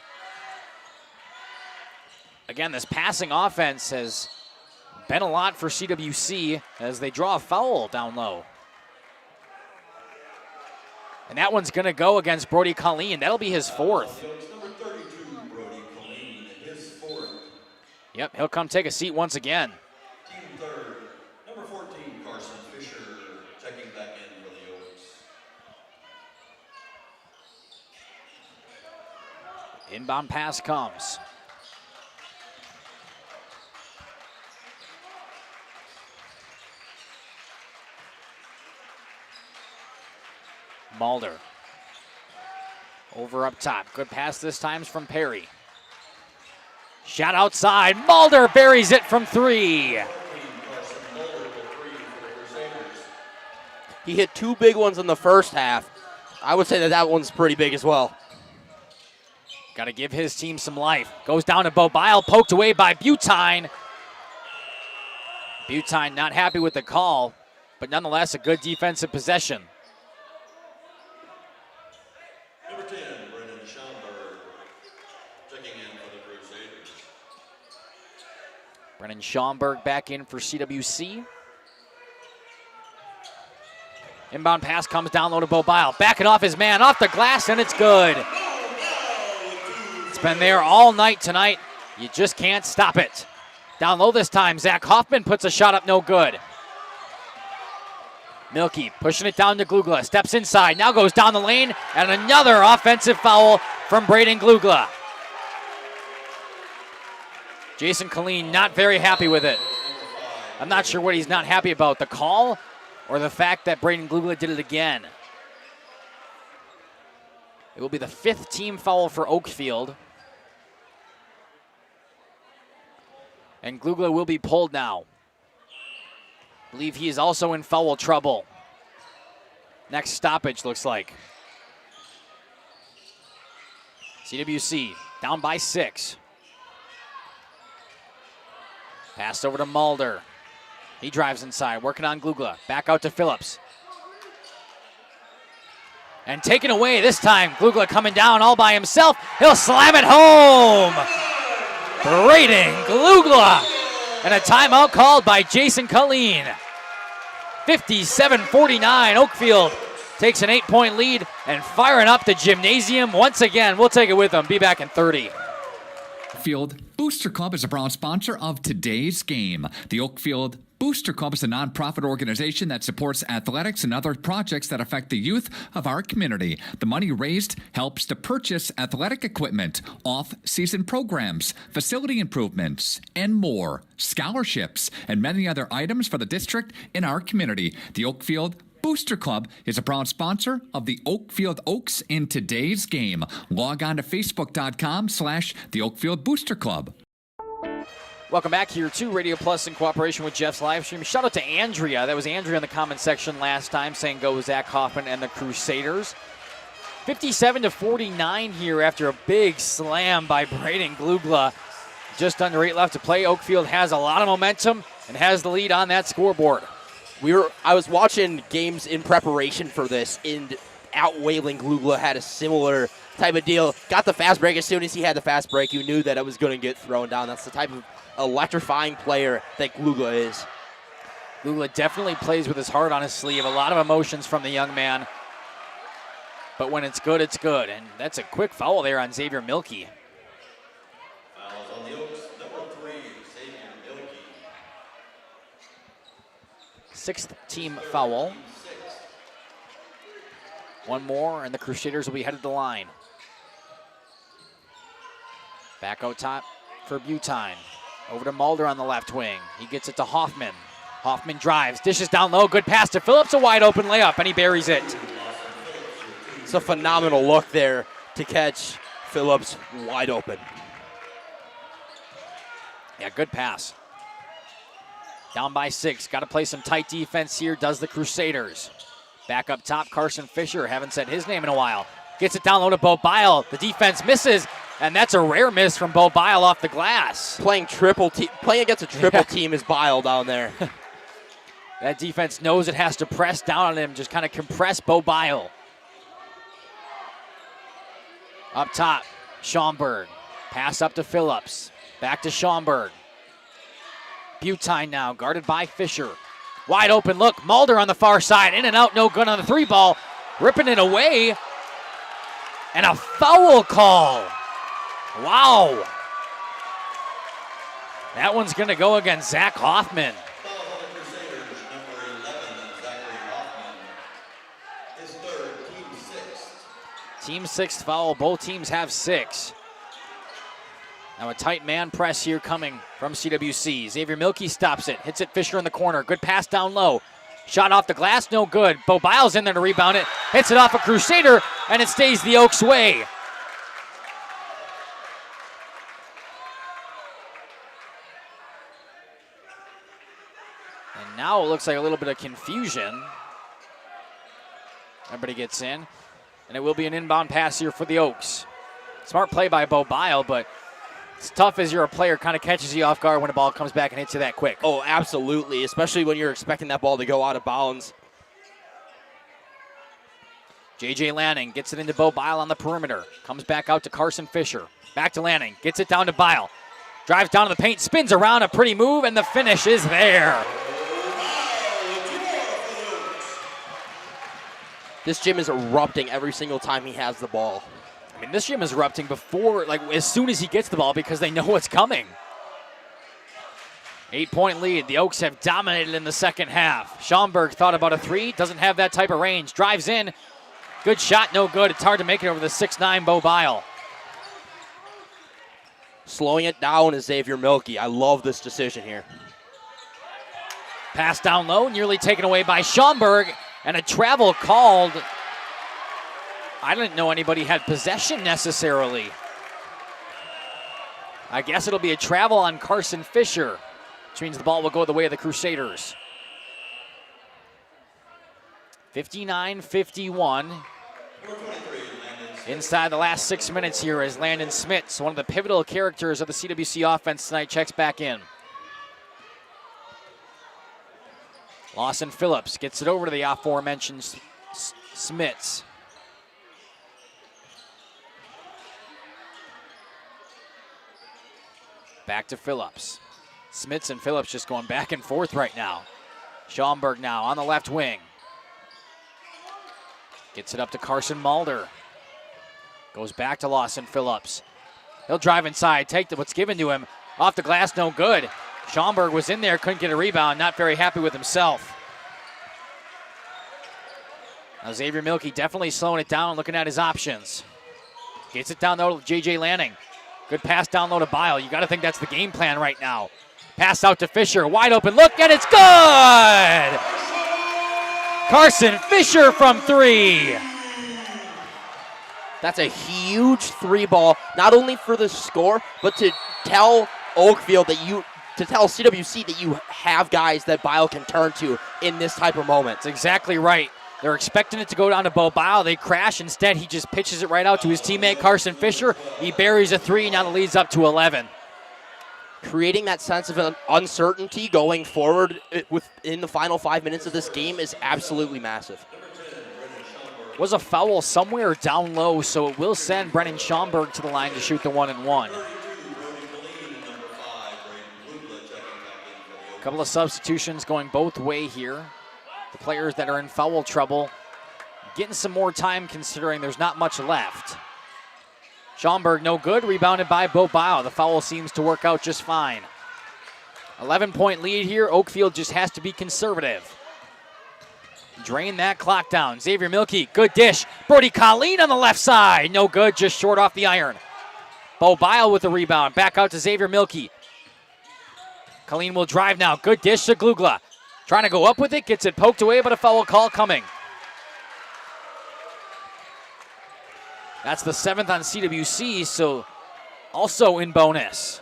Again, this passing offense has been a lot for CWC as they draw a foul down low. And that one's going to go against Brody Colleen. That'll be his 4th. Number 32, Brody Colleen, his 4th. Yep, he'll come take a seat once again. Team third, number 14, Carson Fisher, checking back in for the Oaks. Inbound pass comes. Mulder. Over up top. Good pass this time from Perry. Shot outside. Mulder buries it from 3. He hit 2 big ones in the first half. I would say that one's pretty big as well. Got to give his team some life. Goes down to Bobile, poked away by Butine. Butine not happy with the call, but nonetheless a good defensive possession. Number 10, Brennan Schomburg, checking in for the Crusaders. Brennan Schomburg back in for CWC. Inbound pass comes down low to Bobile. Backing off his man, off the glass, and it's good. It's been there all night tonight. You just can't stop it. Down low this time, Zach Hoffman puts a shot up, no good. Milkey pushing it down to Glugla. Steps inside, now goes down the lane, and another offensive foul from Braden Glugla. Jason Colleen not very happy with it. I'm not sure what he's not happy about, the call or the fact that Braden Glugla did it again. It will be the 5th team foul for Oakfield. And Glugla will be pulled now. I believe he is also in foul trouble. Next stoppage looks like. CWC down by 6. Pass over to Mulder. He drives inside, working on Glugla. Back out to Phillips. And taken away this time. Glugla coming down all by himself. He'll slam it home. Braden Glugla. And a timeout called by Jason Colleen. 57-49. Oakfield takes an 8-point lead and firing up the gymnasium once again. We'll take it with them. Be back in 30. Oakfield Booster Club is a proud sponsor of today's game. The Oakfield Booster Club is a nonprofit organization that supports athletics and other projects that affect the youth of our community. The money raised helps to purchase athletic equipment, off-season programs, facility improvements, and more, scholarships, and many other items for the district in our community. The Oakfield Booster Club is a proud sponsor of the Oakfield Oaks in today's game. Log on to Facebook.com/the Oakfield Booster Club. Welcome back here to Radio Plus in cooperation with Jeff's live stream. Shout out to Andrea. That was Andrea in the comment section last time saying go Zach Hoffman and the Crusaders. 57-49 here after a big slam by Braden Glugla. Just under 8 left to play. Oakfield has a lot of momentum and has the lead on that scoreboard. I was watching games in preparation for this, and out Wayland Glugla had a similar type of deal. Got the fast break. As soon as he had the fast break, you knew that it was going to get thrown down. That's the type of electrifying player that Glugla is. Glugla definitely plays with his heart on his sleeve. A lot of emotions from the young man. But when it's good, it's good. And that's a quick foul there on Xavier Milkey. Fouls on the Oaks, number 3, Xavier Milkey. 6th team foul. One more, and the Crusaders will be headed to the line. Back out top for Butine. Over to Mulder on the left wing. He gets it to Hoffman. Hoffman drives, dishes down low, good pass to Phillips, a wide open layup, and he buries it. It's a phenomenal look there to catch Phillips wide open. Yeah, good pass. Down by 6. Got to play some tight defense here, does the Crusaders. Back up top, Carson Fisher. Haven't said his name in a while. Gets it down low to Bo Bile. The defense misses, and that's a rare miss from Bo Bile off the glass. Playing against a triple team is Bile down there. That defense knows it has to press down on him, just kind of compress Bo Bile. Up top, Schaumburg. Pass up to Phillips. Back to Schaumburg. Butine now, guarded by Fisher. Wide open look, Mulder on the far side. In and out, no good on the 3 ball. Ripping it away. And a foul call. Wow. That one's going to go against Zach Hoffman. Team 6th foul. Both teams have 6. Now a tight man press here coming from CWC. Xavier Milkey stops it. Hits it Fisher in the corner. Good pass down low. Shot off the glass, no good. Bo Biles in there to rebound it. Hits it off a Crusader, and it stays the Oaks' way. And now it looks like a little bit of confusion. Everybody gets in. And it will be an inbound pass here for the Oaks. Smart play by Bo Bile, but it's tough as you're a player, kind of catches you off guard when a ball comes back and hits you that quick. Oh, absolutely, especially when you're expecting that ball to go out of bounds. J.J. Lanning gets it into Bo Bile on the perimeter. Comes back out to Carson Fisher. Back to Lanning. Gets it down to Bile. Drives down to the paint, spins around, a pretty move, and the finish is there. This gym is erupting every single time he has the ball. I mean, this gym is erupting before, like as soon as he gets the ball because they know what's coming. 8-point lead. The Oaks have dominated in the second half. Schaumburg thought about a 3. Doesn't have that type of range. Drives in. Good shot, no good. It's hard to make it over the 6'9" Bo Bile. Slowing it down is Xavier Milkey. I love this decision here. Pass down low, nearly taken away by Schaumburg. And a travel called. I didn't know anybody had possession necessarily. I guess it'll be a travel on Carson Fisher, which means the ball will go the way of the Crusaders. 59-51. Inside the last 6 minutes here as Landon Smits, one of the pivotal characters of the CWC offense tonight, checks back in. Lawson Phillips gets it over to the aforementioned Smits. Back to Phillips. Smits and Phillips just going back and forth right now. Schaumburg now on the left wing. Gets it up to Carson Mulder. Goes back to Lawson Phillips. He'll drive inside, take what's given to him. Off the glass, no good. Schaumburg was in there, couldn't get a rebound, not very happy with himself. Now Xavier Milkey definitely slowing it down, looking at his options. Gets it down low to J.J. Lanning. Good pass down low to Bile. You got to think that's the game plan right now. Pass out to Fisher, wide open look, and it's good! Carson Fisher from 3. That's a huge 3 ball, not only for the score, but to tell Oakfield to tell CWC that you have guys that Bile can turn to in this type of moment. That's exactly right. They're expecting it to go down to Bo Bile. They crash. Instead, he just pitches it right out to his teammate, Carson Fisher. He buries a 3. Now the lead's up to 11. Creating that sense of uncertainty going forward within the final 5 minutes of this game is absolutely massive. Was a foul somewhere down low, so it will send Brennan Schaumburg to the line to shoot the 1-and-1. A couple of substitutions going both way here. The players that are in foul trouble getting some more time considering there's not much left. Schaumburg no good, rebounded by Bo Bile. The foul seems to work out just fine. 11-point lead here. Oakfield just has to be conservative. Drain that clock down. Xavier Milkey, good dish. Brody Colleen on the left side. No good, just short off the iron. Bo Bile with the rebound. Back out to Xavier Milkey. Colleen will drive now. Good dish to Glugla. Trying to go up with it. Gets it poked away, but a foul call coming. That's the 7th on CWC, so also in bonus.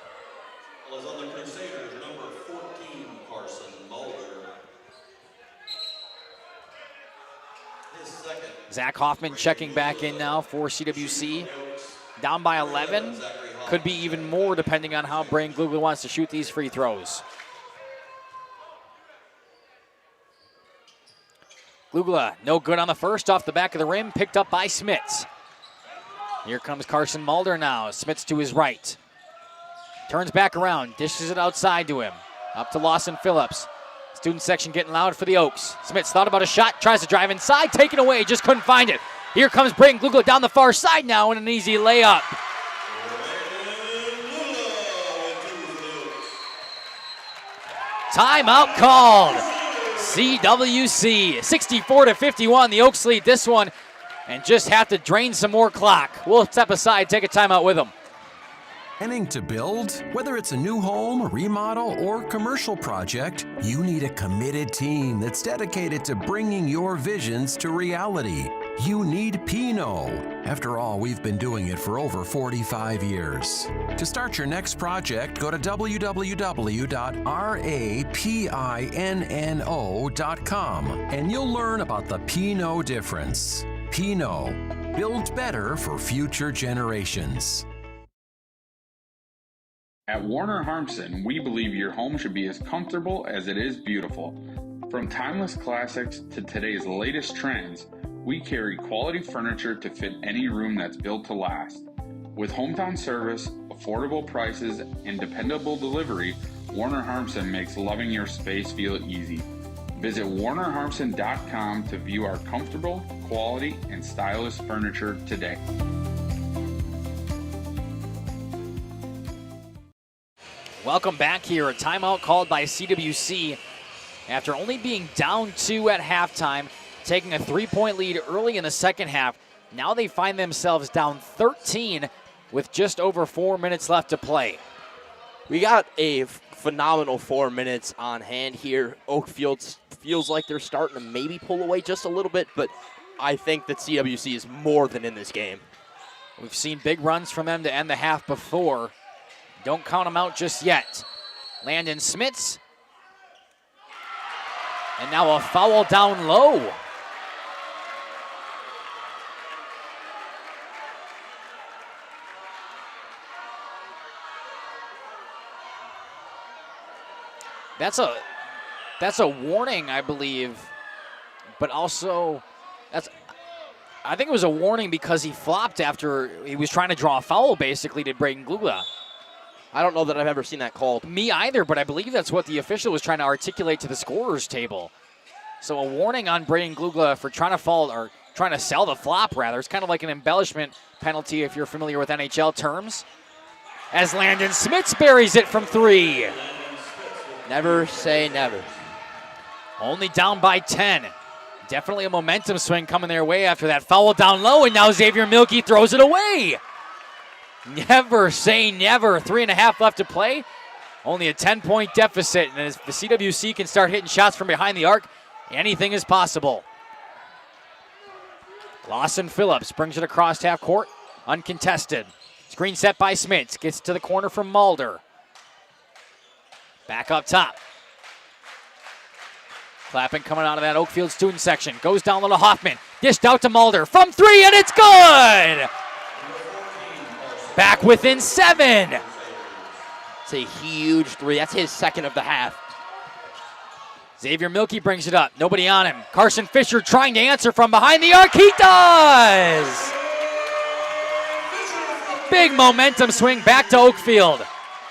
Well, on the Crusaders, number 14, Carson Mulder. His second. Zach Hoffman checking back in now for CWC. Down by 11. Could be even more depending on how Brain Glugla wants to shoot these free throws. Glugla, no good on the first, off the back of the rim, picked up by Smits. Here comes Carson Mulder now. Smits to his right. Turns back around, dishes it outside to him. Up to Lawson Phillips. Student section getting loud for the Oaks. Smits thought about a shot, tries to drive inside, taken away, just couldn't find it. Here comes Braden Glugla down the far side now and an easy layup. Timeout called. CWC, 64-51. The Oaks lead this one and just have to drain some more clock. We'll step aside, take a timeout with them. Planning to build? Whether it's a new home, remodel, or commercial project, you need a committed team that's dedicated to bringing your visions to reality. You need Pinot. After all, we've been doing it for over 45 years. To start your next project, go to www.rapinno.com and you'll learn about the Pinot difference. Pinot, build better for future generations. At Warner Harmson, we believe your home should be as comfortable as it is beautiful. From timeless classics to today's latest trends, we carry quality furniture to fit any room that's built to last. With hometown service, affordable prices, and dependable delivery, Warner Harmson makes loving your space feel easy. Visit WarnerHarmson.com to view our comfortable, quality, and stylish furniture today. Welcome back here. A timeout called by CWC after only being down 2 at halftime, taking a 3-point lead early in the second half. Now they find themselves down 13 with just over 4 minutes left to play. We got a phenomenal 4 minutes on hand here. Oakfield feels like they're starting to maybe pull away just a little bit, but I think that CWC is more than in this game. We've seen big runs from them to end the half before. Don't count them out just yet. Landon Smits. And now a foul down low. That's a warning, I believe. But also, I think it was a warning because he flopped after he was trying to draw a foul, basically, to Braden Glugla. I don't know that I've ever seen that called. Me either, but I believe that's what the official was trying to articulate to the scorer's table. So a warning on Braden Glugla for trying to fall, or trying to sell the flop, rather. It's kind of like an embellishment penalty if you're familiar with NHL terms. As Landon Smits buries it from 3. Never say never. Only down by 10. Definitely a momentum swing coming their way after that foul down low, and now Xavier Milkey throws it away. Never say never. 3.5 left to play. Only a 10-point deficit, and as the CWC can start hitting shots from behind the arc, anything is possible. Lawson Phillips brings it across half court, uncontested. Screen set by Smits, gets to the corner from Mulder. Back up top. Clapping coming out of that Oakfield student section. Goes down low to Hoffman. Dished out to Mulder from 3, and it's good! Back within 7. It's a huge 3. That's his second of the half. Xavier Milkey brings it up. Nobody on him. Carson Fisher trying to answer from behind the arc. He does! Big momentum swing back to Oakfield.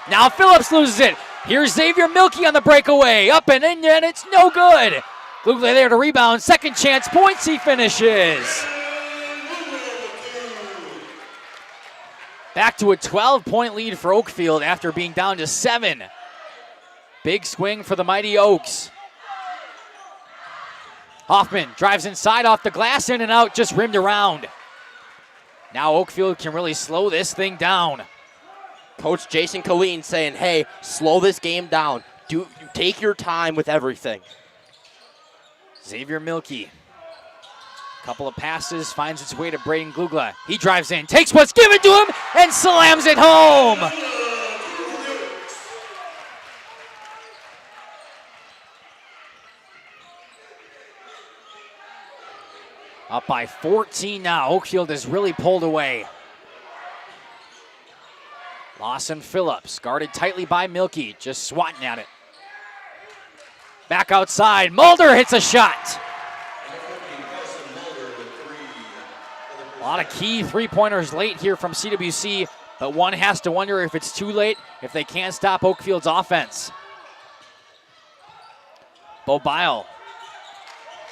Now Phillips loses it. Here's Xavier Milkey on the breakaway. Up and in, and it's no good. Glugla there to rebound. Second chance points. He finishes. Back to a 12-point lead for Oakfield after being down to 7. Big swing for the mighty Oaks. Hoffman drives inside off the glass, in and out, just rimmed around. Now Oakfield can really slow this thing down. Coach Jason Killeen saying, hey, slow this game down. Take your time with everything. Xavier Milkey. Couple of passes, finds its way to Braden Glugla. He drives in, takes what's given to him, and slams it home. Up by 14 now. Oakfield has really pulled away. Lawson Phillips, guarded tightly by Milkey, just swatting at it. Back outside, Mulder hits a shot. A lot of key three-pointers late here from CWC, but one has to wonder if it's too late, if they can't stop Oakfield's offense. Bo Bile,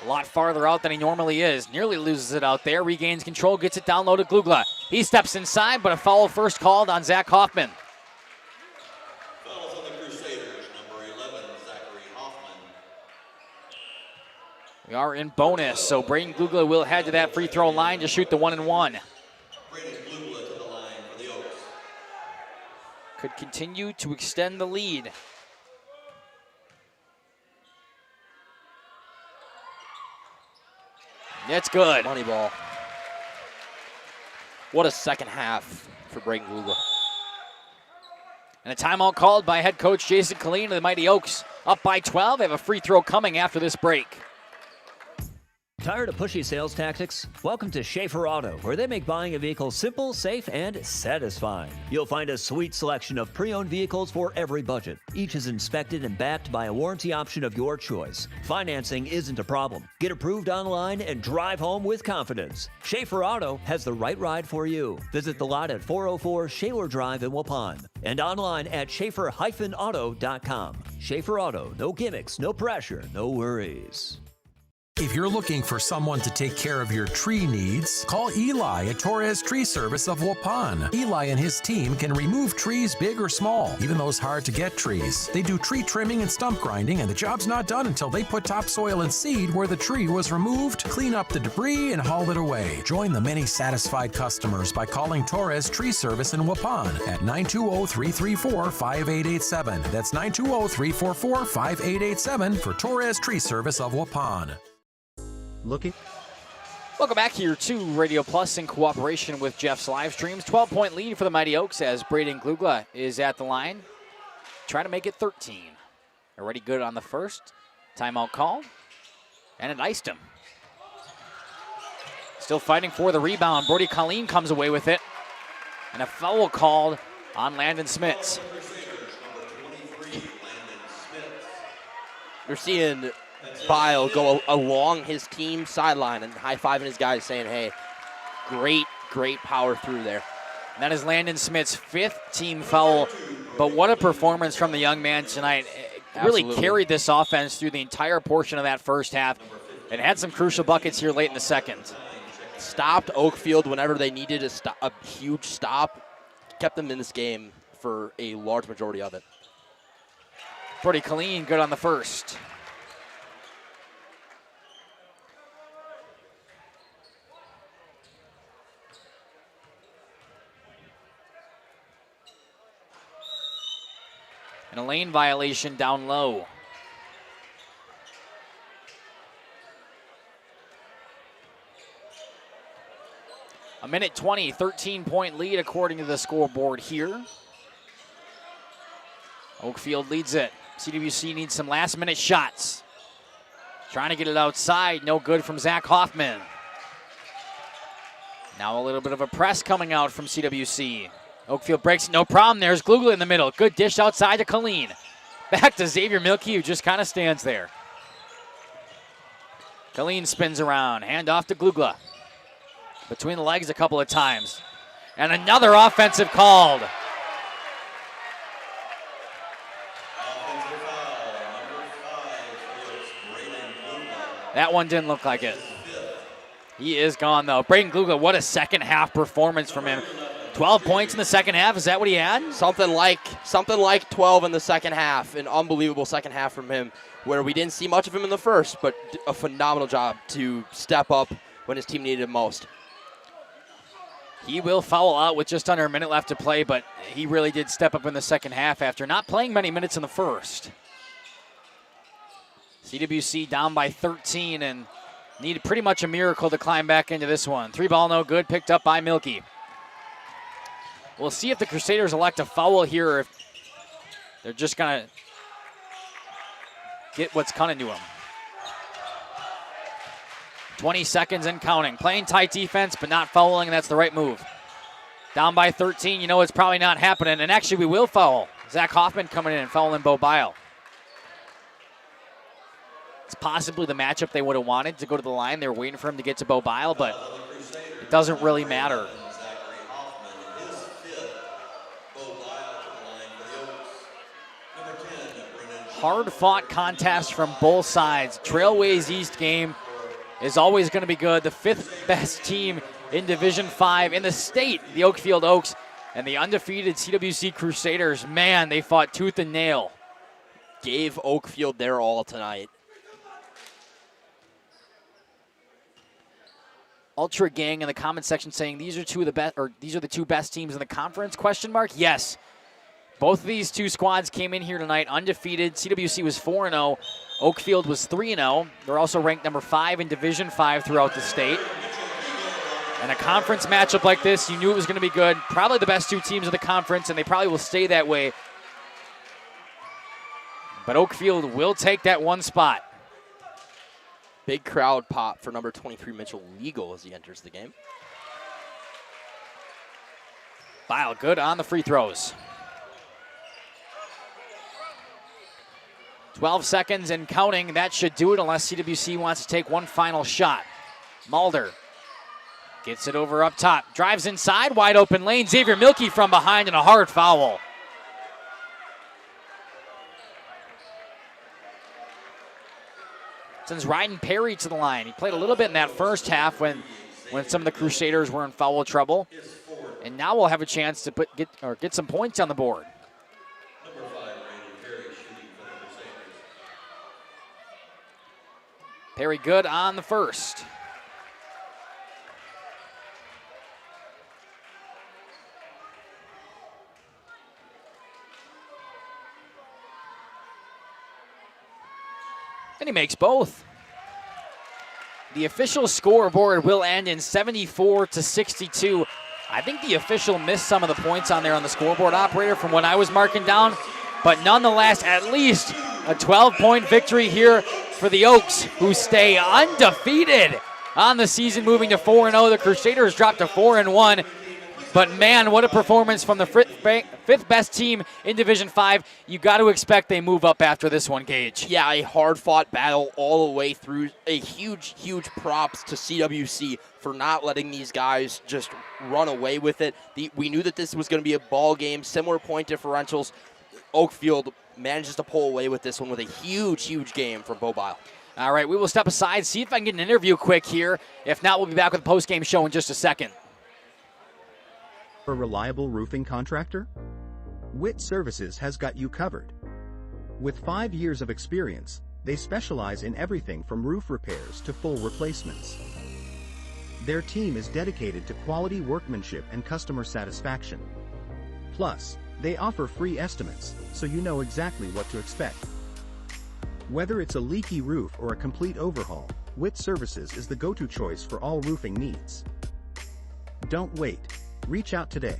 a lot farther out than he normally is. Nearly loses it out there, regains control, gets it down low to Glugla. He steps inside, but a foul first called on Zach Hoffman. Fouls on the Crusaders, number 11, Zachary Hoffman. We are in bonus, so Braden Glugla will head to that free throw line to shoot the 1-and-1. Braden Glugla to the line for the Oaks. Could continue to extend the lead. It's good. Money ball. What a second half for Braden Glugla. And a timeout called by head coach Jason Killeen of the Mighty Oaks. Up by 12. They have a free throw coming after this break. Tired of pushy sales tactics? Welcome to Schaefer Auto, where they make buying a vehicle simple, safe, and satisfying. You'll find a sweet selection of pre-owned vehicles for every budget. Each is inspected and backed by a warranty option of your choice. Financing isn't a problem. Get approved online and drive home with confidence. Schaefer Auto has the right ride for you. Visit the lot at 404 Shaler Drive in Waupun and online at schaefer-auto.com. Schaefer Auto, no gimmicks, no pressure, no worries. If you're looking for someone to take care of your tree needs, call Eli at Torres Tree Service of Waupun. Eli and his team can remove trees big or small, even those hard-to-get trees. They do tree trimming and stump grinding, and the job's not done until they put topsoil and seed where the tree was removed, clean up the debris, and haul it away. Join the many satisfied customers by calling Torres Tree Service in Waupun at 920-334-5887. That's 920-344-5887 for Torres Tree Service of Waupun. Welcome back here to Radio Plus in cooperation with Jeff's live streams. 12-point lead for the Mighty Oaks as Braden Glugla is at the line. Trying to make it 13. Already good on the first. Timeout called. And it iced him. Still fighting for the rebound. Brody Colleen comes away with it. And a foul called on Landon Smits. You're seeing Bile go along his team sideline and high-fiving his guys saying, hey, great power through there. And that is Landon Smith's 5th team foul. But what a performance from the young man tonight. Really carried this offense through the entire portion of that first half and had some crucial buckets here late in the second. Stopped Oakfield whenever they needed a huge stop. Kept them in this game for a large majority of it. Brody Colleen good on the first. And a lane violation down low. A minute 20, 13-point lead according to the scoreboard here. Oakfield leads it. CWC needs some last-minute shots. Trying to get it outside, no good from Zach Hoffman. Now a little bit of a press coming out from CWC. Oakfield breaks, no problem. There's Glugla in the middle. Good dish outside to Colleen. Back to Xavier Milkey, who just kind of stands there. Colleen spins around, hand off to Glugla. Between the legs a couple of times. And another offensive called. That one didn't look like it. He is gone, though. Braden Glugla, what a second half performance from him. 12 points in the second half. Is that what he had? Something like 12 in the second half. An unbelievable second half from him where we didn't see much of him in the first, but a phenomenal job to step up when his team needed him most. He will foul out with just under a minute left to play, but he really did step up in the second half after not playing many minutes in the first. CWC down by 13 and needed pretty much a miracle to climb back into this one. 3 ball, no good, picked up by Milky. We'll see if the Crusaders elect a foul here or if they're just going to get what's coming to them. 20 seconds and counting. Playing tight defense, but not fouling, and that's the right move. Down by 13, you know it's probably not happening, and actually we will foul. Zach Hoffman coming in and fouling Bo Bile. It's possibly the matchup they would have wanted to go to the line. They were waiting for him to get to Bo Bile, but it doesn't really matter. Hard-fought contest from both sides. Trailways East game is always going to be good. The 5th best team in Division 5 in the state, the Oakfield Oaks, and the undefeated CWC Crusaders. Man, they fought tooth and nail. Gave Oakfield their all tonight. Ultra Gang in the comment section saying these are the two best teams in the conference? ? Yes. Both of these two squads came in here tonight undefeated. CWC was 4-0. Oakfield was 3-0. They're also ranked number 5 in Division 5 throughout the state. And a conference matchup like this, you knew it was going to be good. Probably the best 2 teams in the conference, and they probably will stay that way. But Oakfield will take that 1 spot. Big crowd pop for number 23, Mitchell Legal, as he enters the game. Bile good on the free throws. 12 seconds and counting. That should do it unless CWC wants to take one final shot. Mulder gets it over up top. Drives inside, wide open lane. Xavier Milky from behind and a hard foul. Sends Ryden Perry to the line. He played a little bit in that first half when some of the Crusaders were in foul trouble. And now we'll have a chance to get some points on the board. Perry good on the first. And he makes both. The official scoreboard will end in 74-62. I think the official missed some of the points on there on the scoreboard operator from what I was marking down. But nonetheless, at least a 12-point victory here for the Oaks, who stay undefeated on the season, moving to 4-0. The Crusaders dropped to 4-1. But man, what a performance from the 5th best team in Division 5. You got to expect they move up after this one, Gage. Yeah, a hard-fought battle all the way through. A huge, huge props to CWC for not letting these guys just run away with it. We knew that this was going to be a ball game, similar point differentials. Oakfield manages to pull away with this one with a huge, huge game from Bo Bile. All right, we will step aside, see if I can get an interview quick here. If not, we'll be back with a post-game show in just a second. A reliable roofing contractor? Witt Services has got you covered. With 5 years of experience, they specialize in everything from roof repairs to full replacements. Their team is dedicated to quality workmanship and customer satisfaction. Plus, they offer free estimates, so you know exactly what to expect. Whether it's a leaky roof or a complete overhaul, Witt Services is the go-to choice for all roofing needs. Don't wait. Reach out today.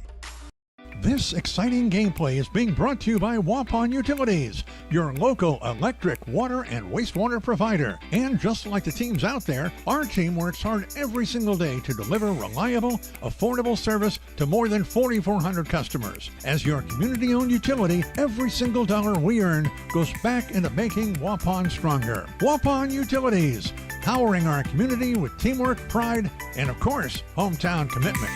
This exciting gameplay is being brought to you by Waupun Utilities, your local electric, water, and wastewater provider. And just like the teams out there, our team works hard every single day to deliver reliable, affordable service to more than 4,400 customers. As your community-owned utility, every single dollar we earn goes back into making Waupun stronger. Waupun Utilities, powering our community with teamwork, pride, and of course, hometown commitment.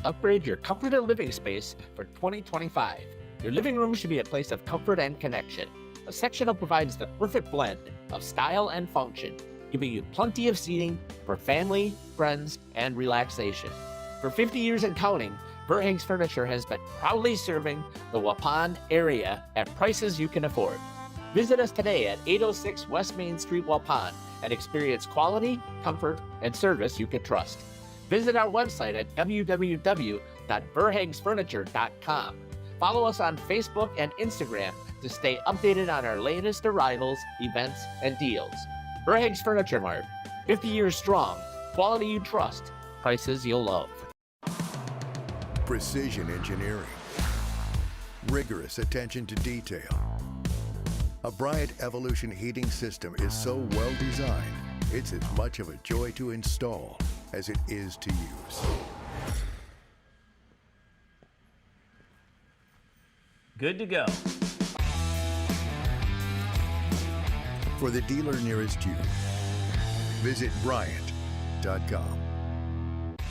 Upgrade your comforted living space for 2025. Your living room should be a place of comfort and connection. A sectional provides the perfect blend of style and function, giving you plenty of seating for family, friends, and relaxation. For 50 years and counting, Verhang's Furniture has been proudly serving the Waupun area at prices you can afford. Visit us today at 806 West Main Street, Waupun, and experience quality, comfort, and service you can trust. Visit our website at www.verhagsfurniture.com. Follow us on Facebook and Instagram to stay updated on our latest arrivals, events, and deals. Verhags Furniture Mart, 50 years strong, quality you trust, prices you'll love. Precision engineering, rigorous attention to detail. A Bryant Evolution heating system is so well designed, it's as much of a joy to install as it is to use. Good to go. For the dealer nearest you, visit Bryant.com.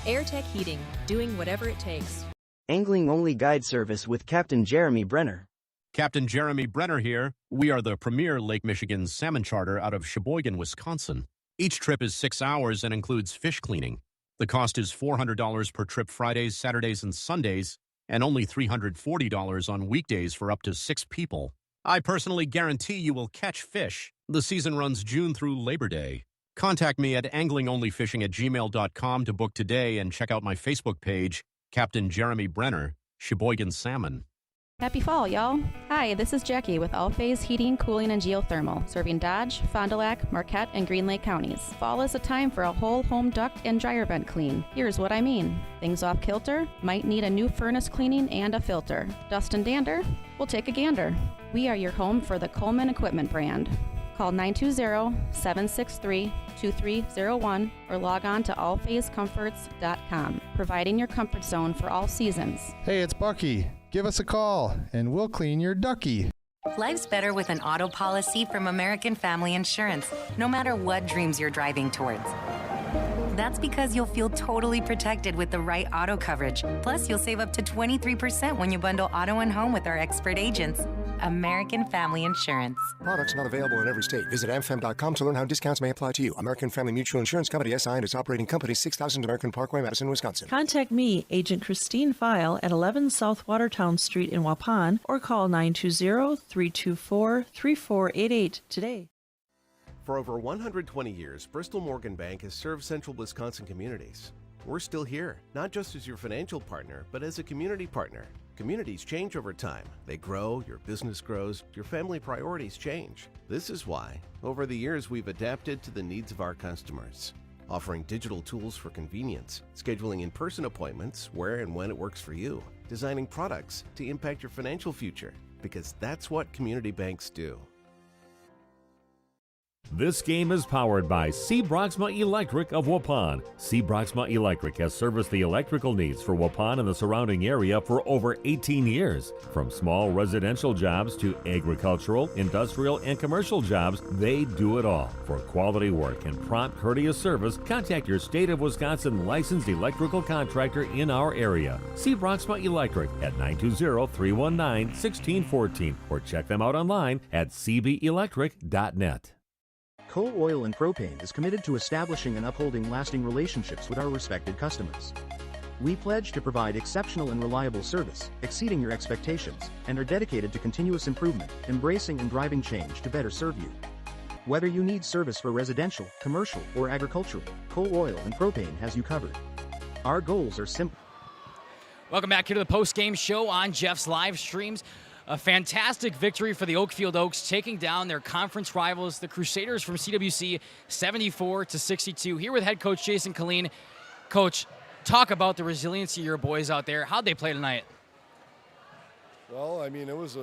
AirTech Heating, doing whatever it takes. Angling-only guide service with Captain Jeremy Brenner. Captain Jeremy Brenner here. We are the premier Lake Michigan salmon charter out of Sheboygan, Wisconsin. Each trip is 6 hours and includes fish cleaning. The cost is $400 per trip Fridays, Saturdays, and Sundays, and only $340 on weekdays for up to 6 people. I personally guarantee you will catch fish. The season runs June through Labor Day. Contact me at anglingonlyfishing@gmail.com to book today and check out my Facebook page, Captain Jeremy Brenner, Sheboygan Salmon. Happy fall, y'all. Hi, this is Jackie with All Phase Heating, Cooling, and Geothermal, serving Dodge, Fond du Lac, Marquette, and Green Lake counties. Fall is a time for a whole home duct and dryer vent clean. Here's what I mean. Things off kilter? Might need a new furnace cleaning and a filter. Dust and dander? We'll take a gander. We are your home for the Coleman Equipment brand. Call 920-763-2301 or log on to allphasecomforts.com, providing your comfort zone for all seasons. Hey, it's Bucky. Give us a call, and we'll clean your ducky. Life's better with an auto policy from American Family Insurance, no matter what dreams you're driving towards. That's because you'll feel totally protected with the right auto coverage. Plus, you'll save up to 23% when you bundle auto and home with our expert agents. American Family Insurance. Products not available in every state. Visit amfam.com to learn how discounts may apply to you. American Family Mutual Insurance Company, SI, and its operating company, 6000 American Parkway, Madison, Wisconsin. Contact me, Agent Christine File, at 11 South Watertown Street in Waupun, or call 920-324-3488 today. For over 120 years, Bristol Morgan Bank has served central Wisconsin communities. We're still here, not just as your financial partner, but as a community partner. Communities change over time. They grow, your business grows, your family priorities change. This is why, over the years, we've adapted to the needs of our customers, offering digital tools for convenience, scheduling in-person appointments where and when it works for you, designing products to impact your financial future, because that's what community banks do. This game is powered by C. Broxma Electric of Waupun. C. Broxma Electric has serviced the electrical needs for Waupun and the surrounding area for over 18 years. From small residential jobs to agricultural, industrial, and commercial jobs, they do it all. For quality work and prompt, courteous service, contact your State of Wisconsin licensed electrical contractor in our area. C. Broxma Electric at 920-319-1614 or check them out online at cbelectric.net. Coal Oil and Propane is committed to establishing and upholding lasting relationships with our respected customers. We pledge to provide exceptional and reliable service, exceeding your expectations, and are dedicated to continuous improvement, embracing and driving change to better serve you. Whether you need service for residential, commercial, or agricultural, Coal Oil and Propane has you covered. Our goals are simple. Welcome back here to the post-game show on Jeff's live streams. A fantastic victory for the Oakfield Oaks, taking down their conference rivals, the Crusaders from CWC, 74-62. Here with head coach Jason Killeen. Coach, talk about the resiliency of your boys out there. How'd they play tonight? Well, I mean, it was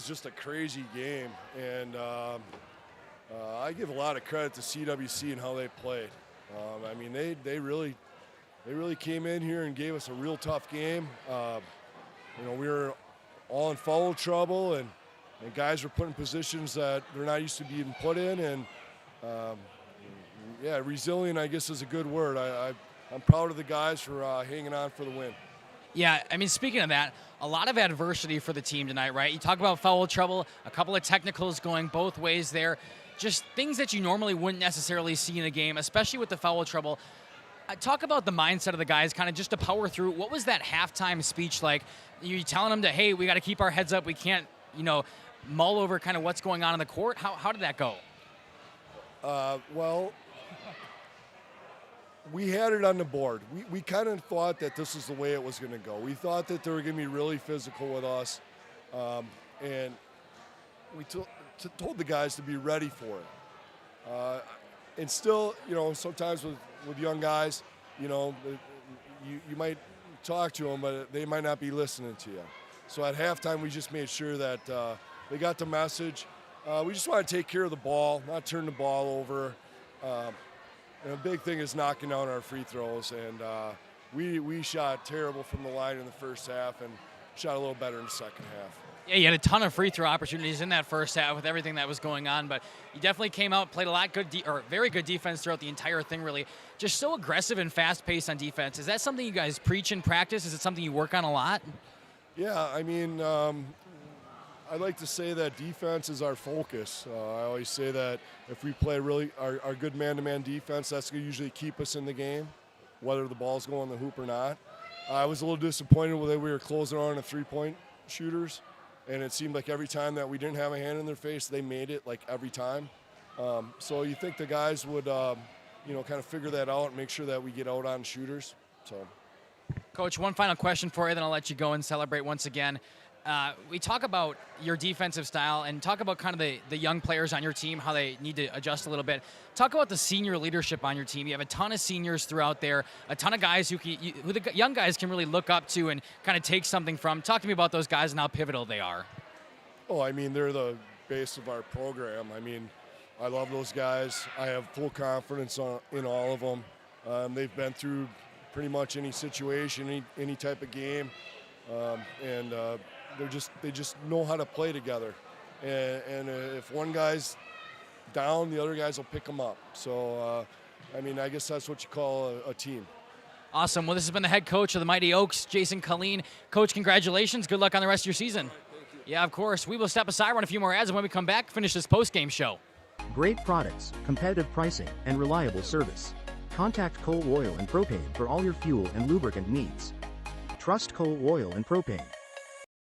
just a crazy game, and I give a lot of credit to CWC and how they played. I mean, they really came in here and gave us a real tough game. We were all in foul trouble, and guys were put in positions that they're not used to being put in, and resilient, I guess, is a good word. I'm proud of the guys for hanging on for the win. Yeah, I mean, speaking of that, a lot of adversity for the team tonight, right? You talk about foul trouble, a couple of technicals going both ways there, just things that you normally wouldn't necessarily see in a game, especially with the foul trouble. Talk about the mindset of the guys, kind of just to power through. What was that halftime speech like? You telling them that, hey, we got to keep our heads up. We can't, mull over kind of what's going on in the court. How did that go? Well, we had it on the board. We kind of thought that this is the way it was going to go. We thought that they were going to be really physical with us, and we told the guys to be ready for it. And still, sometimes with young guys, you might talk to them, but they might not be listening to you. So at halftime, we just made sure that they got the message. We just want to take care of the ball, not turn the ball over. And a big thing is knocking down our free throws. And we shot terrible from the line in the first half and shot a little better in the second half. Yeah, you had a ton of free throw opportunities in that first half with everything that was going on, but you definitely came out, played a lot very good defense throughout the entire thing, really. Just so aggressive and fast-paced on defense. Is that something you guys preach in practice? Is it something you work on a lot? Yeah, I mean, I like to say that defense is our focus. I always say that if we play really our good man-to-man defense, that's going to usually keep us in the game, whether the ball's going the hoop or not. I was a little disappointed with the way we were closing on the three-point shooters, and it seemed like every time that we didn't have a hand in their face, they made it, like, every time. So you think the guys would, kind of figure that out and make sure that we get out on shooters. So, Coach, one final question for you, then I'll let you go and celebrate once again. We talk about your defensive style and talk about kind of the young players on your team, how they need to adjust a little bit. Talk about the senior leadership on your team. You have a ton of seniors throughout there, a ton of guys who the young guys can really look up to and kind of take something from. Talk to me about those guys and how pivotal they are. Oh, I mean, they're the base of our program. I mean, I love those guys. I have full confidence in all of them. They've been through pretty much any situation, any type of game, and they just know how to play together. And if one guy's down, the other guys will pick them up. So, I mean, I guess that's what you call a team. Awesome. Well, this has been the head coach of the Mighty Oaks, Jason Colleen. Coach, congratulations. Good luck on the rest of your season. Right, thank you. Yeah, of course. We will step aside, run a few more ads, and when we come back, finish this post-game show. Great products, competitive pricing, and reliable service. Contact Coal Oil and Propane for all your fuel and lubricant needs. Trust Coal Oil and Propane.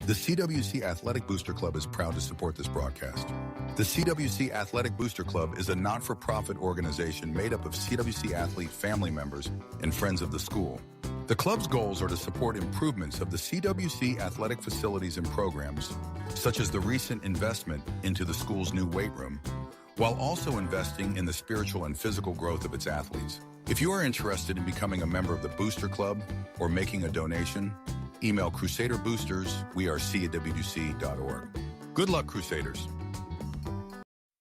The CWC Athletic Booster Club is proud to support this broadcast. The CWC Athletic Booster Club is a not-for-profit organization made up of CWC athlete family members and friends of the school. The club's goals are to support improvements of the CWC athletic facilities and programs, such as the recent investment into the school's new weight room, while also investing in the spiritual and physical growth of its athletes. If you are interested in becoming a member of the Booster Club or making a donation, email Crusader Boosters, CWC.org. Good luck, Crusaders.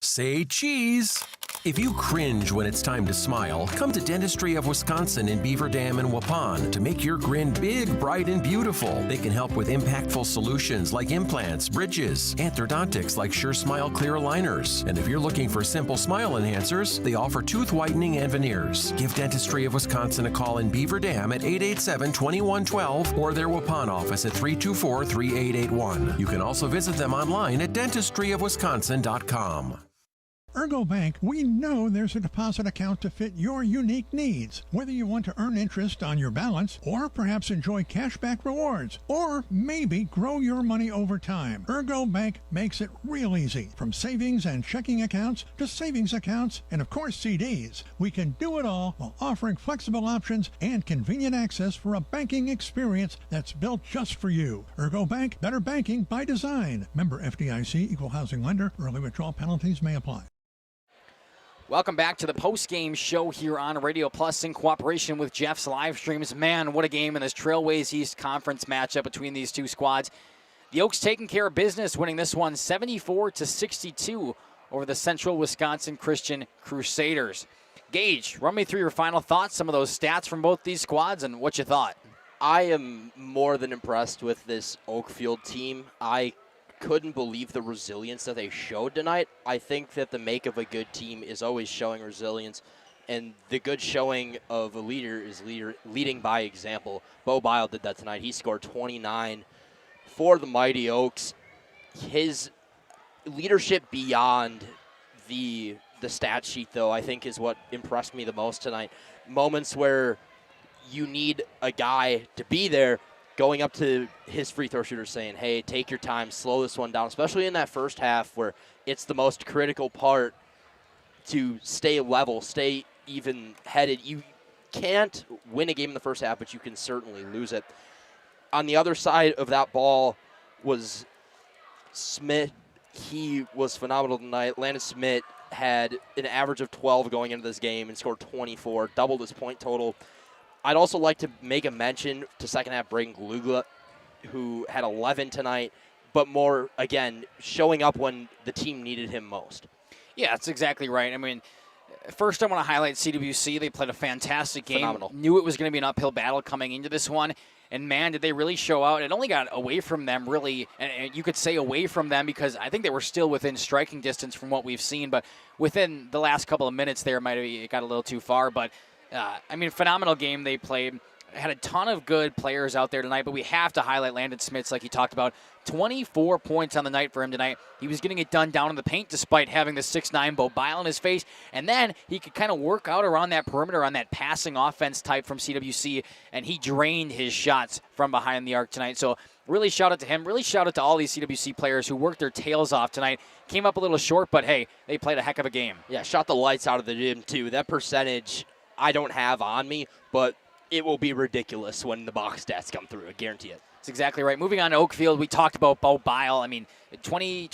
Say cheese. If you cringe when it's time to smile, come to Dentistry of Wisconsin in Beaver Dam and Waupun to make your grin big, bright, and beautiful. They can help with impactful solutions like implants, bridges, orthodontics like Sure Smile clear aligners. And if you're looking for simple smile enhancers, they offer tooth whitening and veneers. Give Dentistry of Wisconsin a call in Beaver Dam at 887-2112 or their Waupun office at 324-3881. You can also visit them online at dentistryofwisconsin.com. Ergo Bank, we know there's a deposit account to fit your unique needs. Whether you want to earn interest on your balance, or perhaps enjoy cashback rewards, or maybe grow your money over time, Ergo Bank makes it real easy. From savings and checking accounts to savings accounts and, of course, CDs. We can do it all while offering flexible options and convenient access for a banking experience that's built just for you. Ergo Bank, better banking by design. Member FDIC, equal housing lender. Early withdrawal penalties may apply. Welcome back to the post-game show here on Radio Plus in cooperation with Jeff's live streams. Man, what a game in this Trailways East Conference matchup between these two squads. The Oaks taking care of business, winning this one 74-62 over the Central Wisconsin Christian Crusaders. Gage, run me through your final thoughts, some of those stats from both these squads, and what you thought. I am more than impressed with this Oakfield team. I couldn't believe the resilience that they showed tonight. I think that the make of a good team is always showing resilience, and the good showing of a leader is leading by example. Bo Bile did that tonight. He scored 29 for the Mighty Oaks. His leadership beyond the stat sheet, though, I think is what impressed me the most tonight. Moments where you need a guy to be there, going up to his free throw shooter saying, hey, take your time, slow this one down, especially in that first half where it's the most critical part to stay level, stay even-headed. You can't win a game in the first half, but you can certainly lose it. On the other side of that ball was Smith. He was phenomenal tonight. Landon Smith had an average of 12 going into this game and scored 24, doubled his point total. I'd also like to make a mention to second half Braden Glugla, who had 11 tonight, but more, again, showing up when the team needed him most. Yeah, that's exactly right. I mean, first I want to highlight CWC. They played a fantastic game. Phenomenal. Knew it was going to be an uphill battle coming into this one. And, man, did they really show out. It only got away from them, really. And you could say away from them because I think they were still within striking distance from what we've seen. But within the last couple of minutes there, it got a little too far. But, phenomenal game they played. Had a ton of good players out there tonight, but we have to highlight Landon Smith, like he talked about. 24 points on the night for him tonight. He was getting it done down in the paint despite having the 6'9" Bo Bile in his face. And then he could kind of work out around that perimeter on that passing offense type from CWC, and he drained his shots from behind the arc tonight. So really shout out to him. Really shout out to all these CWC players who worked their tails off tonight. Came up a little short, but, hey, they played a heck of a game. Yeah, shot the lights out of the gym, too. That percentage I don't have on me, but it will be ridiculous when the box stats come through. I guarantee it. That's exactly right. Moving on to Oakfield, we talked about Bo Bile. I mean, 28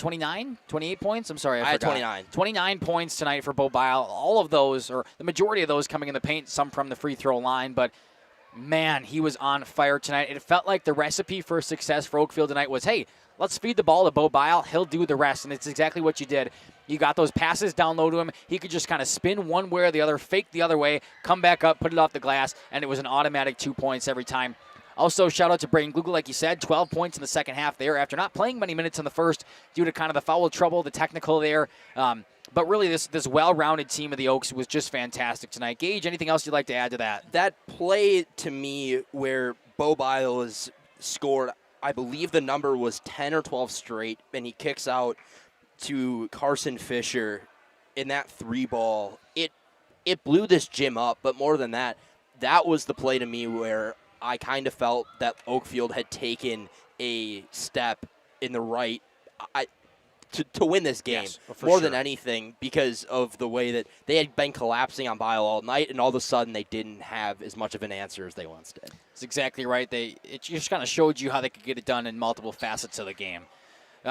points? I'm sorry, I forgot. 29. 29 points tonight for Bo Bile. All of those, or the majority of those coming in the paint, some from the free throw line. But, man, he was on fire tonight. It felt like the recipe for success for Oakfield tonight was, hey, let's feed the ball to Bo Bile. He'll do the rest, and it's exactly what you did. You got those passes down low to him. He could just kind of spin one way or the other, fake the other way, come back up, put it off the glass, and it was an automatic 2 points every time. Also, shout out to Braden Glugla, like you said, 12 points in the second half there after not playing many minutes in the first due to kind of the foul trouble, the technical there. But really, this well-rounded team of the Oaks was just fantastic tonight. Gage, anything else you'd like to add to that? That play, to me, where Bo Bile has scored, I believe the number was 10 or 12 straight, and he kicks out to Carson Fisher in that 3-ball. It blew this gym up, but more than that, that was the play to me where I kind of felt that Oakfield had taken a step in the right to win this game, yes, more sure. than anything, because of the way that they had been collapsing on Bile all night, and all of a sudden they didn't have as much of an answer as they once did. That's exactly right. It just kind of showed you how they could get it done in multiple facets of the game.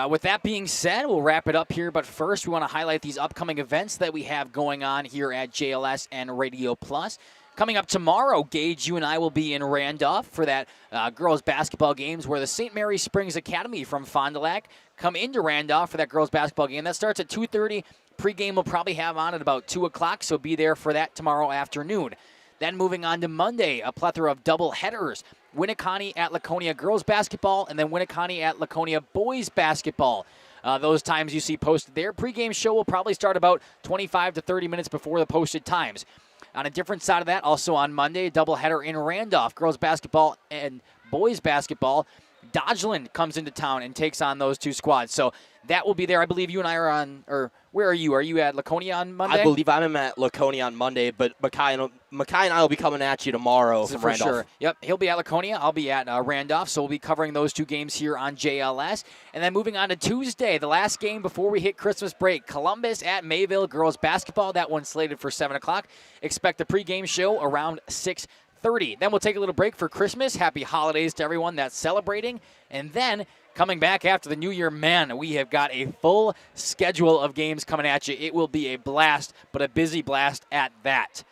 With that being said, we'll wrap it up here, but first we want to highlight these upcoming events that we have going on here at JLS and Radio Plus. Coming up tomorrow, Gage, you and I will be in Randolph for that girls basketball games where the St. Mary Springs Academy from Fond du Lac come into Randolph for that girls basketball game. That starts at 2:30. Pregame will probably have on at about 2 o'clock, so be there for that tomorrow afternoon. Then moving on to Monday, a plethora of double headers. Winneconne at Laconia girls basketball, and then Winneconne at Laconia boys basketball. Those times you see posted there. Pregame show will probably start about 25 to 30 minutes before the posted times. On a different side of that, also on Monday, a doubleheader in Randolph, girls basketball and boys basketball. Dodgeland comes into town and takes on those two squads. So that will be there. I believe you and I are on, or where are you? Are you at Laconia on Monday? I believe I'm at Laconia on Monday, but Mackay and I will be coming at you tomorrow from Randolph. Sure. Yep, he'll be at Laconia. I'll be at Randolph, so we'll be covering those two games here on JLS. And then moving on to Tuesday, the last game before we hit Christmas break, Columbus at Mayville girls basketball. That one's slated for 7 o'clock. Expect the pregame show around 6:30. Then we'll take a little break for Christmas. Happy holidays to everyone that's celebrating. And then coming back after the new year, man, we have got a full schedule of games coming at you. It will be a blast, but a busy blast at that.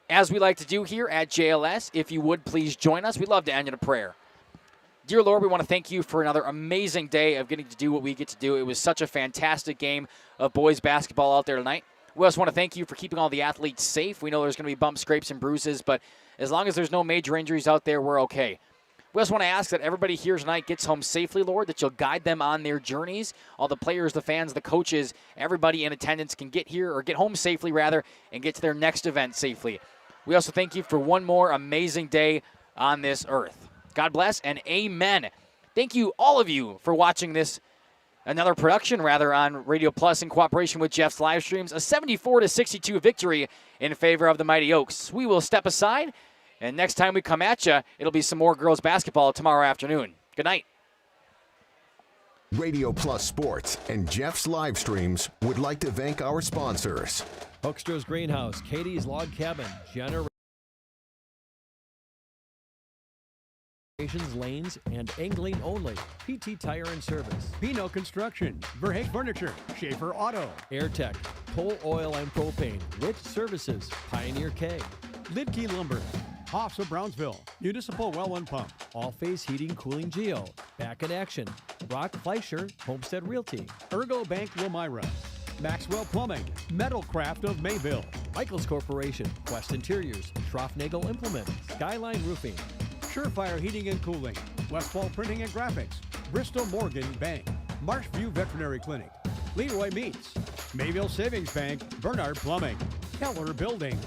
As we like to do here at JLS, if you would please join us. We'd love to end in a prayer. Dear Lord, we want to thank you for another amazing day of getting to do what we get to do. It was such a fantastic game of boys basketball out there tonight. We also want to thank you for keeping all the athletes safe. We know there's going to be bumps, scrapes, and bruises, but as long as there's no major injuries out there, we're okay. We also want to ask that everybody here tonight gets home safely, Lord, that you'll guide them on their journeys. All the players, the fans, the coaches, everybody in attendance can get here, or get home safely, rather, and get to their next event safely. We also thank you for one more amazing day on this earth. God bless and amen. Thank you, all of you, for watching this, another production, rather, on Radio Plus in cooperation with Jeff's live streams. A 74-62 victory in favor of the Mighty Oaks. We will step aside. And next time we come at you, it'll be some more girls basketball tomorrow afternoon. Good night. Radio Plus Sports and Jeff's live streams would like to thank our sponsors. Hoekstra's Greenhouse, Katie's Log Cabin, Generations Lanes, and Angling Only, PT Tire and Service, Pino Construction, Verhaeg Furniture, Schaefer Auto, AirTech, Toll Oil and Propane, Witch Services, Pioneer K, Lidkey Lumber, Hoffs of Brownsville, Municipal Well and Pump, All Phase Heating Cooling Geo, Back in Action, Brock Fleischer, Homestead Realty, Ergo Bank Wilmira, Maxwell Plumbing, Metalcraft of Mayville, Michaels Corporation, Quest Interiors, Schroffnagel Implement, Skyline Roofing, Surefire Heating and Cooling, Westfall Printing and Graphics, Bristol Morgan Bank, Marshview Veterinary Clinic, Leroy Meats, Mayville Savings Bank, Bernard Plumbing, Keller Building,